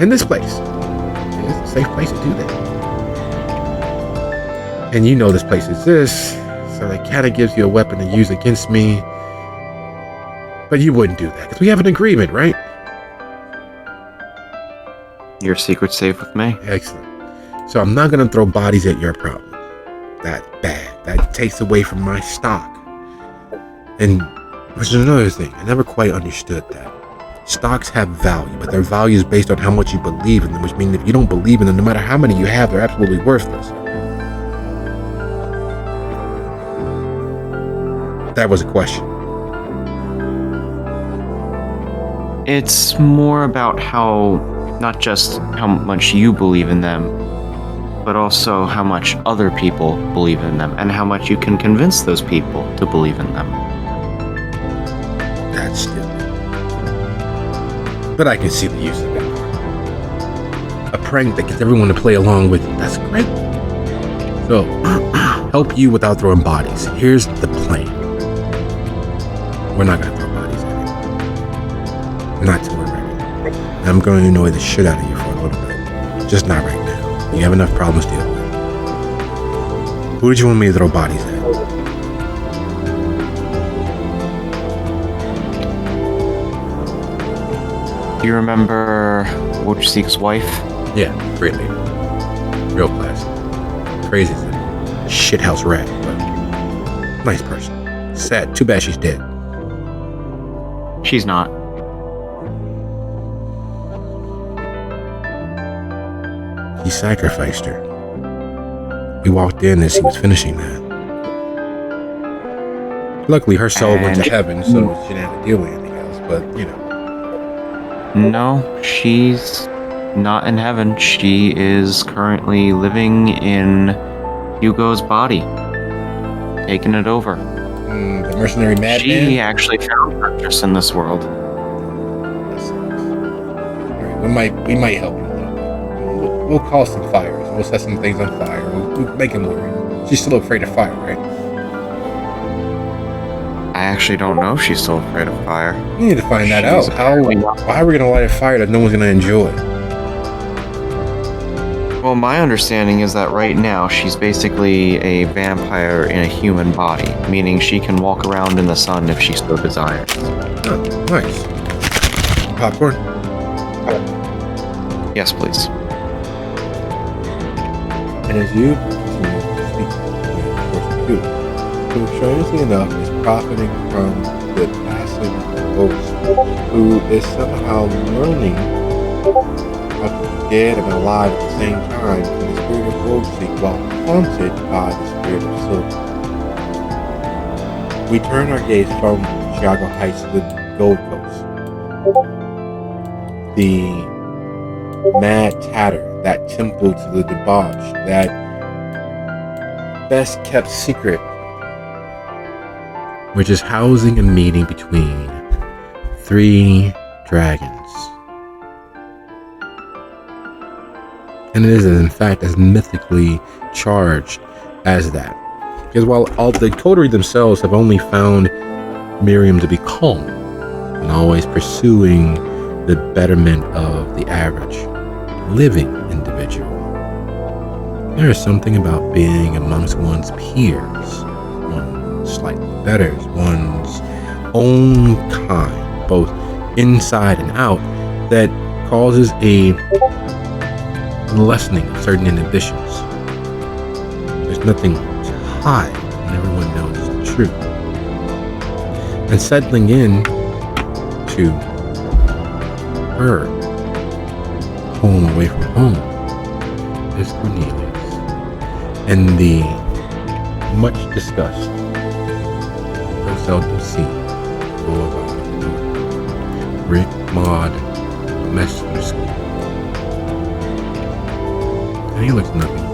And this place is a safe place to do that. And you know this place exists, so that kind of gives you a weapon to use against me. But you wouldn't do that, because we have an agreement, right? Your secret's safe with me. Excellent. So I'm not going to throw bodies at your problem. That's bad. That takes away from my stock. And which is another thing. I never quite understood that. Stocks have value, but their value is based on how much you believe in them, which means if you don't believe in them, no matter how many you have, they're absolutely worthless. That was a question. It's more about not just how much you believe in them, but also how much other people believe in them, and how much you can convince those people to believe in them. That's stupid. But I can see the use of it. A prank that gets everyone to play along with you. That's great. So, help you without throwing bodies. Here's the plan. We're not going to throw bodies at you. Not till we're ready. And I'm going to annoy the shit out of you for a little bit. Just not right now. You have enough problems to deal with. Who did you want me to throw bodies at? Do you remember Wojcik's wife? Yeah, great lady. Real classy. Crazy as a shithouse rat, but nice person. Sad. Too bad she's dead. She's not. He sacrificed her. We walked in as he was finishing that. Luckily, her soul went to heaven, so she didn't have to deal with anything else, but, you know. No, she's not in heaven. She is currently living in Hugo's body, taking it over. The mercenary madman? She actually found purpose in this world. That sucks. Alright, we might help you a little bit. We'll call some fires. We'll set some things on fire. We'll make him worry. She's still afraid of fire, right? I actually don't know if she's still afraid of fire. We need to find that out. Why are we going to light a fire that no one's going to enjoy? Well, my understanding is that right now she's basically a vampire in a human body, meaning she can walk around in the sun if she so desires. Oh, nice. Popcorn? Yes, please. And as you continue to speak, of course you do, who, strangely enough, is profiting from the passing of the ghost, who is somehow learning how to be dead and alive at the same time from the spirit of Wojcik while haunted by the spirit of Silver. We turn our gaze from Chicago Heights to the Gold Coast. The Mad Tatter, that temple to the debauched, that best kept secret, which is housing a meeting between three dragons. And it is, in fact, as mythically charged as that. Because while all the coterie themselves have only found Miriam to be calm and always pursuing the betterment of the average living individual, there is something about being amongst one's peers, one's slightly better, one's own kind, both inside and out, that causes a lessening of certain inhibitions. There's nothing to hide when everyone knows the truth. And settling in to her home away from home is Cornelius. And the much discussed, though seldom seen, Boulevard Rick Maud Messenger School. And he looks nothing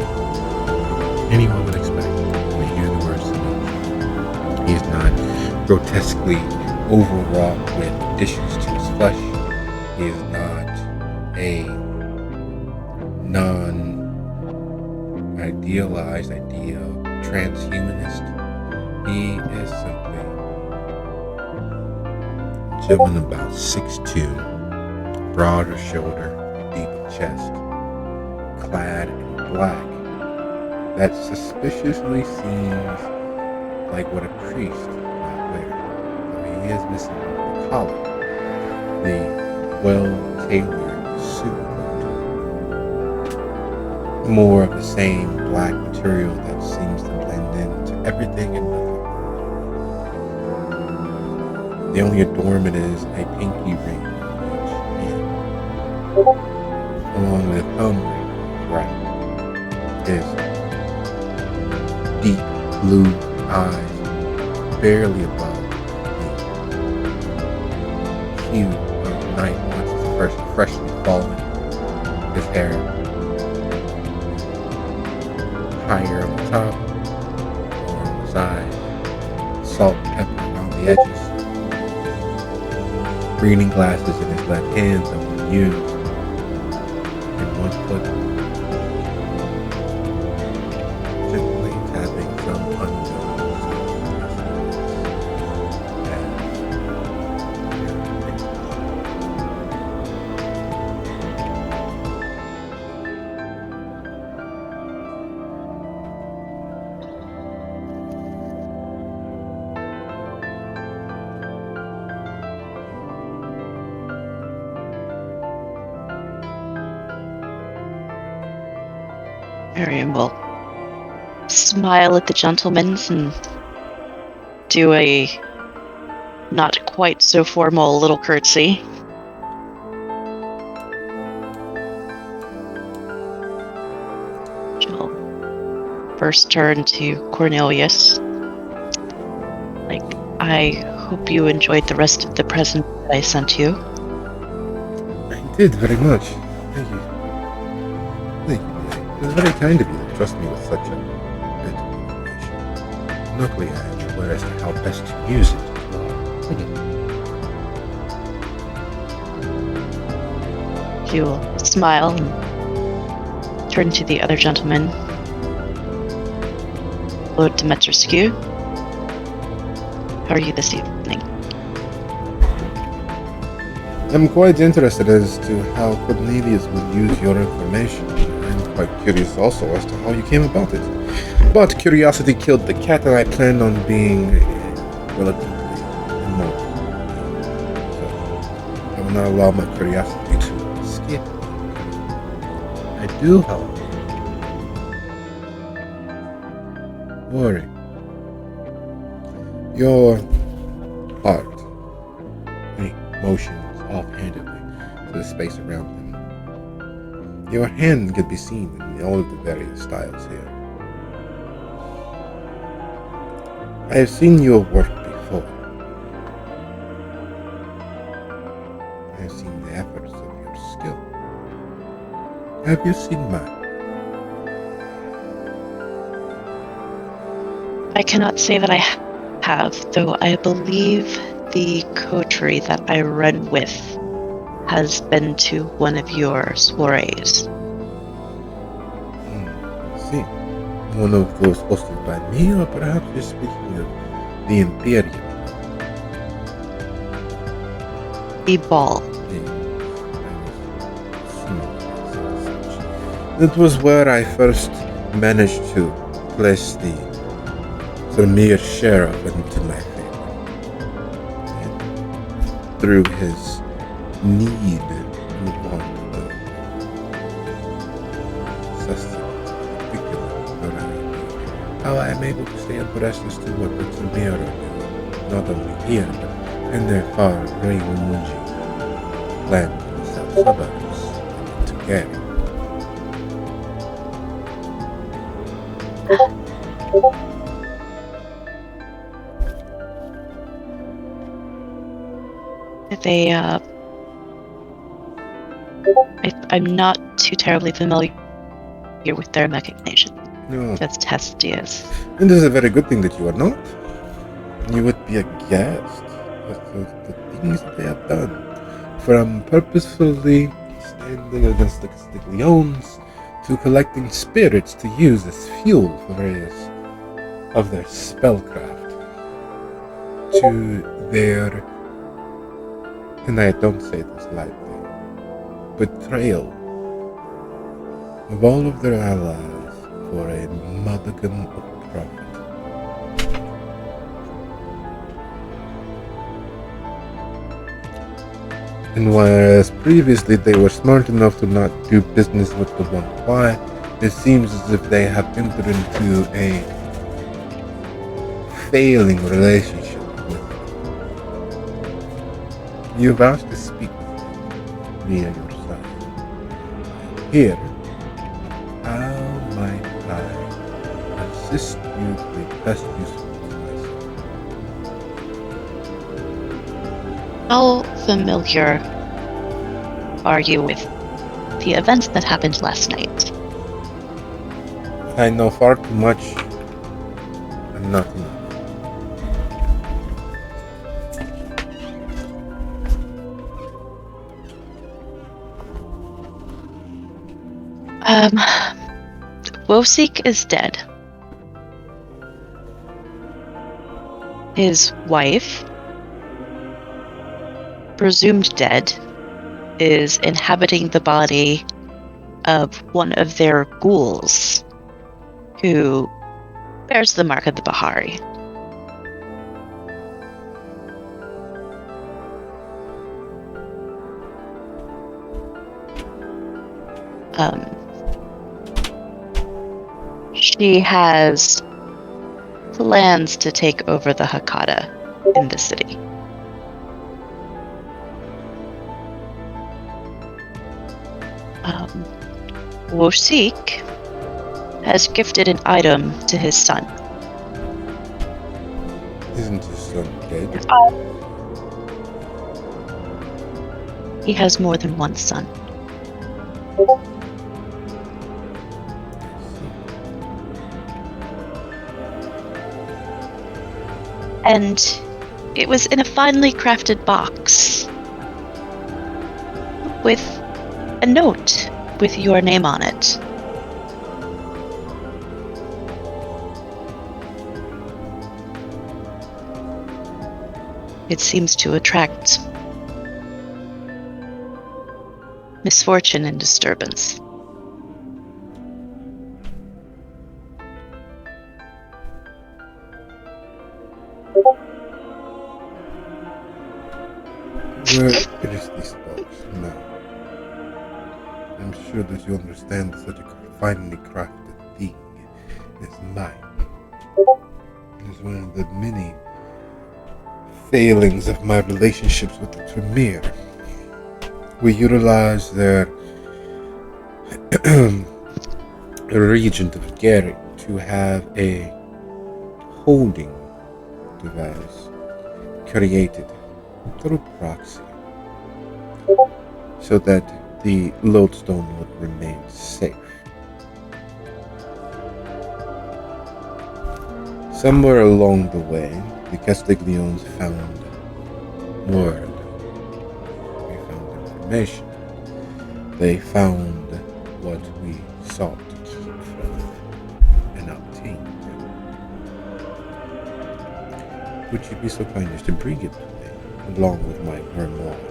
anyone would expect when they hear the word seduction. He is not grotesquely overwrought with additions to his flesh. He is not a non-idealized idea of transhumanist. He is simply gentleman about 6'2", broader shoulder, deep chest, clad in black, that suspiciously seems like what a priest might wear. Though he is missing the collar, the well-tailored suit, more of the same black material that seems to blend into everything and nothing. The only adornment is a pinky ring on each hand, along with a thumb ring right. His deep blue eyes barely above the hue of night once it's first freshly fallen. His hair higher on the top, lower on the side, salt and pepper around the edges. Reading glasses in his left hand that were used, and one foot gently tapping some unknown Miriam will smile at the gentleman and do a not quite so formal little curtsy. She'll first turn to Cornelius. Like, I hope you enjoyed the rest of the present that I sent you. I did very much. Thank you. Thank you. It was very kind of you to trust me with such a bit of information. Luckily, I am aware as to how best to use it. She will smile and turn to the other gentleman. Lord Demetrescu, how are you this evening? I'm quite interested as to how Cornelius will use your information. I'm quite curious also as to how you came about it. But curiosity killed the cat, and I planned on being relatively immortal. So I will not allow my curiosity to escape me. I do, however, worry. Your heart, motions offhandedly to the space around them. Your hand can be seen in all of the various styles here. I have seen your work before. I have seen the efforts of your skill. Have you seen mine? I cannot say that I have, though I believe the coterie that I run with has been to one of your soirees. See, one of those hosted by me, or perhaps you're speaking of the Imperium. The ball. That was where I first managed to place the Premier Sheriff into my favor. And through his need and want of sustenance, particularly variety, how I am able to stay abreast as to what the Premier do, not only here, but in their far Raimunji land in the south suburbs and to Gary. I'm not too terribly familiar with their mechanization. No, That's Testius. and this is a very good thing that you are not. You would be aghast at the things that they have done. From purposefully standing against the Castigliones to collecting spirits to use as fuel for various of their spellcraft, to their and I don't say this lightly, betrayal of all of their allies for a modicum of profit. And whereas previously they were smart enough to not do business with the One Quiet, it seems as if they have entered into a failing relationship with them. You've asked to speak with me via your son. Here, how might I assist you to be best useful to myself? How familiar are you with the events that happened last night? I know far too much and not enough. Wosik is dead. His wife, presumed dead, is inhabiting the body of one of their ghouls, who bears the mark of the Bahari. She has plans to take over the Hakata in the city. Wosik has gifted an item to his son. Isn't his son dead? He has more than one son. And it was in a finely crafted box with a note with your name on it. It seems to attract misfortune and disturbance. Where is this box now? I'm sure that you understand that such a finely crafted thing is mine. It is one of the many failings of my relationships with the Tremere. We utilize their regent of Gary to have a holding device created through proxy so that the lodestone would remain safe. Somewhere along the way, the Castigliones found word. We found information. They found what we sought to keep from and obtain. Would you be so kind as to bring it to me, along with my grimoire?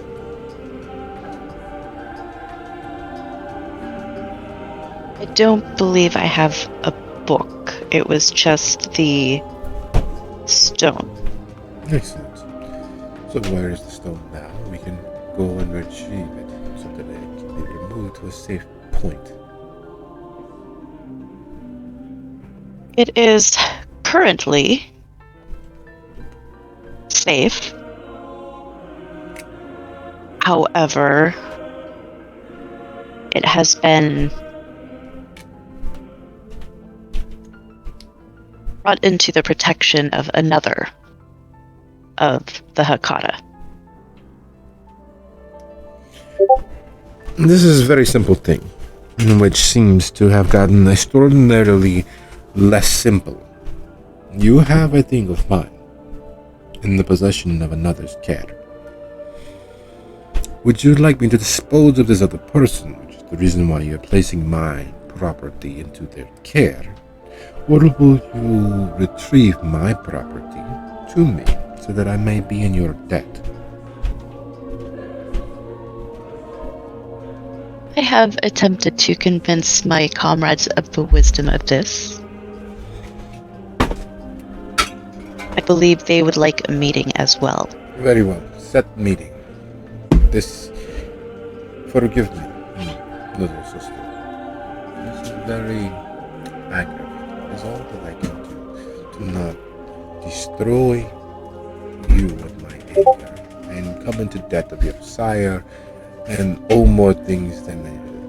I don't believe I have a book. It was just the stone. Excellent. So where is the stone now? We can go and retrieve it so that it can be removed to a safe point. It is currently safe. However, it has been brought into the protection of another of the Hakata. This is a very simple thing, which seems to have gotten extraordinarily less simple. You have a thing of mine in the possession of another's care. Would you like me to dispose of this other person, which is the reason why you're placing my property into their care? Or will you retrieve my property to me so that I may be in your debt? have attempted to convince my comrades of the wisdom of this. I believe they would like a meeting as well. Very well. Set meeting. This. Forgive me, little sister. This is very aggravating. It's all that I can do to not destroy you with my anger and come into debt of your sire and owe more things than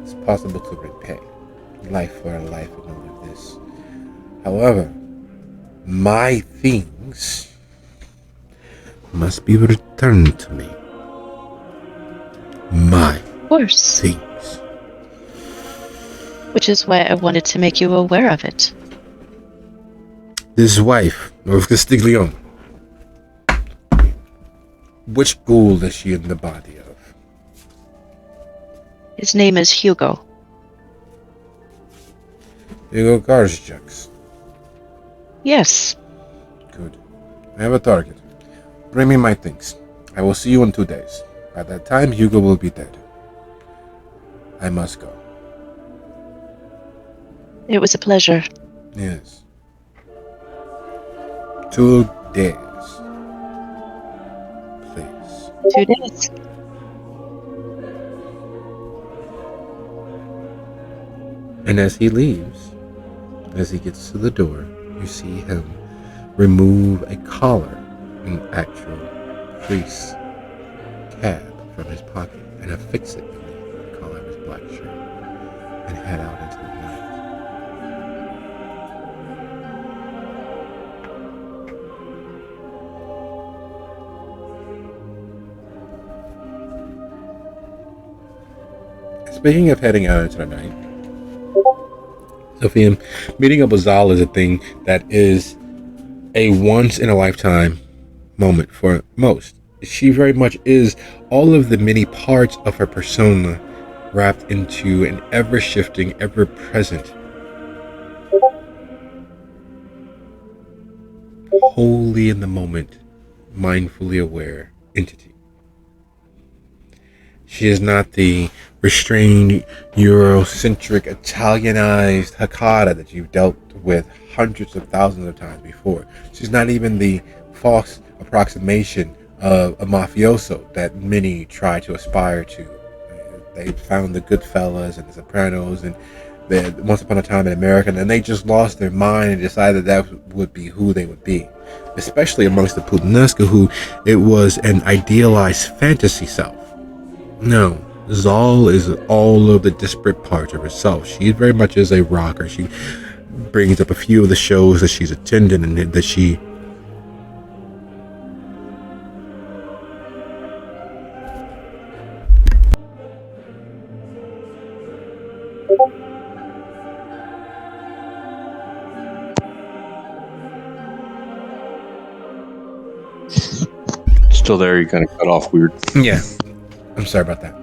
it's possible to repay. Life for a life and all of this. However, my things must be returned to me. My Of course. things. Which is why I wanted to make you aware of it. This wife of Castiglione. Which ghoul is she in the body of? His name is Hugo. Hugo Garzjaks. Yes. Good. I have a target. Bring me my things. I will see you in 2 days. By that time, Hugo will be dead. I must go. It was a pleasure. Yes. 2 days. Please. 2 days. And as he leaves, as he gets to the door, you see him remove a collar, an actual priest's cap from his pocket, and affix it beneath the collar of his black shirt, and head out into the night. Speaking of heading out into the night, Sophia, meeting up with Zal is a thing that is a once in a lifetime moment for most. She very much is all of the many parts of her persona wrapped into an ever shifting, ever present, wholly in the moment, mindfully aware entity. She is not the restrained, Eurocentric, Italianized Hakata that you've dealt with hundreds of thousands of times before. She's not even the false approximation of a mafioso that many try to aspire to. They found the Goodfellas and the Sopranos and the Once Upon a Time in America, and they just lost their mind and decided that would be who they would be. Especially amongst the Puttanesca, who it was an idealized fantasy self. No, Zal is all of the disparate parts of herself. She very much is a rocker. She brings up a few of the shows that she's attended and that she Still there, you kind of cut off weird. Yeah, I'm sorry about that.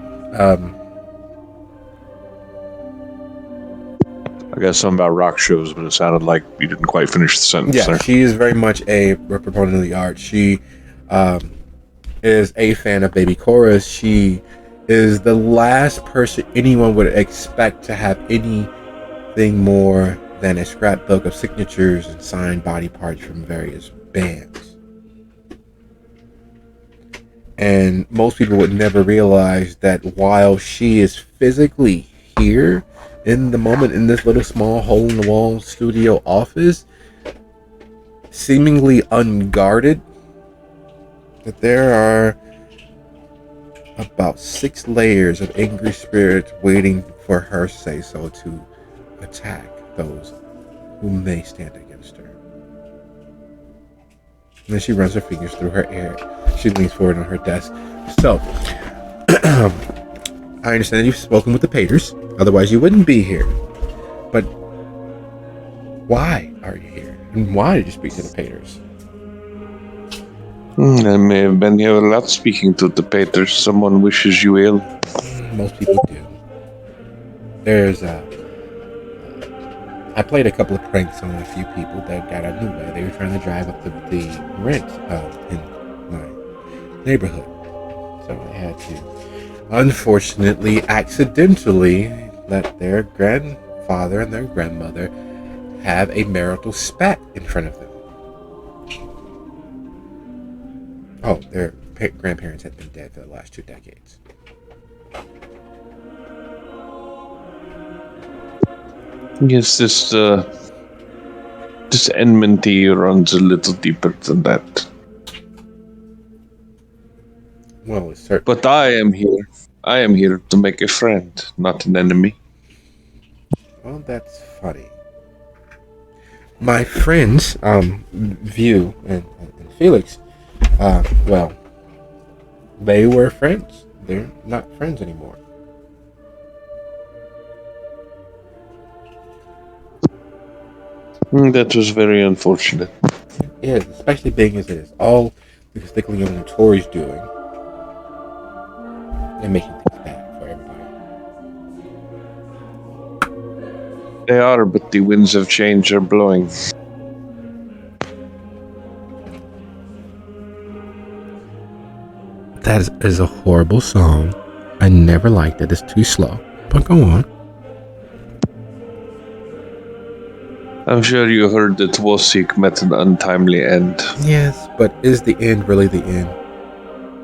I got something about rock shows, but it sounded like you didn't quite finish the sentence Yeah, there. she is very much a proponent of the art. She is a fan of Baby Chorus. She is the last person anyone would expect to have anything more than a scrapbook of signatures and signed body parts from various bands. And most people would never realize that while she is physically here in the moment in this little small hole in the wall studio office, seemingly unguarded, that there are about 6 layers of angry spirits waiting for her say so to attack those who may stand against her. And then she runs her fingers through her hair. She leans forward on her desk. So, I understand you've spoken with the Paters, otherwise you wouldn't be here. But why are you here? And why did you speak to the Paters? I may have been here a lot speaking to the Paters. Someone wishes you ill. Most people do. There's I played a couple of pranks on a few people that got out of nowhere. They were trying to drive up the rent in my neighborhood. So I had to unfortunately, accidentally let their grandfather and their grandmother have a marital spat in front of them. Oh, their grandparents had been dead for the last 2 decades. Yes, this enmity runs a little deeper than that. Well, it's certain. But I am here. I am here to make a friend, not an enemy. Well, that's funny. My friends, View and Felix, well, they were friends. They're not friends anymore. That was very unfortunate. It is, especially being as it is all because Stickleyoung and Tori's doing and making things bad for everybody. They are, but the winds of change are blowing. That is a horrible song. I never liked it. It's too slow. But go on. I'm sure you heard that Wosik met an untimely end. Yes, but is the end really the end?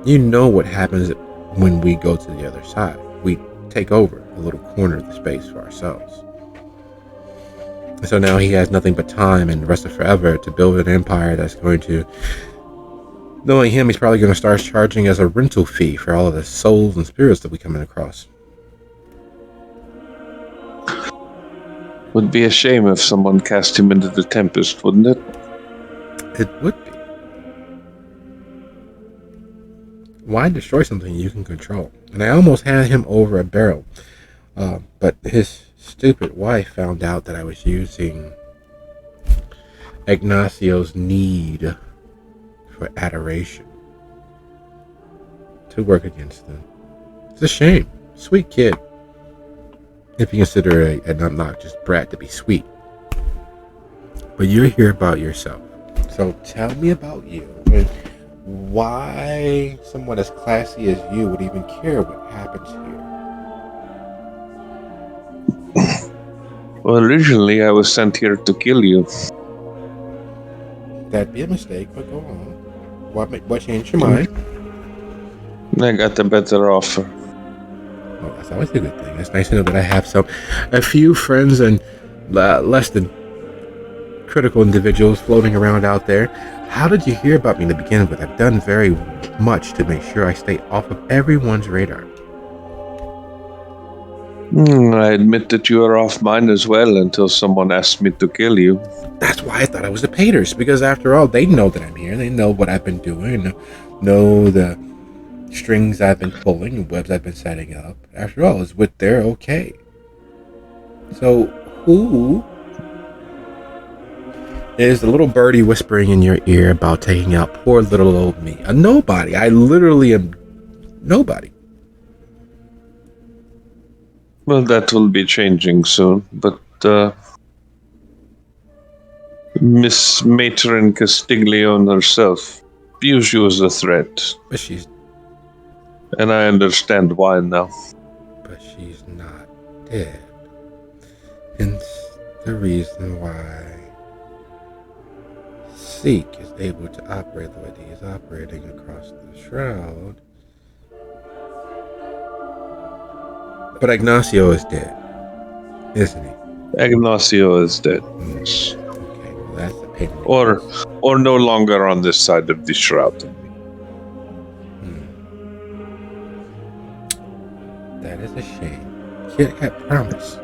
You know what happens when we go to the other side. We take over a little corner of the space for ourselves. And so now he has nothing but time and the rest of forever to build an empire that's going to... Knowing him, he's probably going to start charging as a rental fee for all of the souls and spirits that we come across. Would be a shame if someone cast him into the Tempest, wouldn't it? It would be. Why destroy something you can control? And I almost had him over a barrel. But his stupid wife found out that I was using Ignacio's need for adoration to work against them. It's a shame. Sweet kid. If you consider an obnoxious brat to be sweet. But you're here about yourself. So tell me about you and why someone as classy as you would even care what happens here. Well, originally I was sent here to kill you. That'd be a mistake, but go on. What changed your mind? I got a better offer. Well, that's always a good thing. It's nice to know that I have a few friends and less than critical individuals floating around out there. How did you hear about me to begin with? I've done very much to make sure I stay off of everyone's radar. I admit that you are off mine as well until someone asked me to kill you. That's why I thought I was the Paters, because after all, they know that I'm here. They know what I've been doing, know the strings I've been pulling and webs I've been setting up. After all, it's with their okay. So who is the little birdie whispering in your ear about taking out poor little old me? A nobody. I literally am nobody. Well, that will be changing soon, but Miss Matron Castiglione herself views you as a threat. But she's understand why now. But she's not dead. Hence the reason why Seek is able to operate the way he is operating across the shroud. But Ignacio is dead, isn't he? Ignacio is dead. Okay, well that's a pain. Or no longer on this side of the shroud. That is a shame. Kid had promise.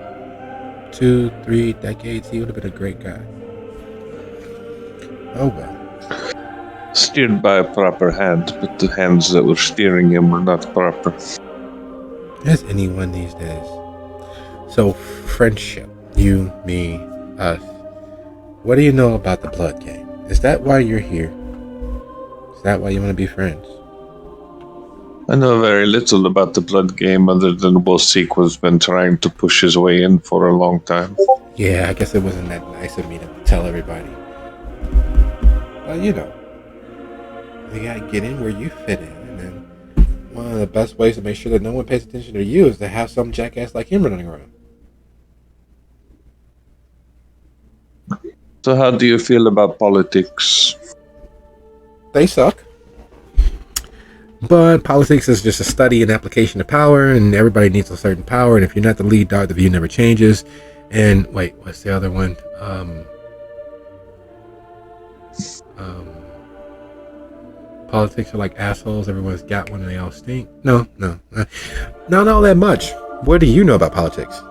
2-3 decades, he would have been a great guy. Oh well. Steered by a proper hand, but the hands that were steering him were not proper. As anyone these days. So, friendship. You, me, us. What do you know about the blood game? Is that why you're here? Is that why you want to be friends? I know very little about the blood game other than Wosik has been trying to push his way in for a long time. Yeah, I guess it wasn't that nice of me to tell everybody. But you know, you gotta get in where you fit in, and then one of the best ways to make sure that no one pays attention to you is to have some jackass like him running around. So, how do you feel about politics? They suck. But politics is just a study and application of power, and everybody needs a certain power. And if you're not the lead dog, the view never changes. And wait, what's the other one? Politics are like assholes. Everyone's got one, and they all stink. No, not all that much. What do you know about politics?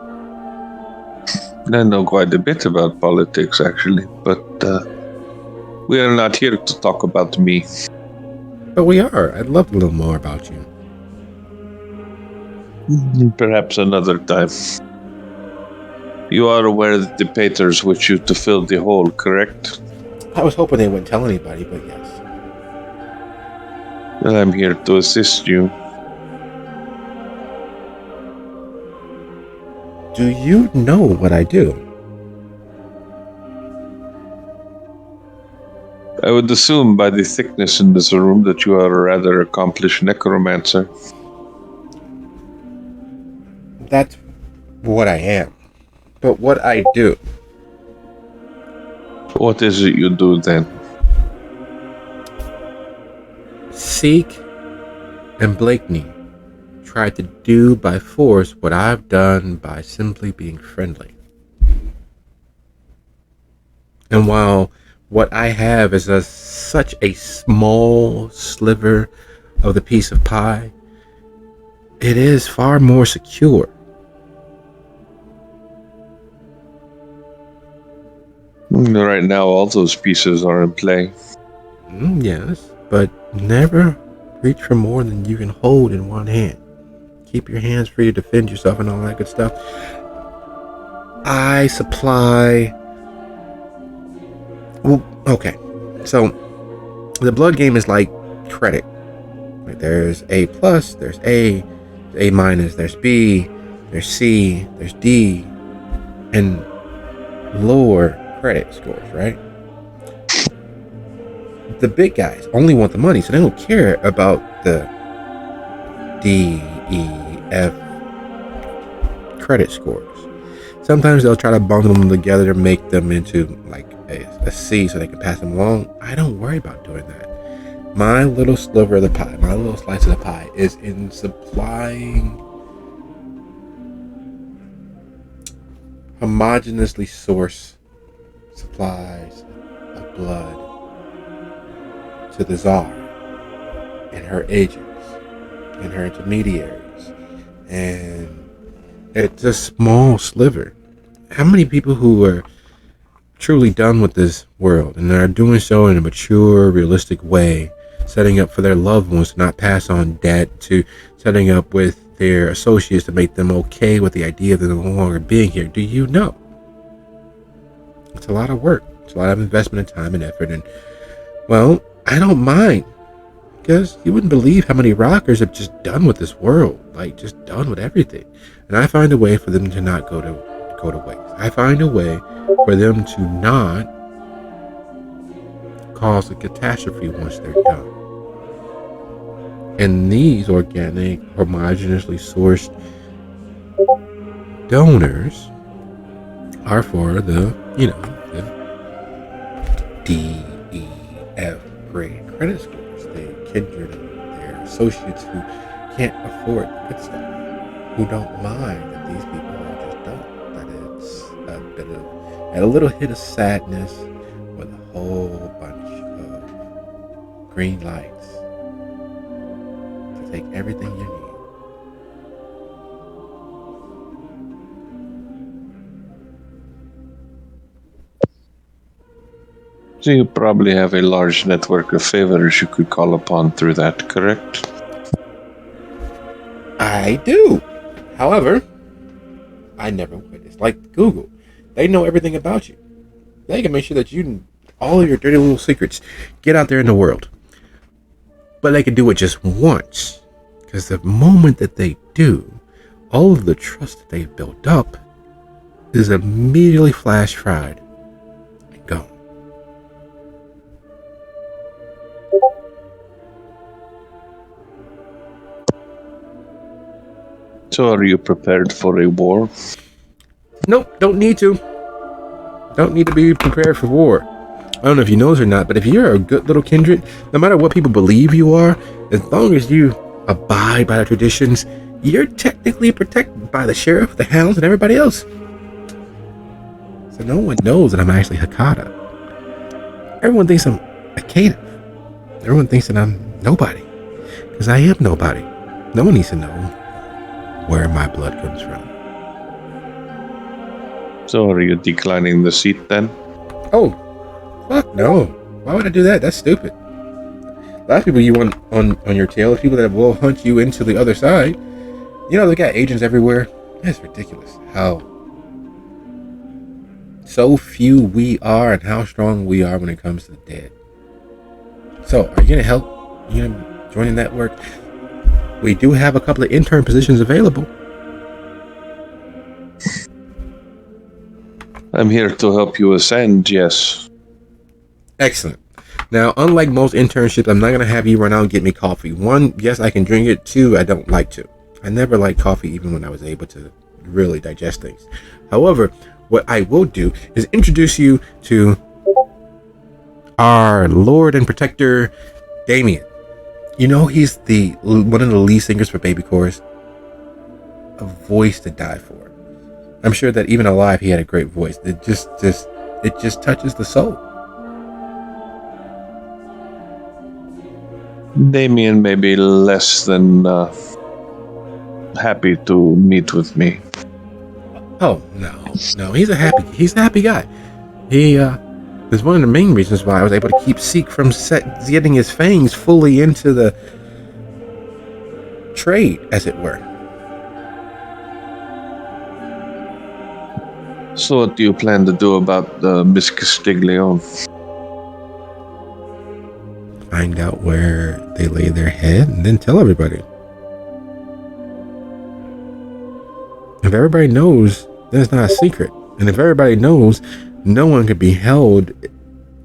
I know quite a bit about politics, actually, but we are not here to talk about me. But we are. I'd love to know more about you. Perhaps another time. You are aware that the Paters wish you to fill the hole, correct? I was hoping they wouldn't tell anybody, but yes. Well, I'm here to assist you. Do you know what I do? I would assume by the thickness in this room that you are a rather accomplished necromancer. That's what I am. But what I do. What is it you do then? Seek and Blakeney tried to do by force what I've done by simply being friendly. And while what I have is such a small sliver of the piece of pie, it is far more secure. Right now, all those pieces are in play. Yes, but never reach for more than you can hold in one hand. Keep your hands free to defend yourself and all that good stuff. I supply... Well, okay. So, the blood game is like credit. Like there's A+, there's A minus, there's B, there's C, there's D, and lower credit scores, right? The big guys only want the money, so they don't care about the D, E, F credit scores. Sometimes they'll try to bundle them together to make them into like a C so they can pass them along. I don't worry about doing that. My little sliver of the pie, my little slice of the pie is in supplying homogeneously sourced supplies of blood to the Tsar and her agents and her intermediaries, and it's a small sliver. How many people who are truly done with this world and are doing so in a mature, realistic way, setting up for their loved ones to not pass on debt, to setting up with their associates to make them okay with the idea of them no longer being here? Do you know? It's a lot of work. It's a lot of investment in time and effort. And, well, I don't mind. Because you wouldn't believe how many rockers have just done with this world. Like, just done with everything. And I find a way for them to not go to waste. I find a way for them to not cause a catastrophe once they're done. And these organic, homogeneously sourced donors are for the, the D, E, F grade credit scores. The kindred and their associates who can't afford the good stuff, who don't mind that these people are just done. That it's a bit of a little hit of sadness with a whole bunch of green lights to take everything you need. So you probably have a large network of favors you could call upon through that, correct? I do. However, I never would. It's like Google. They know everything about you. They can make sure that all of your dirty little secrets get out there in the world. But they can do it just once. Because the moment that they do, all of the trust that they've built up is immediately flash fried and gone. So are you prepared for a war? Nope, don't need to. Don't need to be prepared for war. I don't know if you know this or not, but if you're a good little kindred, no matter what people believe you are, as long as you abide by the traditions, you're technically protected by the sheriff, the hounds, and everybody else. So no one knows that I'm actually Hakata. Everyone thinks I'm a caitiff. Everyone thinks that I'm nobody. Because I am nobody. No one needs to know where my blood comes from. So are you declining the seat then? Oh, fuck no. Why would I do that? That's stupid. A lot of people you want on your tail are people that will hunt you into the other side. You know, they got agents everywhere. It's ridiculous how so few we are and how strong we are when it comes to the dead. So, are you going to help? You going to join the network? We do have a couple of intern positions available. I'm here to help you ascend, yes. Excellent. Now, unlike most internships, I'm not going to have you run out and get me coffee. One, yes, I can drink it. Two, I don't like to. I never liked coffee even when I was able to really digest things. However, what I will do is introduce you to our Lord and Protector, Damien. You know, he's one of the lead singers for Baby Chorus. A voice to die for. I'm sure that even alive, he had a great voice. It just touches the soul. Damien may be less than happy to meet with me. Oh no, he's a happy guy. He is one of the main reasons why I was able to keep Seek from getting his fangs fully into the trade, as it were. So what do you plan to do about Miss Castiglione? Find out where they lay their head and then tell everybody. If everybody knows, then it's not a secret. And if everybody knows, no one could be held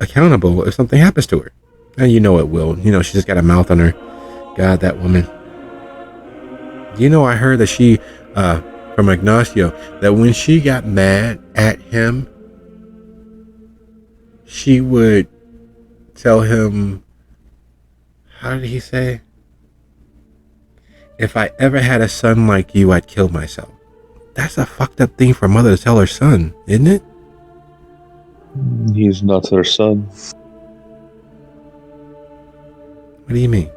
accountable if something happens to her. And you know it will. You know, she just got a mouth on her. God, that woman. You know, I heard that she, from Ignacio, that when she got mad at him, she would tell him, how did he say? If I ever had a son like you, I'd kill myself. That's a fucked up thing for a mother to tell her son, isn't it? He's not her son. What do you mean?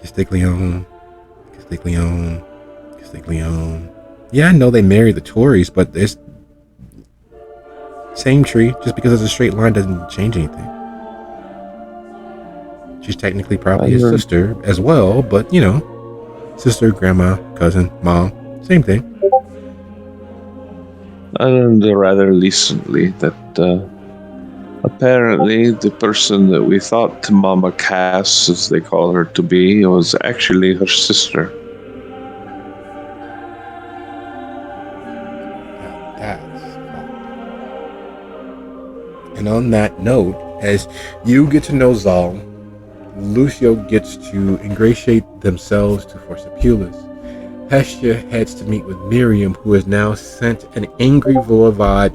Castiglione. Yeah, I know they married the Tories, but it's same tree. Just because it's a straight line doesn't change anything. She's technically probably his sister as well, but you know, sister, grandma, cousin, mom, same thing. I learned rather recently that apparently the person that we thought Mama Cass, as they call her to be, was actually her sister. Now that's fucked. And on that note, as you get to know Zal, Lucio gets to ingratiate themselves to Forcipulas. Hestia heads to meet with Miriam, who has now sent an angry voivode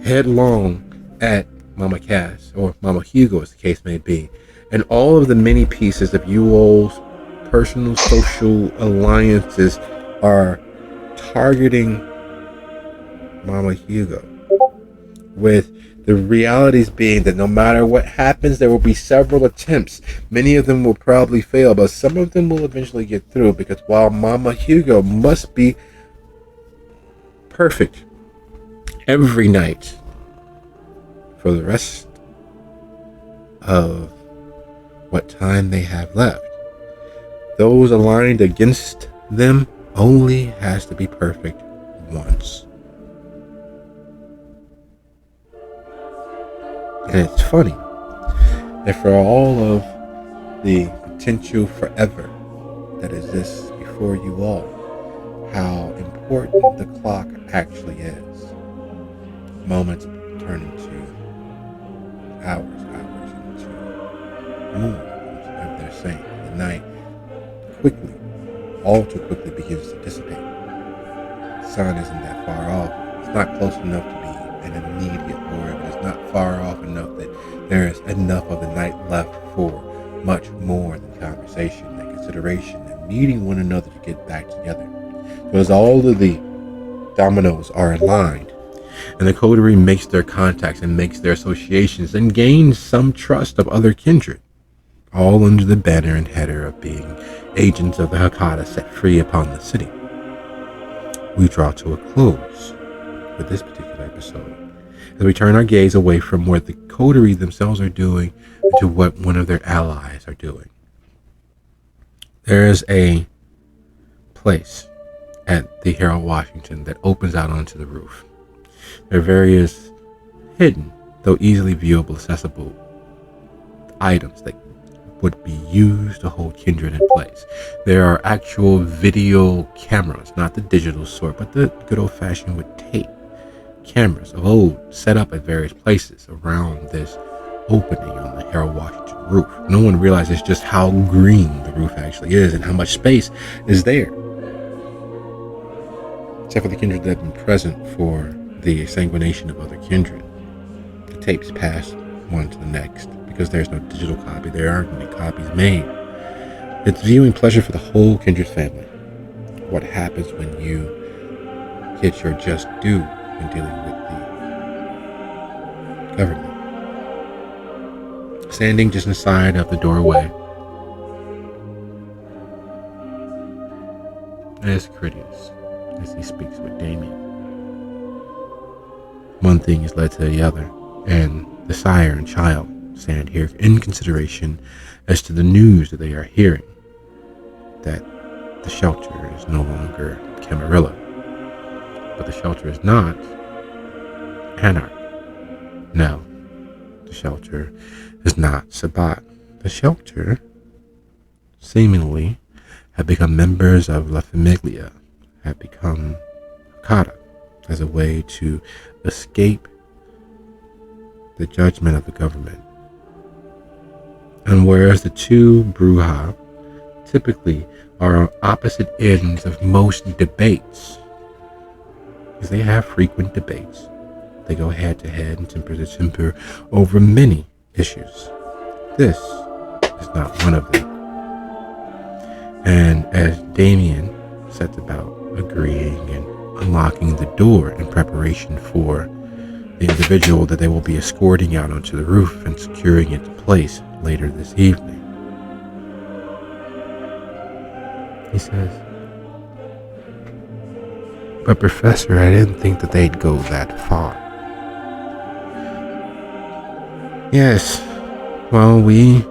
headlong at Mama Cass, or Mama Hugo as the case may be. And all of the many pieces of you all's personal social alliances are targeting Mama Hugo, with the realities being that no matter what happens, there will be several attempts. Many of them will probably fail, but some of them will eventually get through, because while Mama Hugo must be perfect every night for the rest of what time they have left, those aligned against them only has to be perfect once. And it's funny that for all of the potential forever that exists before you all, how important the clock actually is. Moments turn into hours into moons, as they're saying. The night quickly, all too quickly begins to dissipate. The sun isn't that far off. It's not close enough to be an immediate horror, but it's not far off enough that there is enough of the night left for much more than conversation and consideration and meeting one another to get back together. So as all of the dominoes are aligned, and the coterie makes their contacts and makes their associations and gains some trust of other kindred, all under the banner and header of being agents of the Hakata set free upon the city. We draw to a close with this particular episode as we turn our gaze away from what the coterie themselves are doing to what one of their allies are doing. There is a place at the Harold Washington that opens out onto the roof. There are various hidden, though easily viewable, accessible items that would be used to hold kindred in place. There are actual video cameras, not the digital sort, but the good old-fashioned with tape cameras of old set up at various places around this opening on the Harold Washington roof. No one realizes just how green the roof actually is and how much space is there. Except for the kindred that have been present for the sanguination of other kindred. The tapes pass one to the next because there's no digital copy. There aren't any copies made. It's viewing pleasure for the whole kindred family. What happens when you get your just due when dealing with the government. Standing just inside of the doorway is Critias as he speaks with Damien. One thing is led to the other, and the sire and child stand here in consideration as to the news that they are hearing, that the shelter is no longer Camarilla, but the shelter is not Anarch. No, the shelter is not Sabat. The shelter seemingly have become members of La Famiglia, have become Hakata as a way to escape the judgment of the government. And whereas the two Bruja typically are on opposite ends of most debates, because they have frequent debates. They go head to head and temper to temper over many issues. This is not one of them. And as Damien sets about agreeing and unlocking the door in preparation for the individual that they will be escorting out onto the roof and securing into place later this evening, he says, "But Professor, I didn't think that they'd go that far." Yes, well, we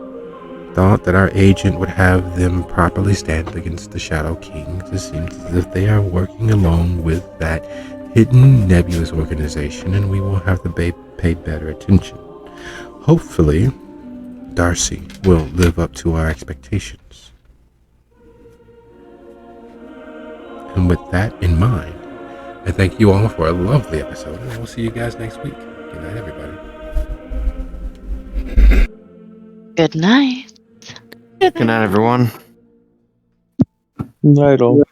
thought that our agent would have them properly stand against the Shadow Kings. It seems as if they are working along with that hidden nebulous organization, and we will have to pay better attention. Hopefully, Darcy will live up to our expectations. And with that in mind, I thank you all for a lovely episode, and we'll see you guys next week. Good night, everybody. Good night. Good night, everyone. Night all.